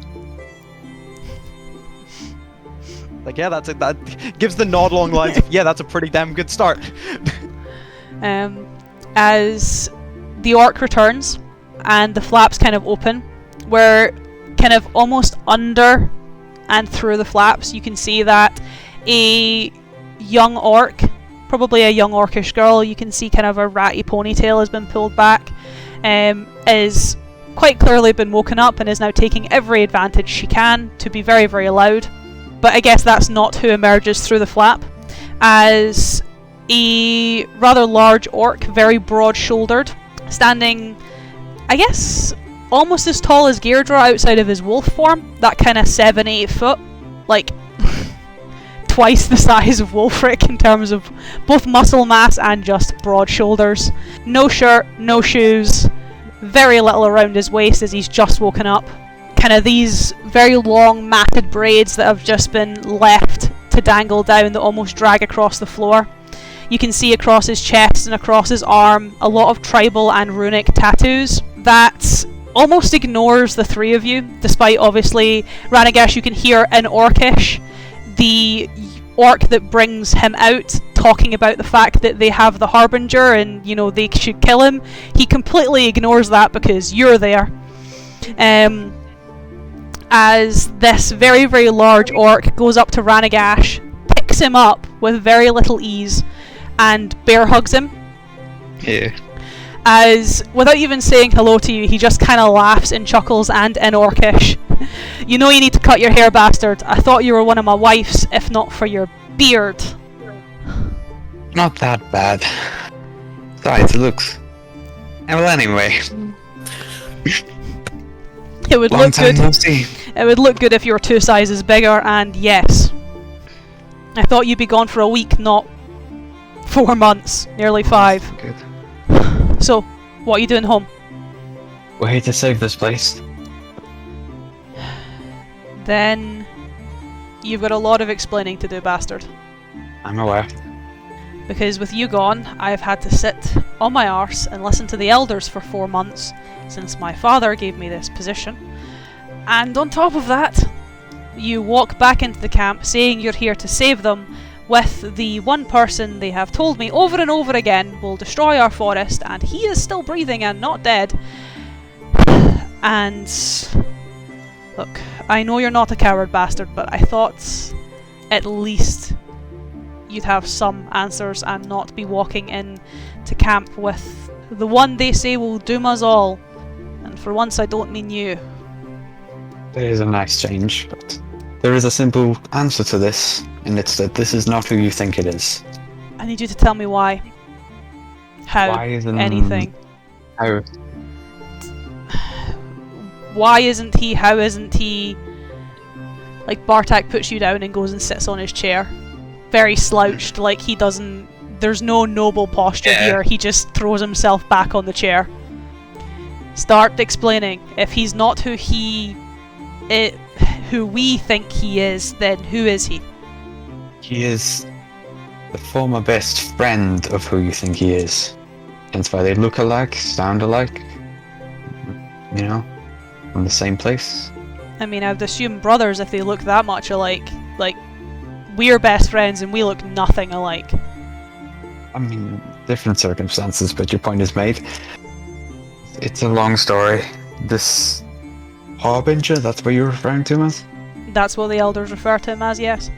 Like, yeah, that gives the nod along the lines of, yeah, that's a pretty damn good start. As the orc returns, and the flaps kind of open, where kind of almost under and through the flaps, you can see that a young orc, probably a young orcish girl, you can see kind of a ratty ponytail has been pulled back, is quite clearly been woken up and is now taking every advantage she can to be very, very loud. But I guess that's not who emerges through the flap, as a rather large orc, very broad-shouldered, standing, I guess, almost as tall as Geirdra outside of his wolf form, that kind of 7-8 foot, like twice the size of Wulfric in terms of both muscle mass and just broad shoulders. No shirt, no shoes, very little around his waist as he's just woken up. Kind of these very long matted braids that have just been left to dangle down that almost drag across the floor. You can see across his chest and across his arm a lot of tribal and runic tattoos that almost ignores the three of you, despite obviously Ranagash, you can hear in Orcish the orc that brings him out talking about the fact that they have the Harbinger and, you know, they should kill him. He completely ignores that because you're there. As this very, very large orc goes up to Ranagash, picks him up with very little ease, and bear hugs him. Yeah. As, without even saying hello to you, he just kind of laughs and chuckles and in Orcish. You know you need to cut your hair, bastard. I thought you were one of my wives, if not for your beard. Not that bad. Besides, it looks... Well, anyway. It would Long look time good. no see. It would look good if you were 2 sizes bigger, and yes. I thought you'd be gone for a week, not 4 months, nearly 5. Good. So, what are you doing home? We're here to save this place. Then you've got a lot of explaining to do, bastard. I'm aware. Because with you gone, I've had to sit on my arse and listen to the elders for 4 months, since my father gave me this position. And on top of that, you walk back into the camp saying you're here to save them, with the one person they have told me over and over again will destroy our forest, and he is still breathing and not dead. And look, I know you're not a coward bastard, but I thought at least you'd have some answers and not be walking in to camp with the one they say will doom us all. And for once I don't mean you. It is a nice change, but there is a simple answer to this, and it's that this is not who you think it is. I need you to tell me why. How? Why isn't Anything. How? Why isn't he? How isn't he? Like, Bartak puts you down and goes and sits on his chair. Very slouched, like he doesn't... There's no noble posture here, he just throws himself back on the chair. Start explaining. If he's not who who we think he is, then who is he? He is the former best friend of who you think he is. Hence why they look alike, sound alike. You know? From the same place. I mean, I'd assume brothers if they look that much alike. Like, we're best friends and we look nothing alike. I mean, different circumstances, but your point is made. It's a long story. This Harbinger, that's what you're referring to him as? That's what the elders refer to him as, yes.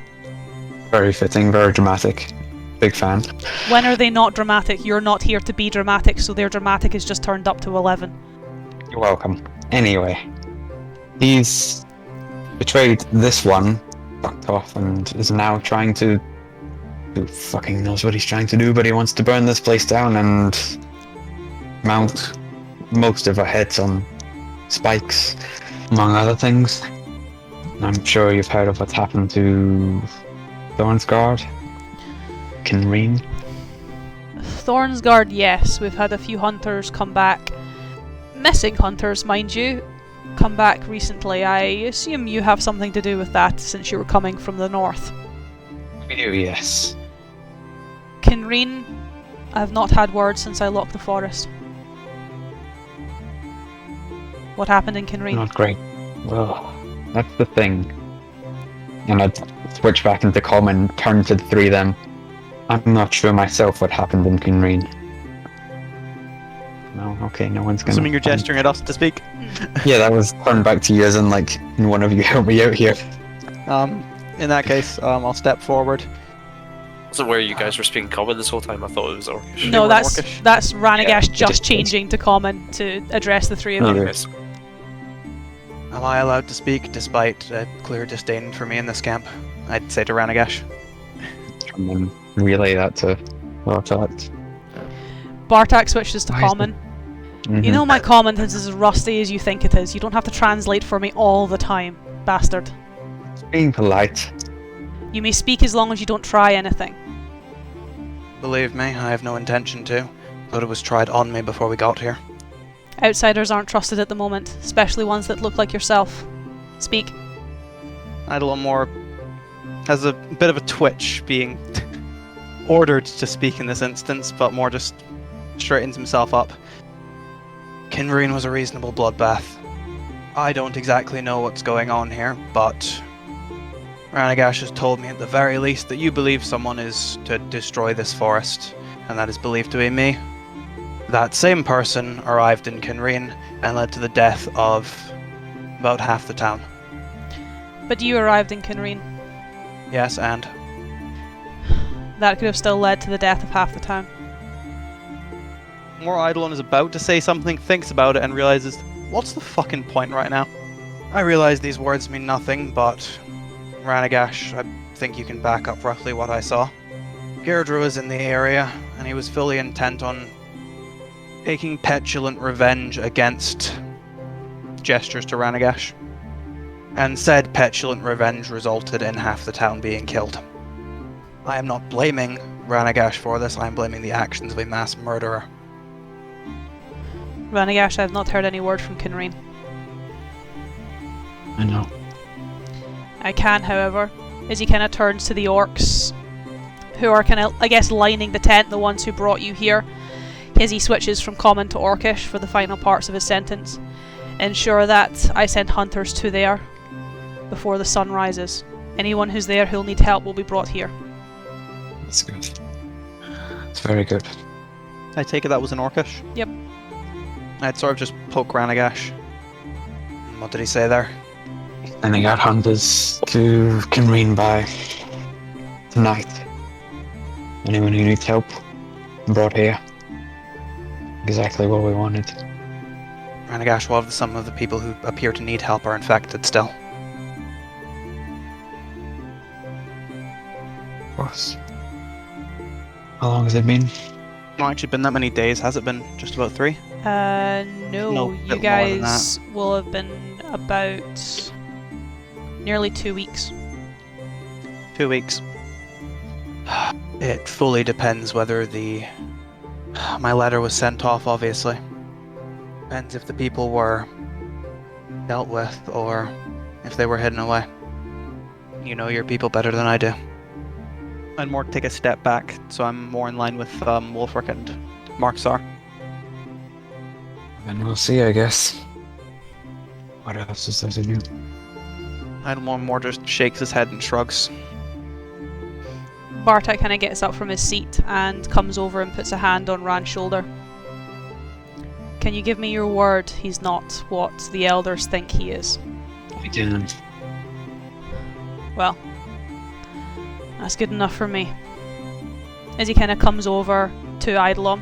Very fitting, very dramatic. Big fan. When are they not dramatic? You're not here to be dramatic, so their dramatic is just turned up to 11. You're welcome. Anyway, he's betrayed this one, fucked off, and is now trying to... Who fucking knows what he's trying to do, but he wants to burn this place down and mount most of our heads on spikes, among other things. I'm sure you've heard of what's happened to Thornsgard, Kinreen. Thornsgard, yes. We've had a few hunters come back. Missing hunters, mind you, come back recently. I assume you have something to do with that, since you were coming from the north. We do, yes. Kinreen, I've not had word since I locked the forest. What happened in Kinreen? Not great. Well, that's the thing. And I'd switch back into comm and turn to the three of them. I'm not sure myself what happened in Kinreen. No, okay, no one's gonna... Assuming you're gesturing at us to speak. Yeah, that was turned back to you as in, like, one of you help me out here. In that case, I'll step forward. Wasn't where you guys were speaking common this whole time? I thought it was Orcish. No, were that's Orcish. Ranagash Yeah, just just- changing to common to address the three of you. Okay. Yes. Am I allowed to speak despite a clear disdain for me in this camp? I'd say to Ranagash. And then relay that to Bartak. Bartak switches to Why is common. Mhm. You know my common is as rusty as you think it is. You don't have to translate for me all the time, bastard. Being polite. You may speak as long as you don't try anything. Believe me, I have no intention to, but it was tried on me before we got here. Outsiders aren't trusted at the moment, especially ones that look like yourself. Speak. Idlemore has a bit of a twitch, being ordered to speak in this instance, but more just straightens himself up. Kinreen was a reasonable bloodbath. I don't exactly know what's going on here, but Ranagash has told me at the very least that you believe someone is to destroy this forest, and that is believed to be me. That same person arrived in Kinreen and led to the death of about half the town. But you arrived in Kinreen. Yes, and That could have still led to the death of half the town. more Eidolon is about to say something, thinks about it, and realizes, what's the fucking point right now? I realize these words mean nothing, but Ranagash, I think you can back up roughly what I saw. Gairdra was in the area, and he was fully intent on taking petulant revenge against gestures to Ranagash. And said petulant revenge resulted in half the town being killed. I am not blaming Ranagash for this, I am blaming the actions of a mass murderer. Ranagash, I have not heard any word from Kinreen. I know. I can, however, as he kind of turns to the orcs, who are kind of, I guess, lining the tent, the ones who brought you here, as he switches from common to orcish for the final parts of his sentence. Ensure that I send hunters to there before the sun rises. Anyone who's there who'll need help will be brought here. That's good. It's very good. I take it that was an Orcish? Yep. I'd sort of just poke Ranagash. What did he say there? And I got hunters to convene by tonight. Anyone who needs help, brought here. Exactly what we wanted. Ranagash, what if some of the people who appear to need help are infected still? Of course. How long has it been? Not actually been that many days, has it been? Just about 3? No, No, you bit more than guys will have been about nearly 2 weeks. 2 weeks. It fully depends whether my letter was sent off, obviously. Depends if the people were dealt with or if they were hidden away. You know your people better than I do. I'd more take a step back, so I'm more in line with Wolfric and Marksar. Then we'll see, I guess. What else is there to do? Idlemore more just shakes his head and shrugs. Bartek kind of gets up from his seat and comes over and puts a hand on Rand's shoulder. Can you give me your word he's not what the elders think he is? I can. Well, that's good enough for me. As he kind of comes over to Eidolon,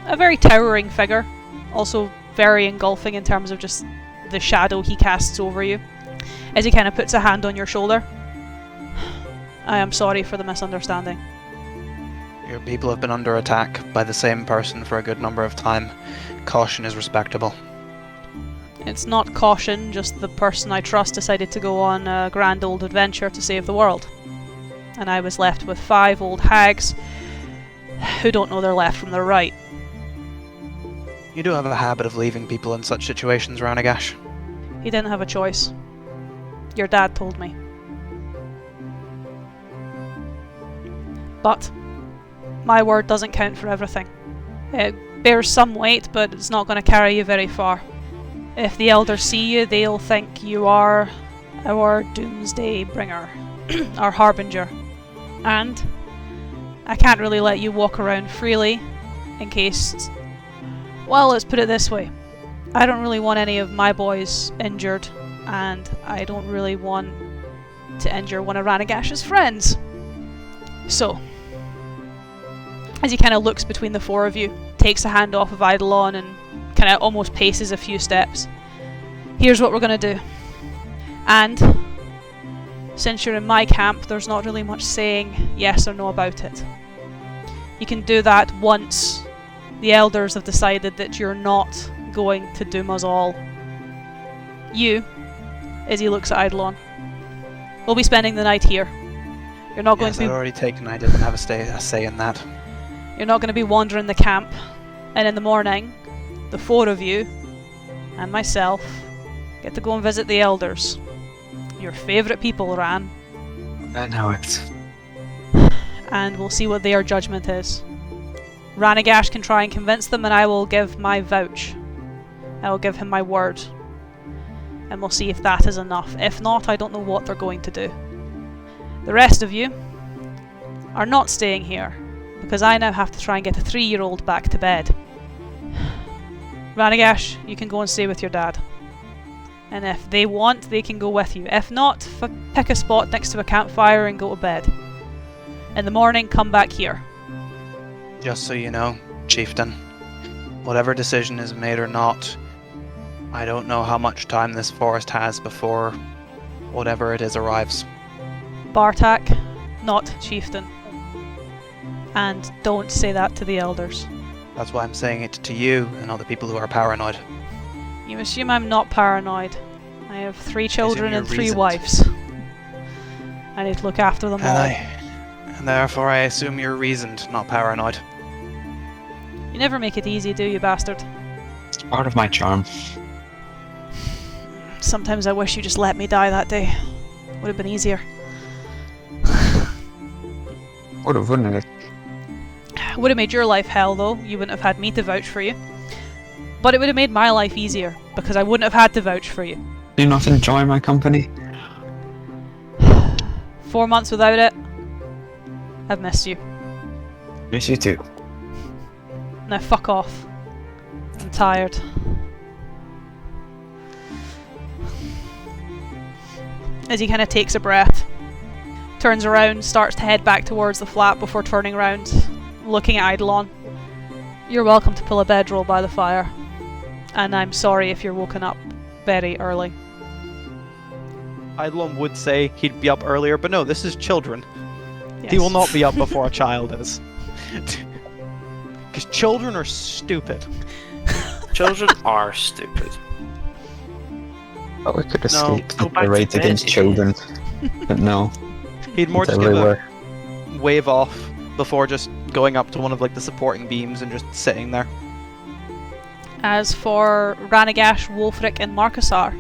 a very towering figure, also very engulfing in terms of just the shadow he casts over you. As he kind of puts a hand on your shoulder, I am sorry for the misunderstanding. Your people have been under attack by the same person for a good number of time. Caution is respectable. It's not caution, just the person I trust decided to go on a grand old adventure to save the world. And I was left with 5 old hags who don't know their left from their right. You do have a habit of leaving people in such situations, Ranagash. He didn't have a choice. Your dad told me. But my word doesn't count for everything. It bears some weight, but it's not going to carry you very far. If the elders see you, they'll think you are our doomsday bringer, our harbinger. And I can't really let you walk around freely in case... Well, let's put it this way. I don't really want any of my boys injured, and I don't really want to injure one of Ranagash's friends. So, as he kind of looks between the 4 of you, takes a hand off of Eidolon and kind of almost paces a few steps. Here's what we're going to do. And since you're in my camp, there's not really much saying yes or no about it. You can do that once the elders have decided that you're not going to doom us all. You, as he looks at Eidolon, will be spending the night here. You're not going to be... I'd already taken. I didn't have a say in that. You're not going to be wandering the camp, and in the morning, the 4 of you and myself get to go and visit the elders. Your favourite people, Ran. I know it. And we'll see what their judgment is. Ranagash can try and convince them, and I will give my vouch. I will give him my word. And we'll see if that is enough. If not, I don't know what they're going to do. The rest of you are not staying here, because I now have to try and get a 3-year-old back to bed. Ranagash, you can go and stay with your dad. And if they want, they can go with you. If not, pick a spot next to a campfire and go to bed. In the morning, come back here. Just so you know, Chieftain, whatever decision is made or not, I don't know how much time this forest has before whatever it is arrives. Bartak, not Chieftain. And don't say that to the elders. That's why I'm saying it to you and not the people who are paranoid. You assume I'm not paranoid. I have 3 children you're and 3 reasoned. wives. I need to look after them all. And therefore I assume you're reasoned, not paranoid. You never make it easy, do you, bastard? It's part of my charm. Sometimes I wish you just let me die that day. Would have been easier. Would have, wouldn't it? Would have made your life hell, though. You wouldn't have had me to vouch for you. But it would have made my life easier, because I wouldn't have had to vouch for you. Do you not enjoy my company? 4 months without it. I've missed you. Miss you too. Now fuck off. I'm tired. As he kind of takes a breath, turns around, starts to head back towards the flat before turning around, looking at Eidolon. You're welcome to pull a bedroll by the fire, and I'm sorry if you're woken up very early. Eidolon would say he'd be up earlier, but no, this is children. Yes. He will not be up before a child is. Because children are stupid. Children are stupid. Oh, we could No, escape go the back to raids bed, against idiot. children. But no, He'd more it's just give everywhere. a wave off before just going up to one of like the supporting beams and just sitting there. As for Ranagash, Wolfric, and Marcusar,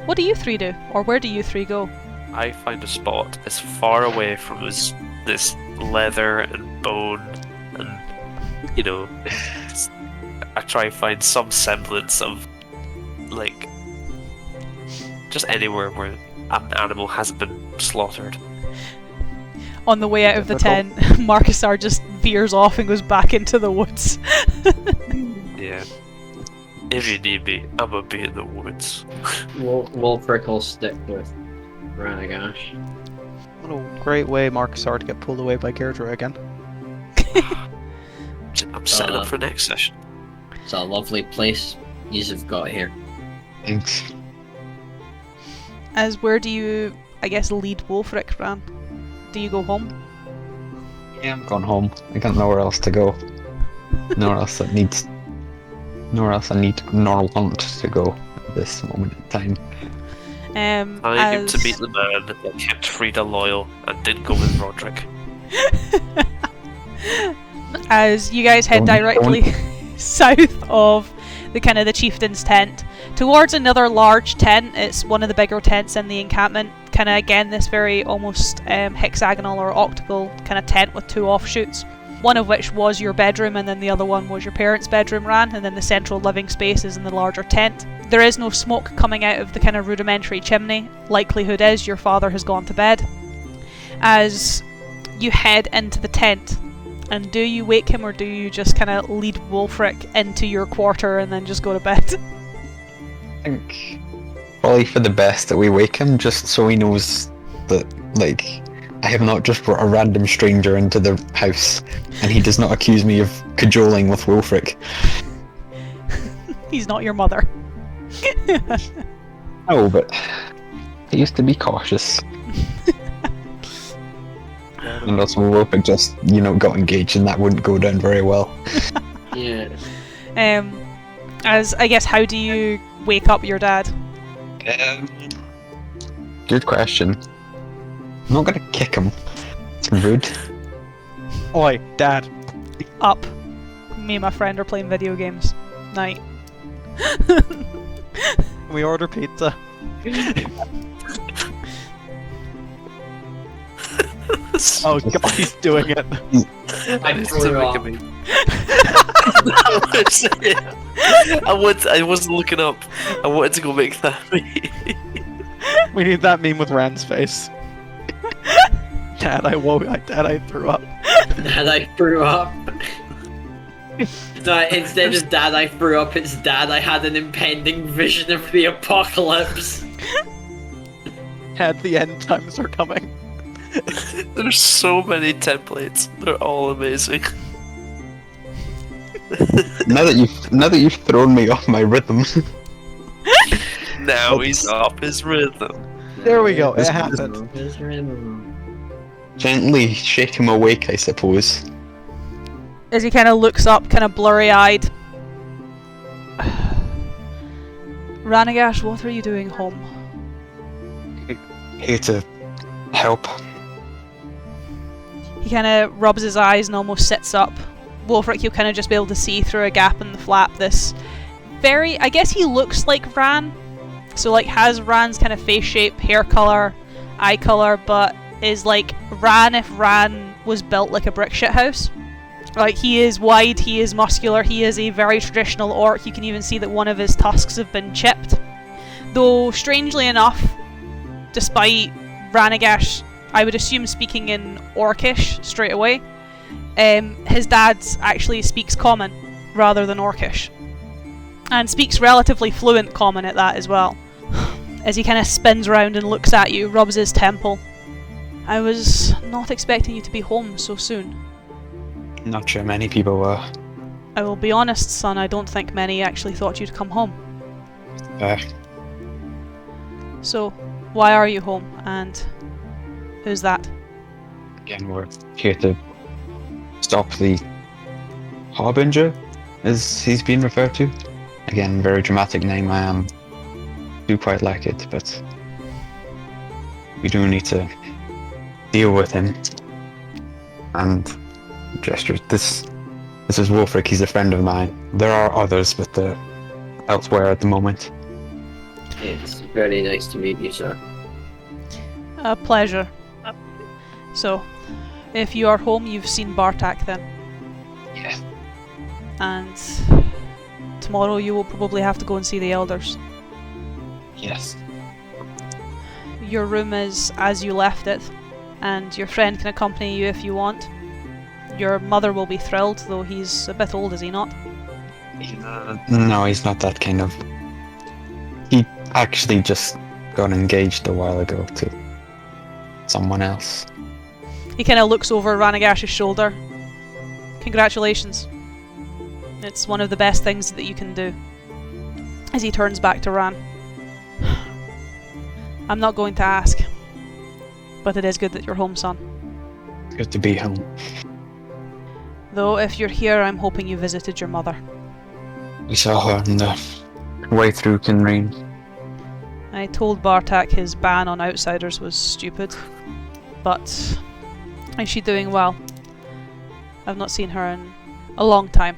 what do you three do? Or where do you three go? I find a spot as far away from this leather and bone and, you know, I try and find some semblance of, like, just anywhere where an animal hasn't been slaughtered. On the way out of the Difficult. tent, Marcusar just veers off and goes back into the woods. Yeah. If you need me, I'm gonna be in the woods. Wolfric will stick with Ranagash. What a great way, Marcusar, to get pulled away by Gairdra again. I'm setting up for next session. It's a lovely place you've got here. Thanks. As where do you, I guess, lead Wolfric, Ran? Do you go home? Yeah, I'm going home. I got nowhere else to go. Nowhere else I need Norland to go at this moment in time. Time As... to meet the man that kept Frida loyal and didn't go with Roderick. As you guys head directly south of the kind of the chieftain's tent towards another large tent. It's one of the bigger tents in the encampment. Kind of again this very almost hexagonal or octagonal kind of tent with two offshoots. One of which was your bedroom, and then the other one was your parents' bedroom, Ran, and then the central living space is in the larger tent. There is no smoke coming out of the kind of rudimentary chimney. Likelihood is your father has gone to bed. As you head into the tent, and do you wake him or do you just kind of lead Wolfric into your quarter and then just go to bed? I think probably for the best that we wake him, just so he knows that, like, I have not just brought a random stranger into the house, and he does not accuse me of cajoling with Wolfric. He's not your mother. No, but I used to be cautious. And also Wolfric just, got engaged, and that wouldn't go down very well. Yeah. As I guess, how do you wake up your dad? Good question. I'm not gonna kick him. It's rude. Oi, Dad. Up. Me and my friend are playing video games. Night. We order pizza. Oh god, he's doing it. I threw up. I wasn't looking up. I wanted to go make that meme. We need that meme with Rand's face. Dad, I threw up. Dad, I threw up. No, instead of Dad, I threw up, it's Dad, I had an impending vision of the apocalypse. Dad, the end times are coming. There's so many templates. They're all amazing. Now that you've thrown me off my rhythm. Now he's off his rhythm. There we go, it This- happened. Gently shake him awake, I suppose. As he kind of looks up, kind of blurry-eyed. Ranagash, what are you doing home? Here to help. He kind of rubs his eyes and almost sits up. Wolfric, you'll kind of just be able to see through a gap in the flap this very... I guess he looks like Ran. So, like, has Ran's kind of face shape, hair colour, eye colour, but is like Ran if Ran was built like a brick shit house. Like, he is wide, he is muscular, he is a very traditional orc. You can even see that one of his tusks have been chipped. Though, strangely enough, despite Ranagash I would assume speaking in Orcish straight away. His dad actually speaks Common rather than Orcish, and speaks relatively fluent Common at that as well. As he kind of spins round and looks at you, rubs his temple. I was not expecting you to be home so soon. Not sure many people were. I will be honest, son, I don't think many actually thought you'd come home. So, why are you home, and who's that? Again, we're here to stop the Harbinger, as he's been referred to. Again, very dramatic name. I do quite like it, but we do need to deal with him. And gestures. This is Wolfric. He's a friend of mine. There are others, but they're elsewhere at the moment. It's very nice to meet you, sir. A pleasure. So, if you are home, you've seen Bartak then? Yeah. And tomorrow you will probably have to go and see the elders. Yes. Your room is as you left it, and your friend can accompany you if you want. Your mother will be thrilled, though he's a bit old, is he not? No, he's not that kind of... He actually just got engaged a while ago to someone else. He kind of looks over Ranagash's shoulder. Congratulations. It's one of the best things that you can do. As he turns back to Ran. I'm not going to ask, but it is good that you're home, son. Good to be home. Though if you're here, I'm hoping you visited your mother. We saw her on the way through Kinreen. I told Bartak his ban on outsiders was stupid, but is she doing well? I've not seen her in a long time.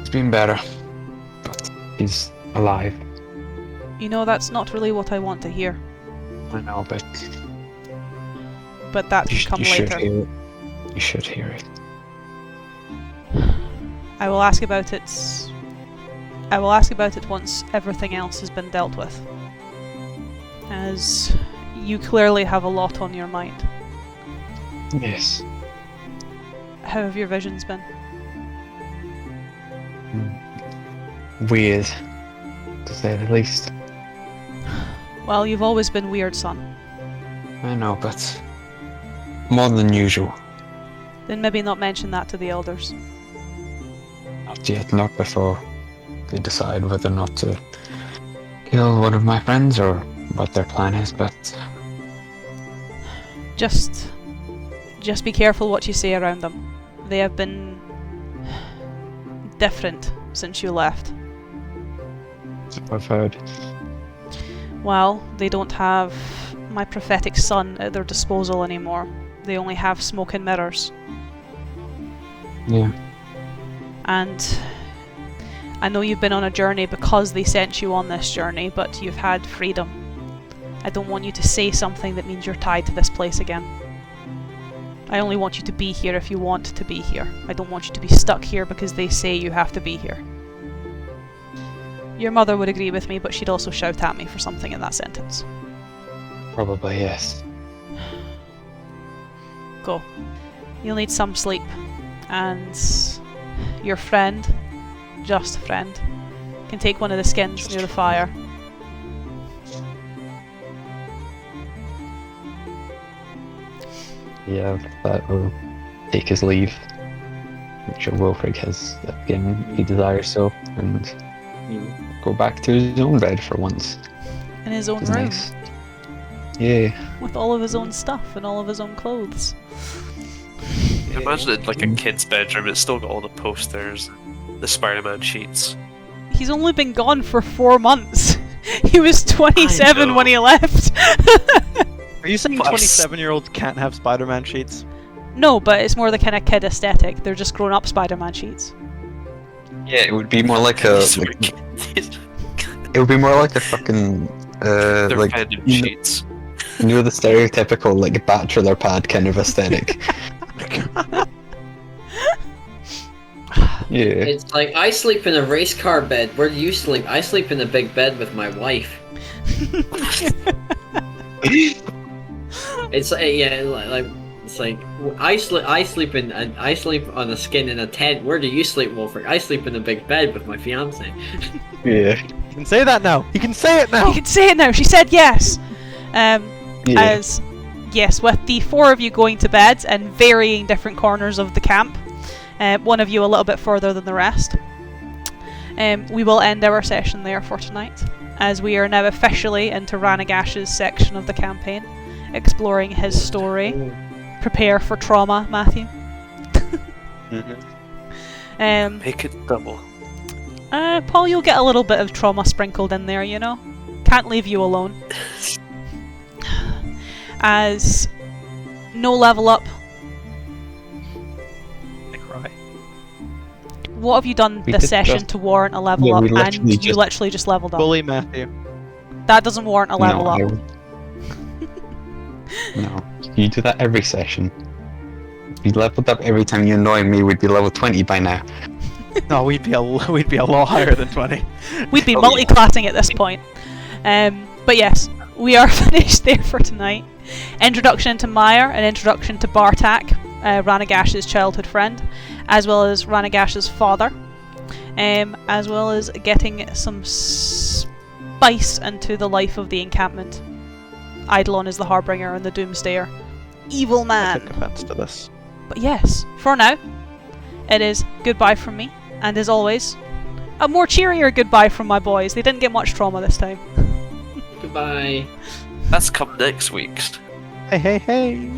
It's been better, but he's alive. You know, that's not really what I want to hear. I know, but That you, can come you should later. hear it. You should hear it. I will ask about it. I will ask about it once everything else has been dealt with. As you clearly have a lot on your mind. Yes. How have your visions been? Weird, to say the least. Well, you've always been weird, son. I know, but more than usual. Then maybe not mention that to the elders. Not yet, not before they decide whether or not to kill one of my friends or what their plan is, but... Just be careful what you say around them. They have been different since you left. That's what I've heard. Well, they don't have my prophetic son at their disposal anymore. They only have smoke and mirrors. Yeah. And I know you've been on a journey because they sent you on this journey, but you've had freedom. I don't want you to say something that means you're tied to this place again. I only want you to be here if you want to be here. I don't want you to be stuck here because they say you have to be here. Your mother would agree with me, but she'd also shout at me for something in that sentence. Probably, yes. Go. You'll need some sleep. And your friend, just friend, can take one of the skins near the fire. Yeah, that will take his leave. I'm sure Wilfrig has, again, if he desires so, and go back to his own bed for once. In his own It's room. nice. Yeah. With all of his own stuff and all of his own clothes. Imagine it like a kid's bedroom, it's still got all the posters, the Spider-Man sheets. He's only been gone for 4 months. He was 27 when he left. Are you saying 27-year-olds can't have Spider-Man sheets? No, but it's more the kind of kid aesthetic. They're just grown-up Spider-Man sheets. Yeah, it would be more like a... it would be more like a fucking... They're like, fandom sheets. you know, the stereotypical, like, bachelor pad kind of aesthetic. Yeah. It's like, I sleep in a race car bed. Where do you sleep? I sleep in a big bed with my wife. It's yeah, like it's like I sleep on a skin in a tent. Where do you sleep, Wolfric? I sleep in a big bed with my fiance. Yeah. You can say that now. You can say it now. You can say it now. She said yes. Yeah. As yes, with the 4 of you going to bed in varying different corners of the camp, one of you a little bit further than the rest. We will end our session there for tonight, as we are now officially into Ranagash's section of the campaign, exploring his story. Prepare for trauma, Matthew. Make it double. Paul, you'll get a little bit of trauma sprinkled in there, you know? Can't leave you alone. As no level up. I cry. What have you done We this did session just- to warrant a level Yeah, up? we And literally you just- literally just leveled up. Bully Matthew. That doesn't warrant a level up. No, you do that every session. If you leveled up every time you annoy me, we'd be level 20 by now. No, we'd be a lot higher than 20. We'd be Oh, multi-classing at this point. But yes, we are finished there for tonight. Introduction to Myrr, an introduction to Bartak, Ranagash's childhood friend, as well as Ranagash's father, as well as getting some spice into the life of the encampment. Eidolon is the Harbinger and the Doomsdayer. Evil I man. took offense to this. But yes, for now, it is goodbye from me, and as always, a more cheerier goodbye from my boys. They didn't get much trauma this time. Goodbye. That's come next week. Hey, hey, hey!